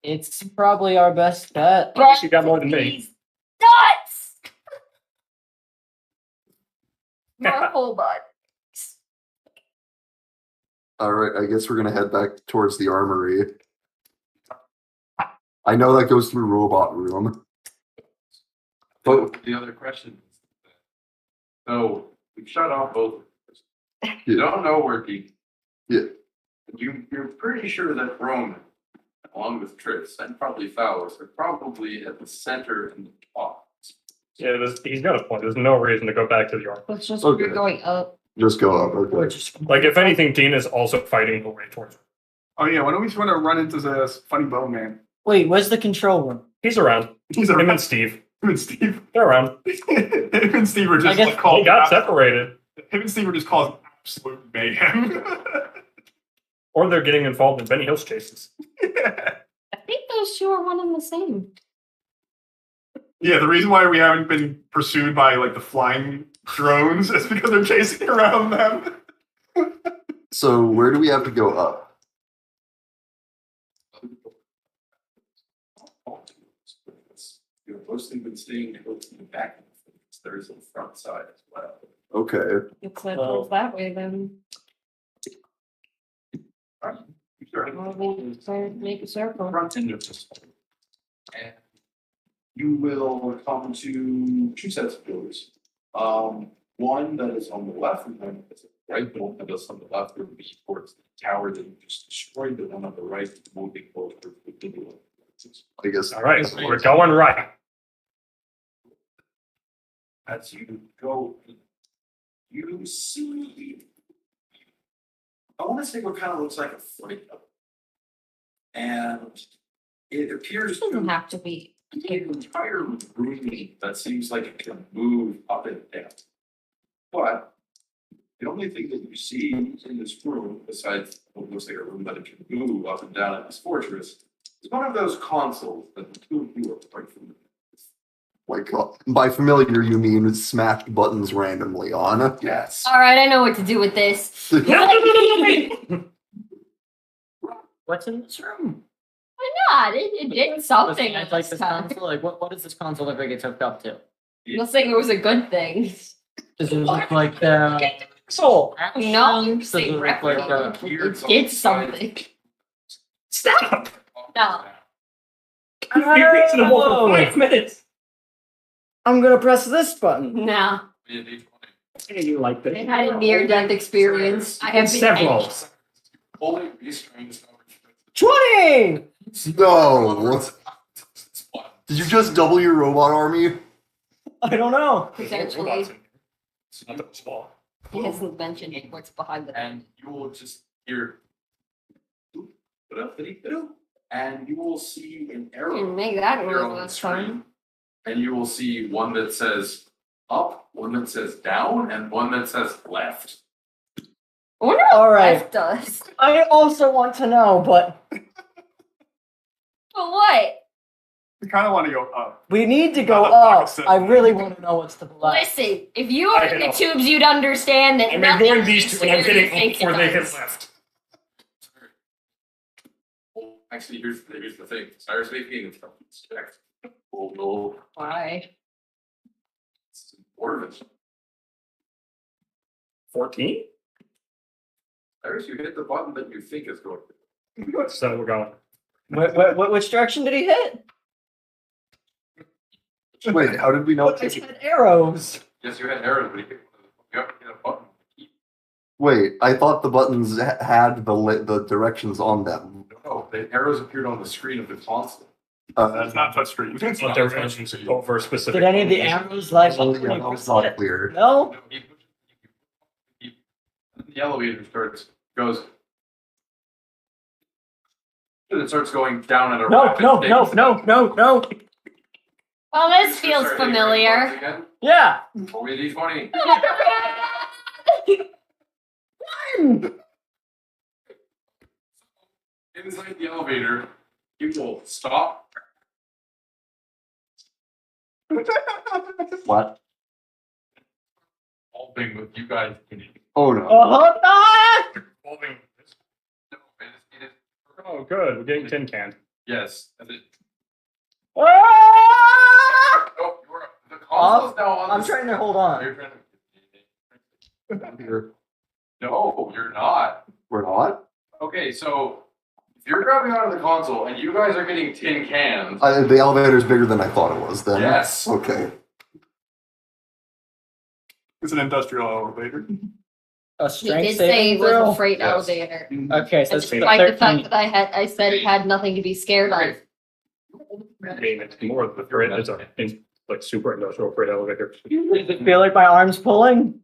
It's probably our best bet. She got more than me. These nuts! My whole butt. Alright, I guess we're gonna head back towards the armory. I know that goes through robot room. But the other question is, so we've shut off both. You don't know where he. Yeah. You're pretty sure that Roman, along with Tris and probably Fowler, are probably at the center and the top. Yeah, he's got a point. There's no reason to go back to the armor. It's just Okay. we're going up. Just go up. We're Okay. just Like, if anything, Dean is also fighting the way towards. Oh yeah, why don't we just want to run into this funny bone man? Wait, where's the control room? He's around. He's Him around. and Steve. Him and Steve. They're around. Him and Steve are I just guess like called. They got separated. Him and Steve are just causing absolute mayhem. Or they're getting involved in Benny Hill's chases. I think those two are one and the same. Yeah, the reason why we haven't been pursued by like the flying drones is because they're chasing around them. So where do we have to go up? You've mostly been staying close to the back. There's a front side as well. Okay. It's that way then. Sure. Well, we'll try to make a circle. Front end of this. And you will come to 2 sets of doors. One that is on the left and one that is on the right. The one that is on the left will be towards the tower that you just destroyed. The one on the right will be closer to the middle. I guess. All right, we're going right. As you go, you see. I want to say what kind of looks like a flight of. And it appears Doesn't to have to be. be an entire room that seems like it can move up and down. But the only thing that you see in this room, besides what looks like a room that it can move up and down in this fortress, is one of those consoles that the two of you are quite familiar with. Like by familiar, you mean smashed buttons randomly on? Yes. All right, I know what to do with this. What's in this room? Why not? It did something It's at like this this time. console. Like what is this console ever get hooked up to? You'll think it was a good thing. Does it look like the So, No, Does say it look like it did something. stop. No. Be reasonable for 5 minutes. I'm gonna press this button. No. You like I this? had a near-death experience. I have been Several. Only restrained is not 20! No. Did you just double your robot army? I don't know. Potentially. It's not that small. He hasn't mentioned what's behind the And you will just hear and you will see an You arrow can make that appear work on the last time. screen. And you will see one that says up, one that says down, and one that says left. I wonder what Alright. left does. I also want to know, but But what? We kind of want to go up. we need to go Not the up. opposite. I really want to know what's to the left. Listen, if you were I in the know. tubes, you'd understand that. I'm nothing ignoring these leads two, and to I'm where you getting think up before they it hit does. left. Well, actually, here's the thing. Cyrus making intelligence checks. Oh no, Why? it's important. 14? Cyrus, you hit the button that you think is going to. So we're going. Which direction did he hit? Wait, how did we know? I had arrows. Yes, you had arrows, but you have to hit a button. Wait, I thought the buttons had the directions on them. No, the arrows appeared on the screen of the console. That's not touchscreen. But they're mentioned over specific. Did any of the arrows light Oh, up when yeah, he that was pressed not it? clear. No? No, the elevator goes. And it starts going down at a No, rapid no, pace. no, no, no, no. Well, this Start feels hitting your familiar. buttons again. Yeah. Roll me a d20. Inside the elevator, you will stop. What? Whole thing with you guys in it. Oh no. Oh, no! Holding- No, it is. Oh, good. We're getting tin canned. Yes. And it, Ah! oh, the console is now on. I'm the- trying to hold on. You're trying to. No, you're not. We're not. Okay, so if you're grabbing onto the console and you guys are getting tin cans, The elevator's bigger than I thought it was. Then. yes. Okay. It's an industrial elevator. A He strength did say saving it was throw? a freight Yes. elevator. Okay, so And it's despite the fact 13. that I said it had nothing to be scared of. I mean, it's more of the freight. It's a like super industrial freight elevator. Does it feel like my arm's pulling?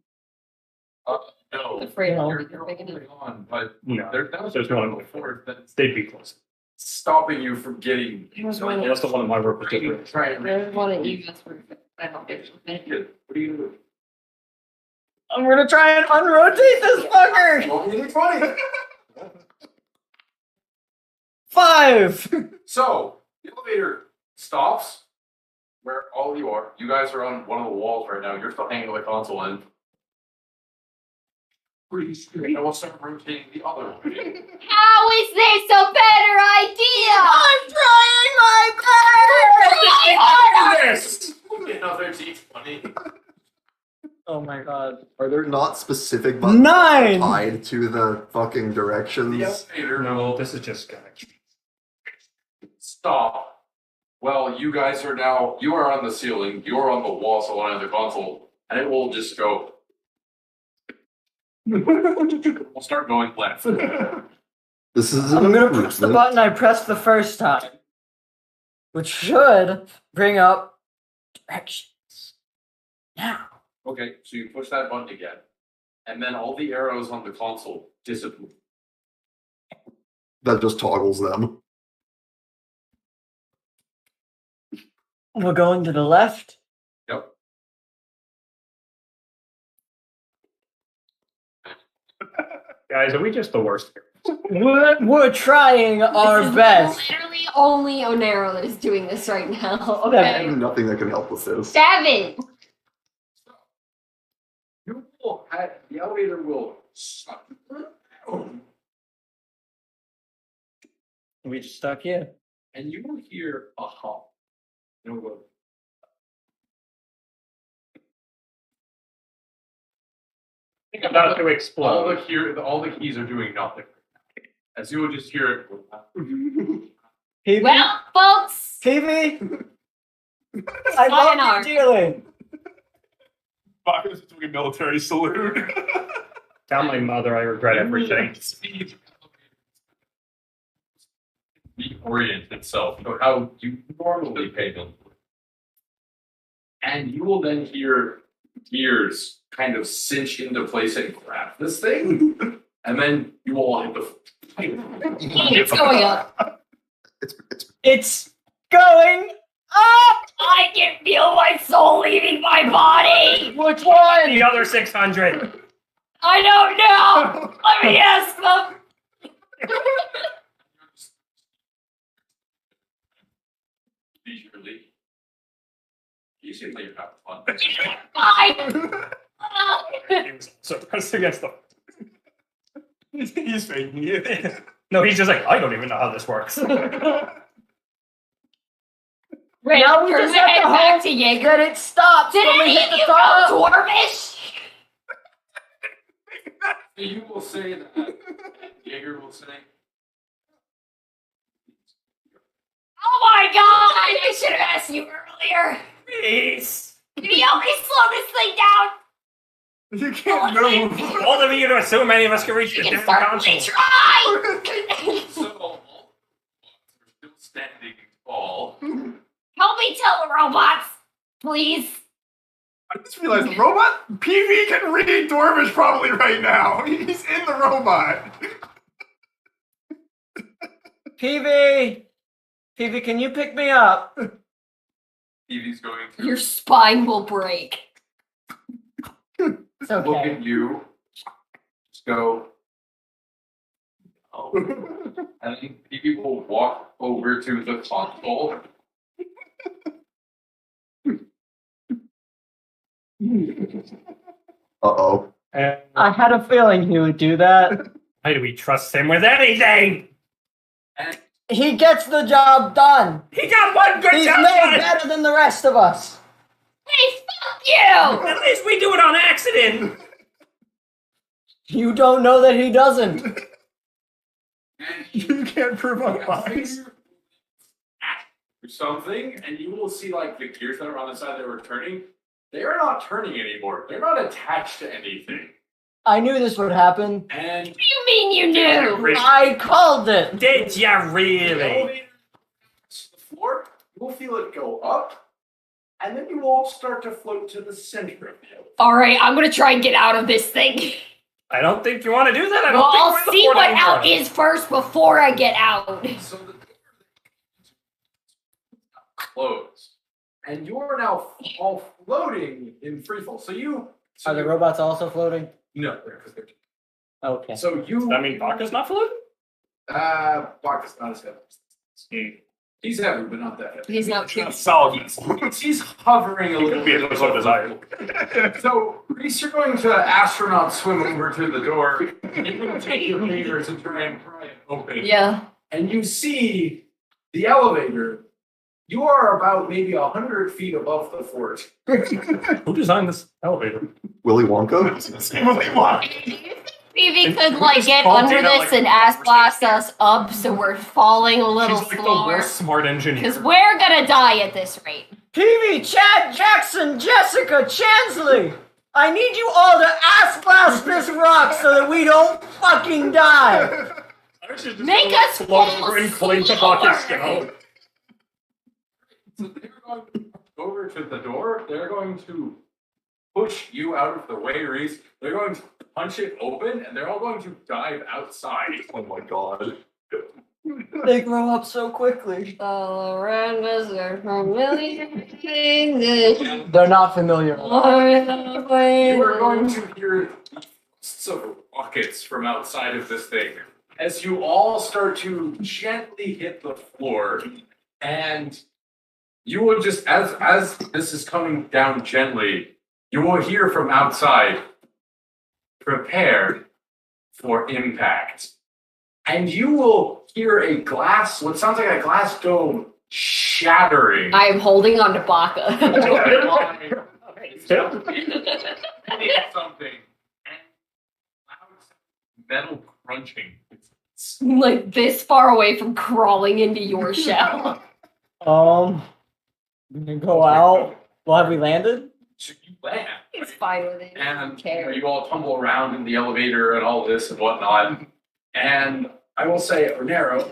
No. The freight No. elevator You're big enough. holding on, but No, there's there's one before that's they'd be close. stopping you from getting. There's one That's the one in my work was different. Try and There's one at you guys were. I don't get it. What are you doing? I'm gonna try and unrotate this fucker! Roll me a d20. 5! So the elevator stops where all of you are. You guys are on one of the walls right now. You're still hanging on the console end. And we'll start rotating the other way. How is this a better idea? I'm trying my best! Yes! Another d20. Oh my god. Are there not specific buttons 9! tied to the fucking The directions? elevator No, will this is just gonna. stop. Well, you guys are now, you are on the ceiling, you're on the wall, so on the console, and it will just go. We'll start going left. This is I'm an gonna press the improvement. button I pressed the first time. Which should bring up directions. Now. Okay, so you push that button again, and then all the arrows on the console disappear. That just toggles them. We're going to the left. Yep. Guys, are we just the worst? We're trying our This is best. literally only Onero that is doing this right now. I Okay. have nothing that can help with this. Seven. You will have, the elevator will stop. We just stuck here. And you will hear a hum. And it will go, Think about to all explode. all the keys are doing nothing. As you will just hear it. PV? Well, folks, PV? I Fine love art. you dearly. Baka's doing a military salute. Tell my mother I regret everything. Speed reorient itself to how you normally pay them. And you will then hear gears kind of cinch into place and grab this thing. And then you will all hit the It's going up. It's going up! I can feel my soul leaving my body. Which one? The other 600. I don't know. Let me ask them. leisurely. You seem like you're having fun. Fine. He was so pressed against the. He's faking it. No, he's just like, I don't even know how this works. Right, Now we turn just my have head to back hope to Jaeger. that it stops Did when we any hit of the you top. know Dwarvish? You will say that Jaeger will say, Oh my god! I should have asked you earlier. Please. Can you help me slow this thing down? You can't move. All of you to assume many of us can reach You the can damn start console. me try. so all are still standing tall. Help me tell the robots, please. I just realized the robot PV can read Dwarvish probably right now. He's in the robot. PV! PV, can you pick me up? Evie's going to Your spine will break. It's look okay. at you, just go, oh. And then Evie will walk over to the console. Uh-oh. And I had a feeling he would do that. why do we trust him with anything? And He gets the job done. He got one good He's job no done. better than the rest of us. Hey, fuck you! At least we do it on accident. You don't know that he doesn't. You can't prove otherwise. or something, and you will see like the gears that are on the side that were turning. They are not turning anymore. They're not attached to anything. I knew this would happen. And What do you mean you knew? I called it. Did ya the really? elevator hits the floor, you will feel it go up, and then you will start to float to the center of the elevator. Alright, I'm gonna try and get out of this thing. I don't think you want to do that. I don't Well, think I'll we're in the see port what anymore. out is first before I get out. So the door closed, and you are now all floating in free fall. So you. So Are the you- robots also floating? No, because they're. Okay. So you. Does that mean Baka's not floating? Bach is not as heavy. He's heavy, but not that heavy. He's not Solid. He's hovering a little Be bit. as low as I am. So, Reese, you're going to astronaut swim over to the door, and you're going to take your fingers and try and pry it open. Yeah. And you see the elevator. You are about maybe 100 feet above the fort. Who designed this elevator? Willy Wonka? Willy Wonka. Phoebe could like get Paul under did that, this like, and ass blast us up so we're falling a little She's like the slower. worst smart engineer. Because we're gonna die at this rate. PV, Chad, Jackson, Jessica, Chansley. I need you all to ass blast this rock so that we don't fucking die. I should just Make go us float fall over and cling to slower. Baka's skull. So they're going to go over to the door. They're going to push you out of the way, Reese. They're going to punch it open, and they're all going to dive outside. Oh my god. They grow up so quickly. All around us are familiar things. They're not familiar. You are going to hear bursts of rockets from outside of this thing as you all start to gently hit the floor, and you will just as this is coming down gently, you will hear from outside, prepare for impact. And you will hear a glass, what sounds like a glass dome shattering. I am holding on to Baka. Something. And loud metal crunching. like this far away from crawling into your shell. We can go out. Well, have we landed? So you land. He's fine with it. And Care. you all tumble around in the elevator and all this and whatnot. And I will say, Onero,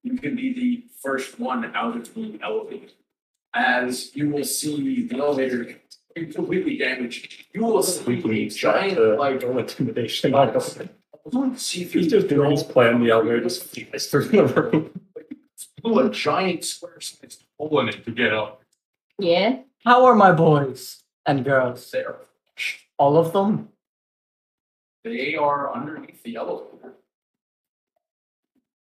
you can be the first one out of the elevator. As you will see the elevator completely damaged, you will see a giant, like, intimidation. see He's just doing his plan. The elevator just flies through the room. a giant square-sized hole in it to get up Yeah. How are my boys and girls? there. All of them? They are underneath the elevator.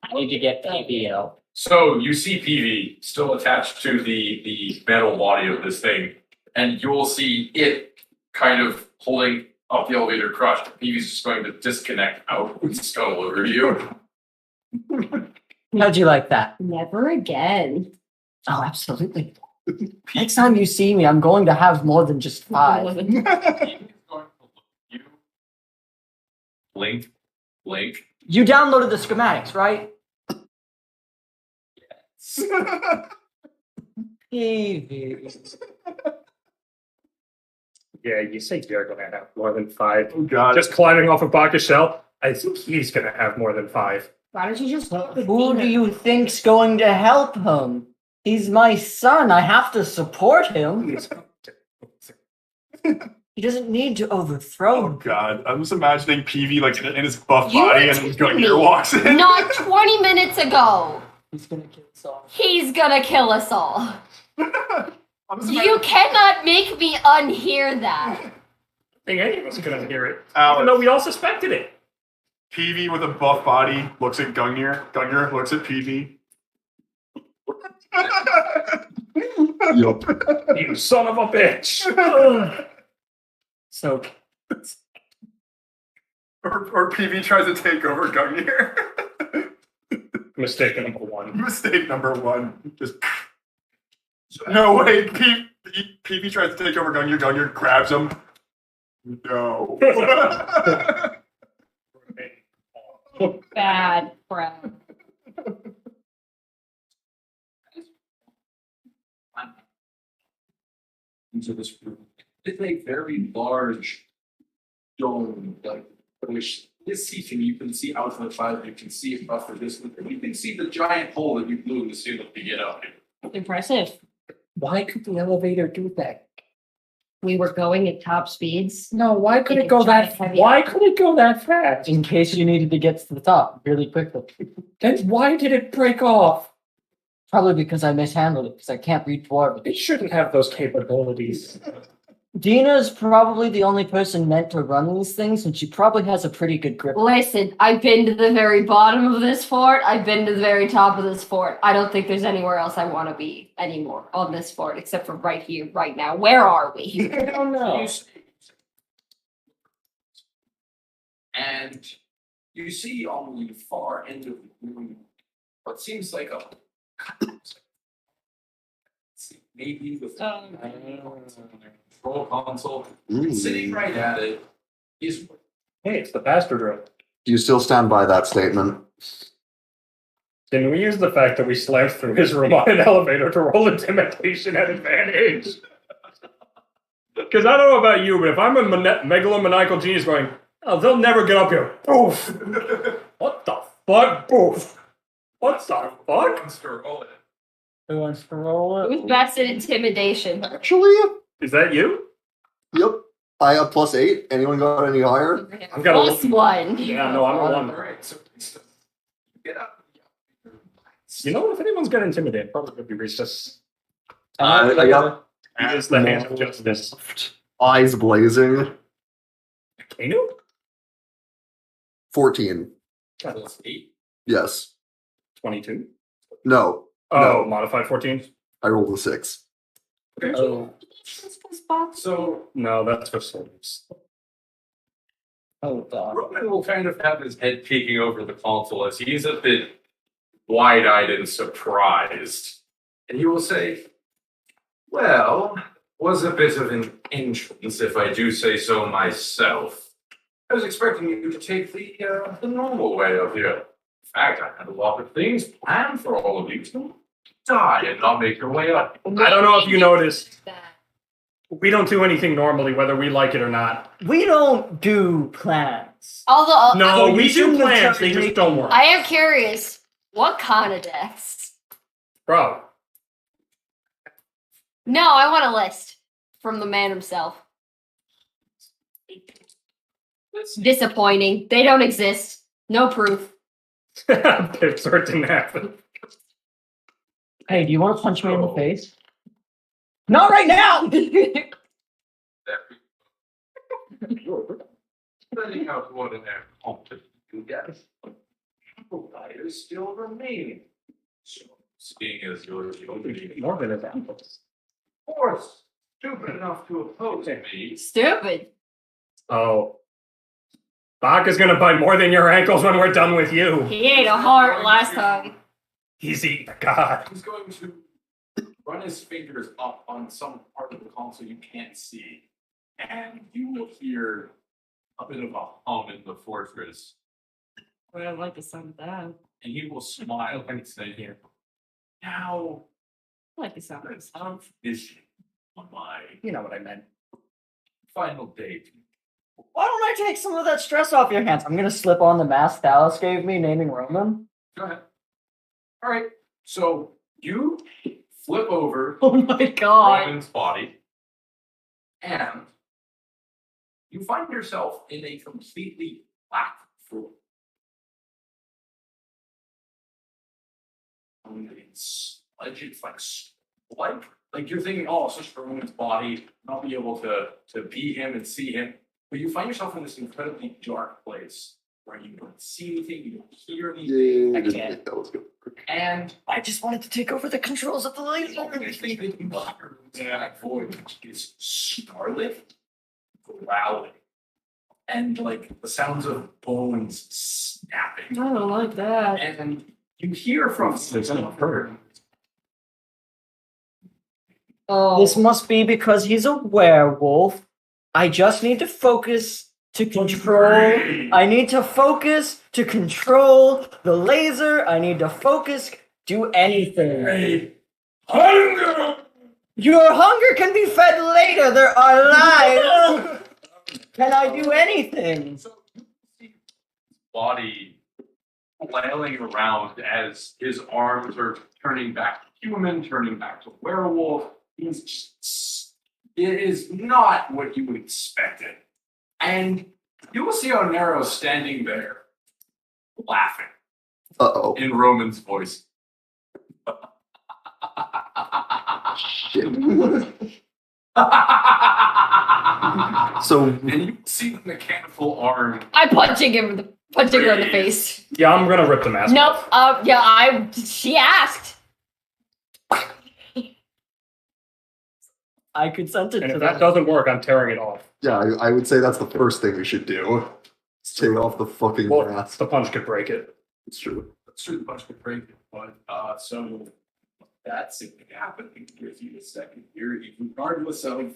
I need to get PBL. So you see PV still attached to the metal body of this thing, and you will see it kind of holding up the elevator crushed. PV's just going to disconnect out and scuttle over to you. How'd you like that? Never again. Oh, absolutely. Next time you see me, I'm going to have more than just 5. PV is going to look at you. Blink, blink. You downloaded the schematics, right? Evie. Yeah, you say you're gonna have more than 5. Oh God. Just climbing off a bucket shell. I think he's gonna have more than 5. Why don't you just talk with Who Dina? do you think's going to help him? He's my son. I have to support him. He doesn't need to overthrow Oh him. God. I'm just imagining PV like in his buff You body were and his telling Gungnir me. walks in. Not 20 minutes ago. He's gonna kill us all. He's gonna kill us all. I'm just You imagining- cannot make me unhear that. I think any of us couldn't hear it. Alex. Even though we all suspected it. PV with a buff body looks at Gungnir. Gungnir looks at PV. Yup. You son of a bitch. So, Or PV tries to take over Gungnir. Mistake number 1. Mistake number 1. Just no way. PV tries to take over Gungnir. Gungnir grabs him. No. Bad crap. Into this room. It's a very large dome, like which is seating. You can see out from the side, you can see across the distance, and you can see the giant hole that you blew in the ceiling to get up. Impressive. why could the elevator do that? We were going at top speeds. No, why could In it go a giant that? heavy- Why could it go that fast? In case you needed to get to the top really quickly. Then why did it break off? Probably because I mishandled it because I can't read dwarven. It shouldn't have those capabilities. Dina's probably the only person meant to run these things, and she probably has a pretty good grip. Listen, I've been to the very bottom of this fort. I've been to the very top of this fort. I don't think there's anywhere else I want to be anymore on this fort except for right here, right now. Where are we? I don't know. And you see on the far end of the room what seems like a maybe with control console. Sitting right at it is Hey, it's the bastard room. Do you still stand by that statement? Can we use the fact that we slammed through his room on an elevator to roll intimidation at advantage? Because I don't know about you, but if I'm a megalomaniacal genius going, oh, they'll never get up here. Boof. What the fuck? Boof. What the fuck? monster. Oh, Who wants to roll it? Who's best at intimidation? Actually, Is that you? yep. I have +8. Anyone got any higher? I've got a Plus one. Yeah, no, I'm a all 1. right. So get up. You know, if anyone's gonna intimidate, probably would be Reese. I got He is the hand of justice. eyes blazing. Kanu? 14. Plus 8. Yes. 22. No. Oh, No. modified 14? I rolled a 6. Oh, So No, that's for souls. hold on. Roman will kind of have his head peeking over the console as he's a bit wide-eyed and surprised. And he will say, well, was a bit of an entrance, if I do say so myself. I was expecting you to take the normal way up here. In fact, I had a lot of things planned for all of you to die and not make your way up. I don't know if you noticed. We don't do anything normally, whether we like it or not. We don't do plans. Although No, So you we do shouldn't have plans. tried They just making- don't work. I am curious, what kind of deaths? Bro, No, I want a list from the man himself. Disappointing. They don't exist. No proof. Pips or it didn't happen. Hey, do you want to punch me in the face? Not right now! Setting out what an accomplished you guys. Outliers still remain. So, seeing as you're the only More than his apples. force stupid enough to oppose me, Stupid. Oh. Bach is gonna bite more than your ankles when we're done with you. He ate a heart last time. He's eating the god. he's going to run his fingers up on some part of the console you can't see, and you will hear a bit of a hum in the fortress, I don't like the sound of that. and he will smile and say, "Here, now I like the sound of this. is on my You know what I meant. final date." Why don't I take some of that stress off your hands? I'm gonna slip on the mask Dallas gave me, naming Roman. Go ahead. All right. So you flip over Oh my god. Roman's body, and you find yourself in a completely black floor. It's like you're thinking, oh, it's just Roman's body. Not be able to be him and see him, but you find yourself in this incredibly dark place where you don't see anything, you don't hear anything, Yeah, I can't. that was good. and I just wanted to take over the controls of the the only thing laser. that you hear in that void is Scarlet growling and like the sounds of bones snapping. I don't like that. And you hear from her. Oh. This must be because he's a werewolf. I just need to focus to control. I need to focus to control the laser. I need to focus. Do anything. Hunger! Your hunger can be fed later. There are lives. Can I do anything? So you see body flailing around as his arms are turning back to human, turning back to werewolf. He's just, it is not what you expected. And you will see Onero standing there, laughing Uh-oh. in Roman's voice. Shit. So, And you see the mechanical arm. I'm punching her in the face. Yeah, I'm gonna rip the mask. Nope. She asked. I consented And to if that doesn't work, I'm tearing it off. yeah, I would say that's the first thing we should do. Let's take off the fucking Well, mask. the punch could break it. It's true. That's true, the punch could break it, but so that's happening with you a second here, regardless of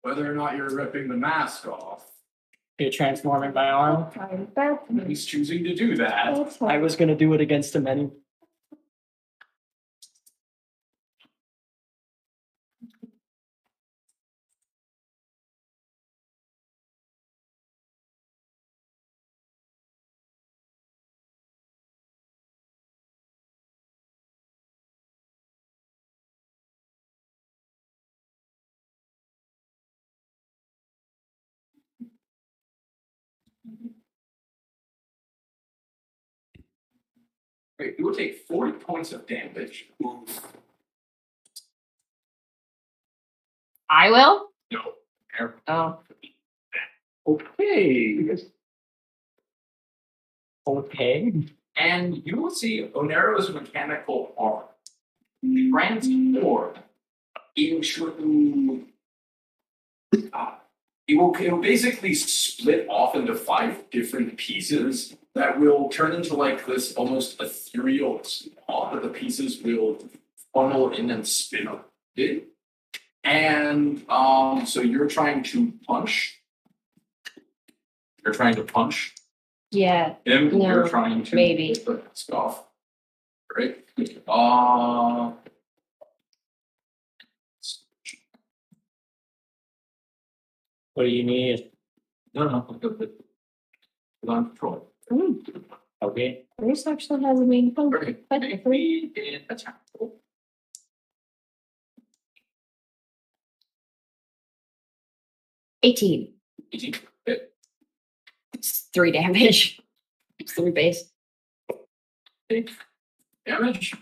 whether or not you're ripping the mask off. You're transforming my arm. He's choosing to do that. I was gonna do it against him anyway. Great, you will take 40 points of damage. I will. No. Oh. Okay. Okay. And you will see Onero's mechanical arm transform into. It will basically split off into 5 different pieces that will turn into like this almost ethereal spot that the pieces will funnel in and spin up. And so you're trying to punch. You're trying to punch Yeah. him. No, You're trying to maybe. take the mask off. Right? What do you need? No, I'm good with on control. Okay. This actually has a main Okay, function. make me an attack roll. 18. 18. Okay. It's 3 damage. It's 3 base. Damage.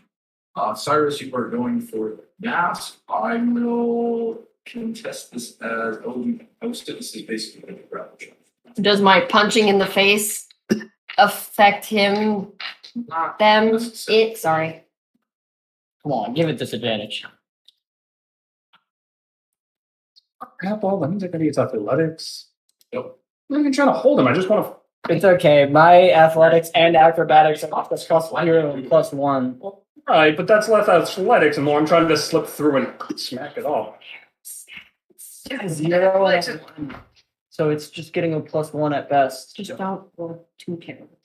Cyrus, you are going for the mass. I will contest this as this is basically a grapple shot. Does my punching in the face affect him? Not Them? necessarily. It? Sorry. Come on, give it disadvantage. Crap, all that means I gotta use athletics. Nope. I'm not even trying to hold him. I just want to. It's okay. My athletics and acrobatics are plus +0 and +1. Right, but that's less athletics, and more I'm trying to slip through and smack it off. 0 and 1. So it's just getting a +1 at best. Just don't roll too terrible.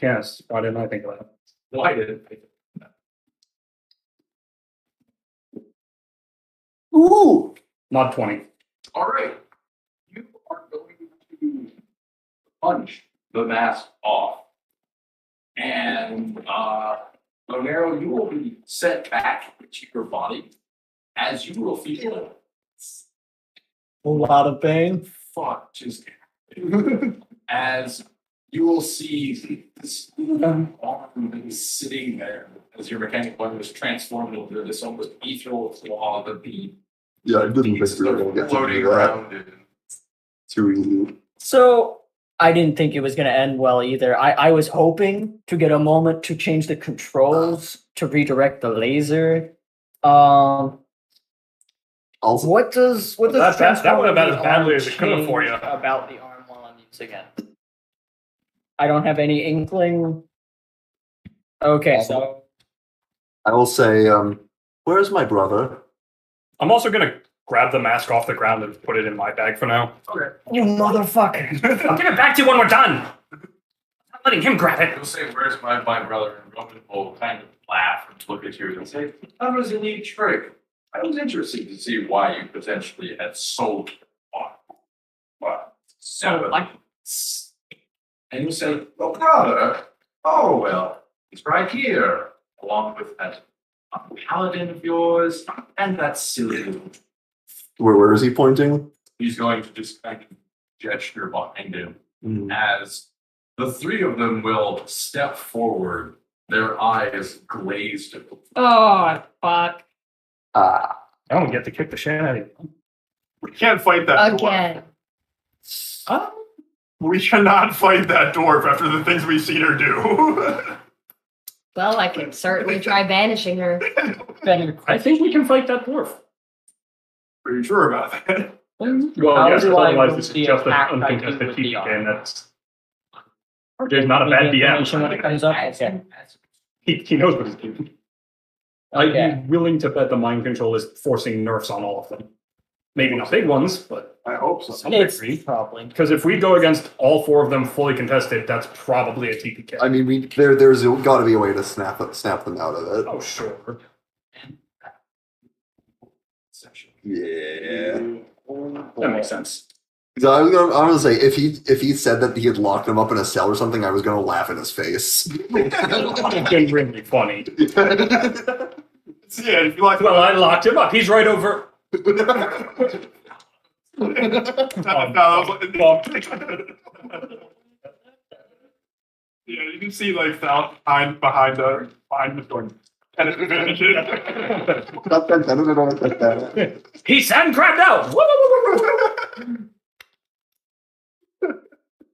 Yes, why didn't I think of that? Why did it pick it? Ooh. Mod 20. All right. You are going to punch the mask off. And Romero, you will be set back into your body as you will feel A lot of pain. fuck just as you will see this arm sitting there as your mechanic body was transformed into this almost ethereal claw that the Yeah, I didn't think beasts we were are gonna get to floating do that. around in. Too easy. So I didn't think it was going to end well either. I was hoping to get a moment to change the controls to redirect the laser. Also, What does That would have transforming been the as badly arm as it could have for you. change about the arm while I'm using it? I don't have any inkling. Okay, so I will say, where's my brother? I'm also gonna grab the mask off the ground and put it in my bag for now. Okay. you motherfucker. I'll give it back to you when we're done. I'm not letting him grab it. He'll say, "Where's my brother?" And Roman will kind of laugh and look at you and say, "That was a neat trick. I was interested to see why you potentially had sold one. But so like, and you say, "Oh, brother, oh well, he's right here, along with that paladin of yours and that silly little." Where is he pointing? He's going to just kind of gesture behind him Mm. as the three of them will step forward, their eyes glazed. Oh, fuck. Ah, I don't get to kick the shit out of you. We can't fight that door. Again. We cannot fight that dwarf after the things we've seen her do. Well, I can certainly try banishing her. Better I think we can fight that dwarf. Pretty sure about that. Well, How yes, do I otherwise move this is the just an attack I do uncontested with the TPK, arm? and that's RJ's not a bad Information when it DM. comes up. Okay. He knows what he's doing. I'd Okay. be willing to bet the mind control is forcing nerfs on all of them. Maybe not big ones, but I hope so. some It's degree. probably. Because if we go against all four of them fully contested, that's probably a TPK. I mean, there's got to be a way to snap them out of it. Oh, sure. Yeah. That makes sense. So I was gonna say if he said that he had locked him up in a cell or something, I was gonna laugh in his face. It's been really funny. Yeah, if you like. Well, I locked him up. He's right over. Yeah, you can see like Thal behind the door. And it finishes. He sand grabbed out. Woo, woo, woo, woo, woo.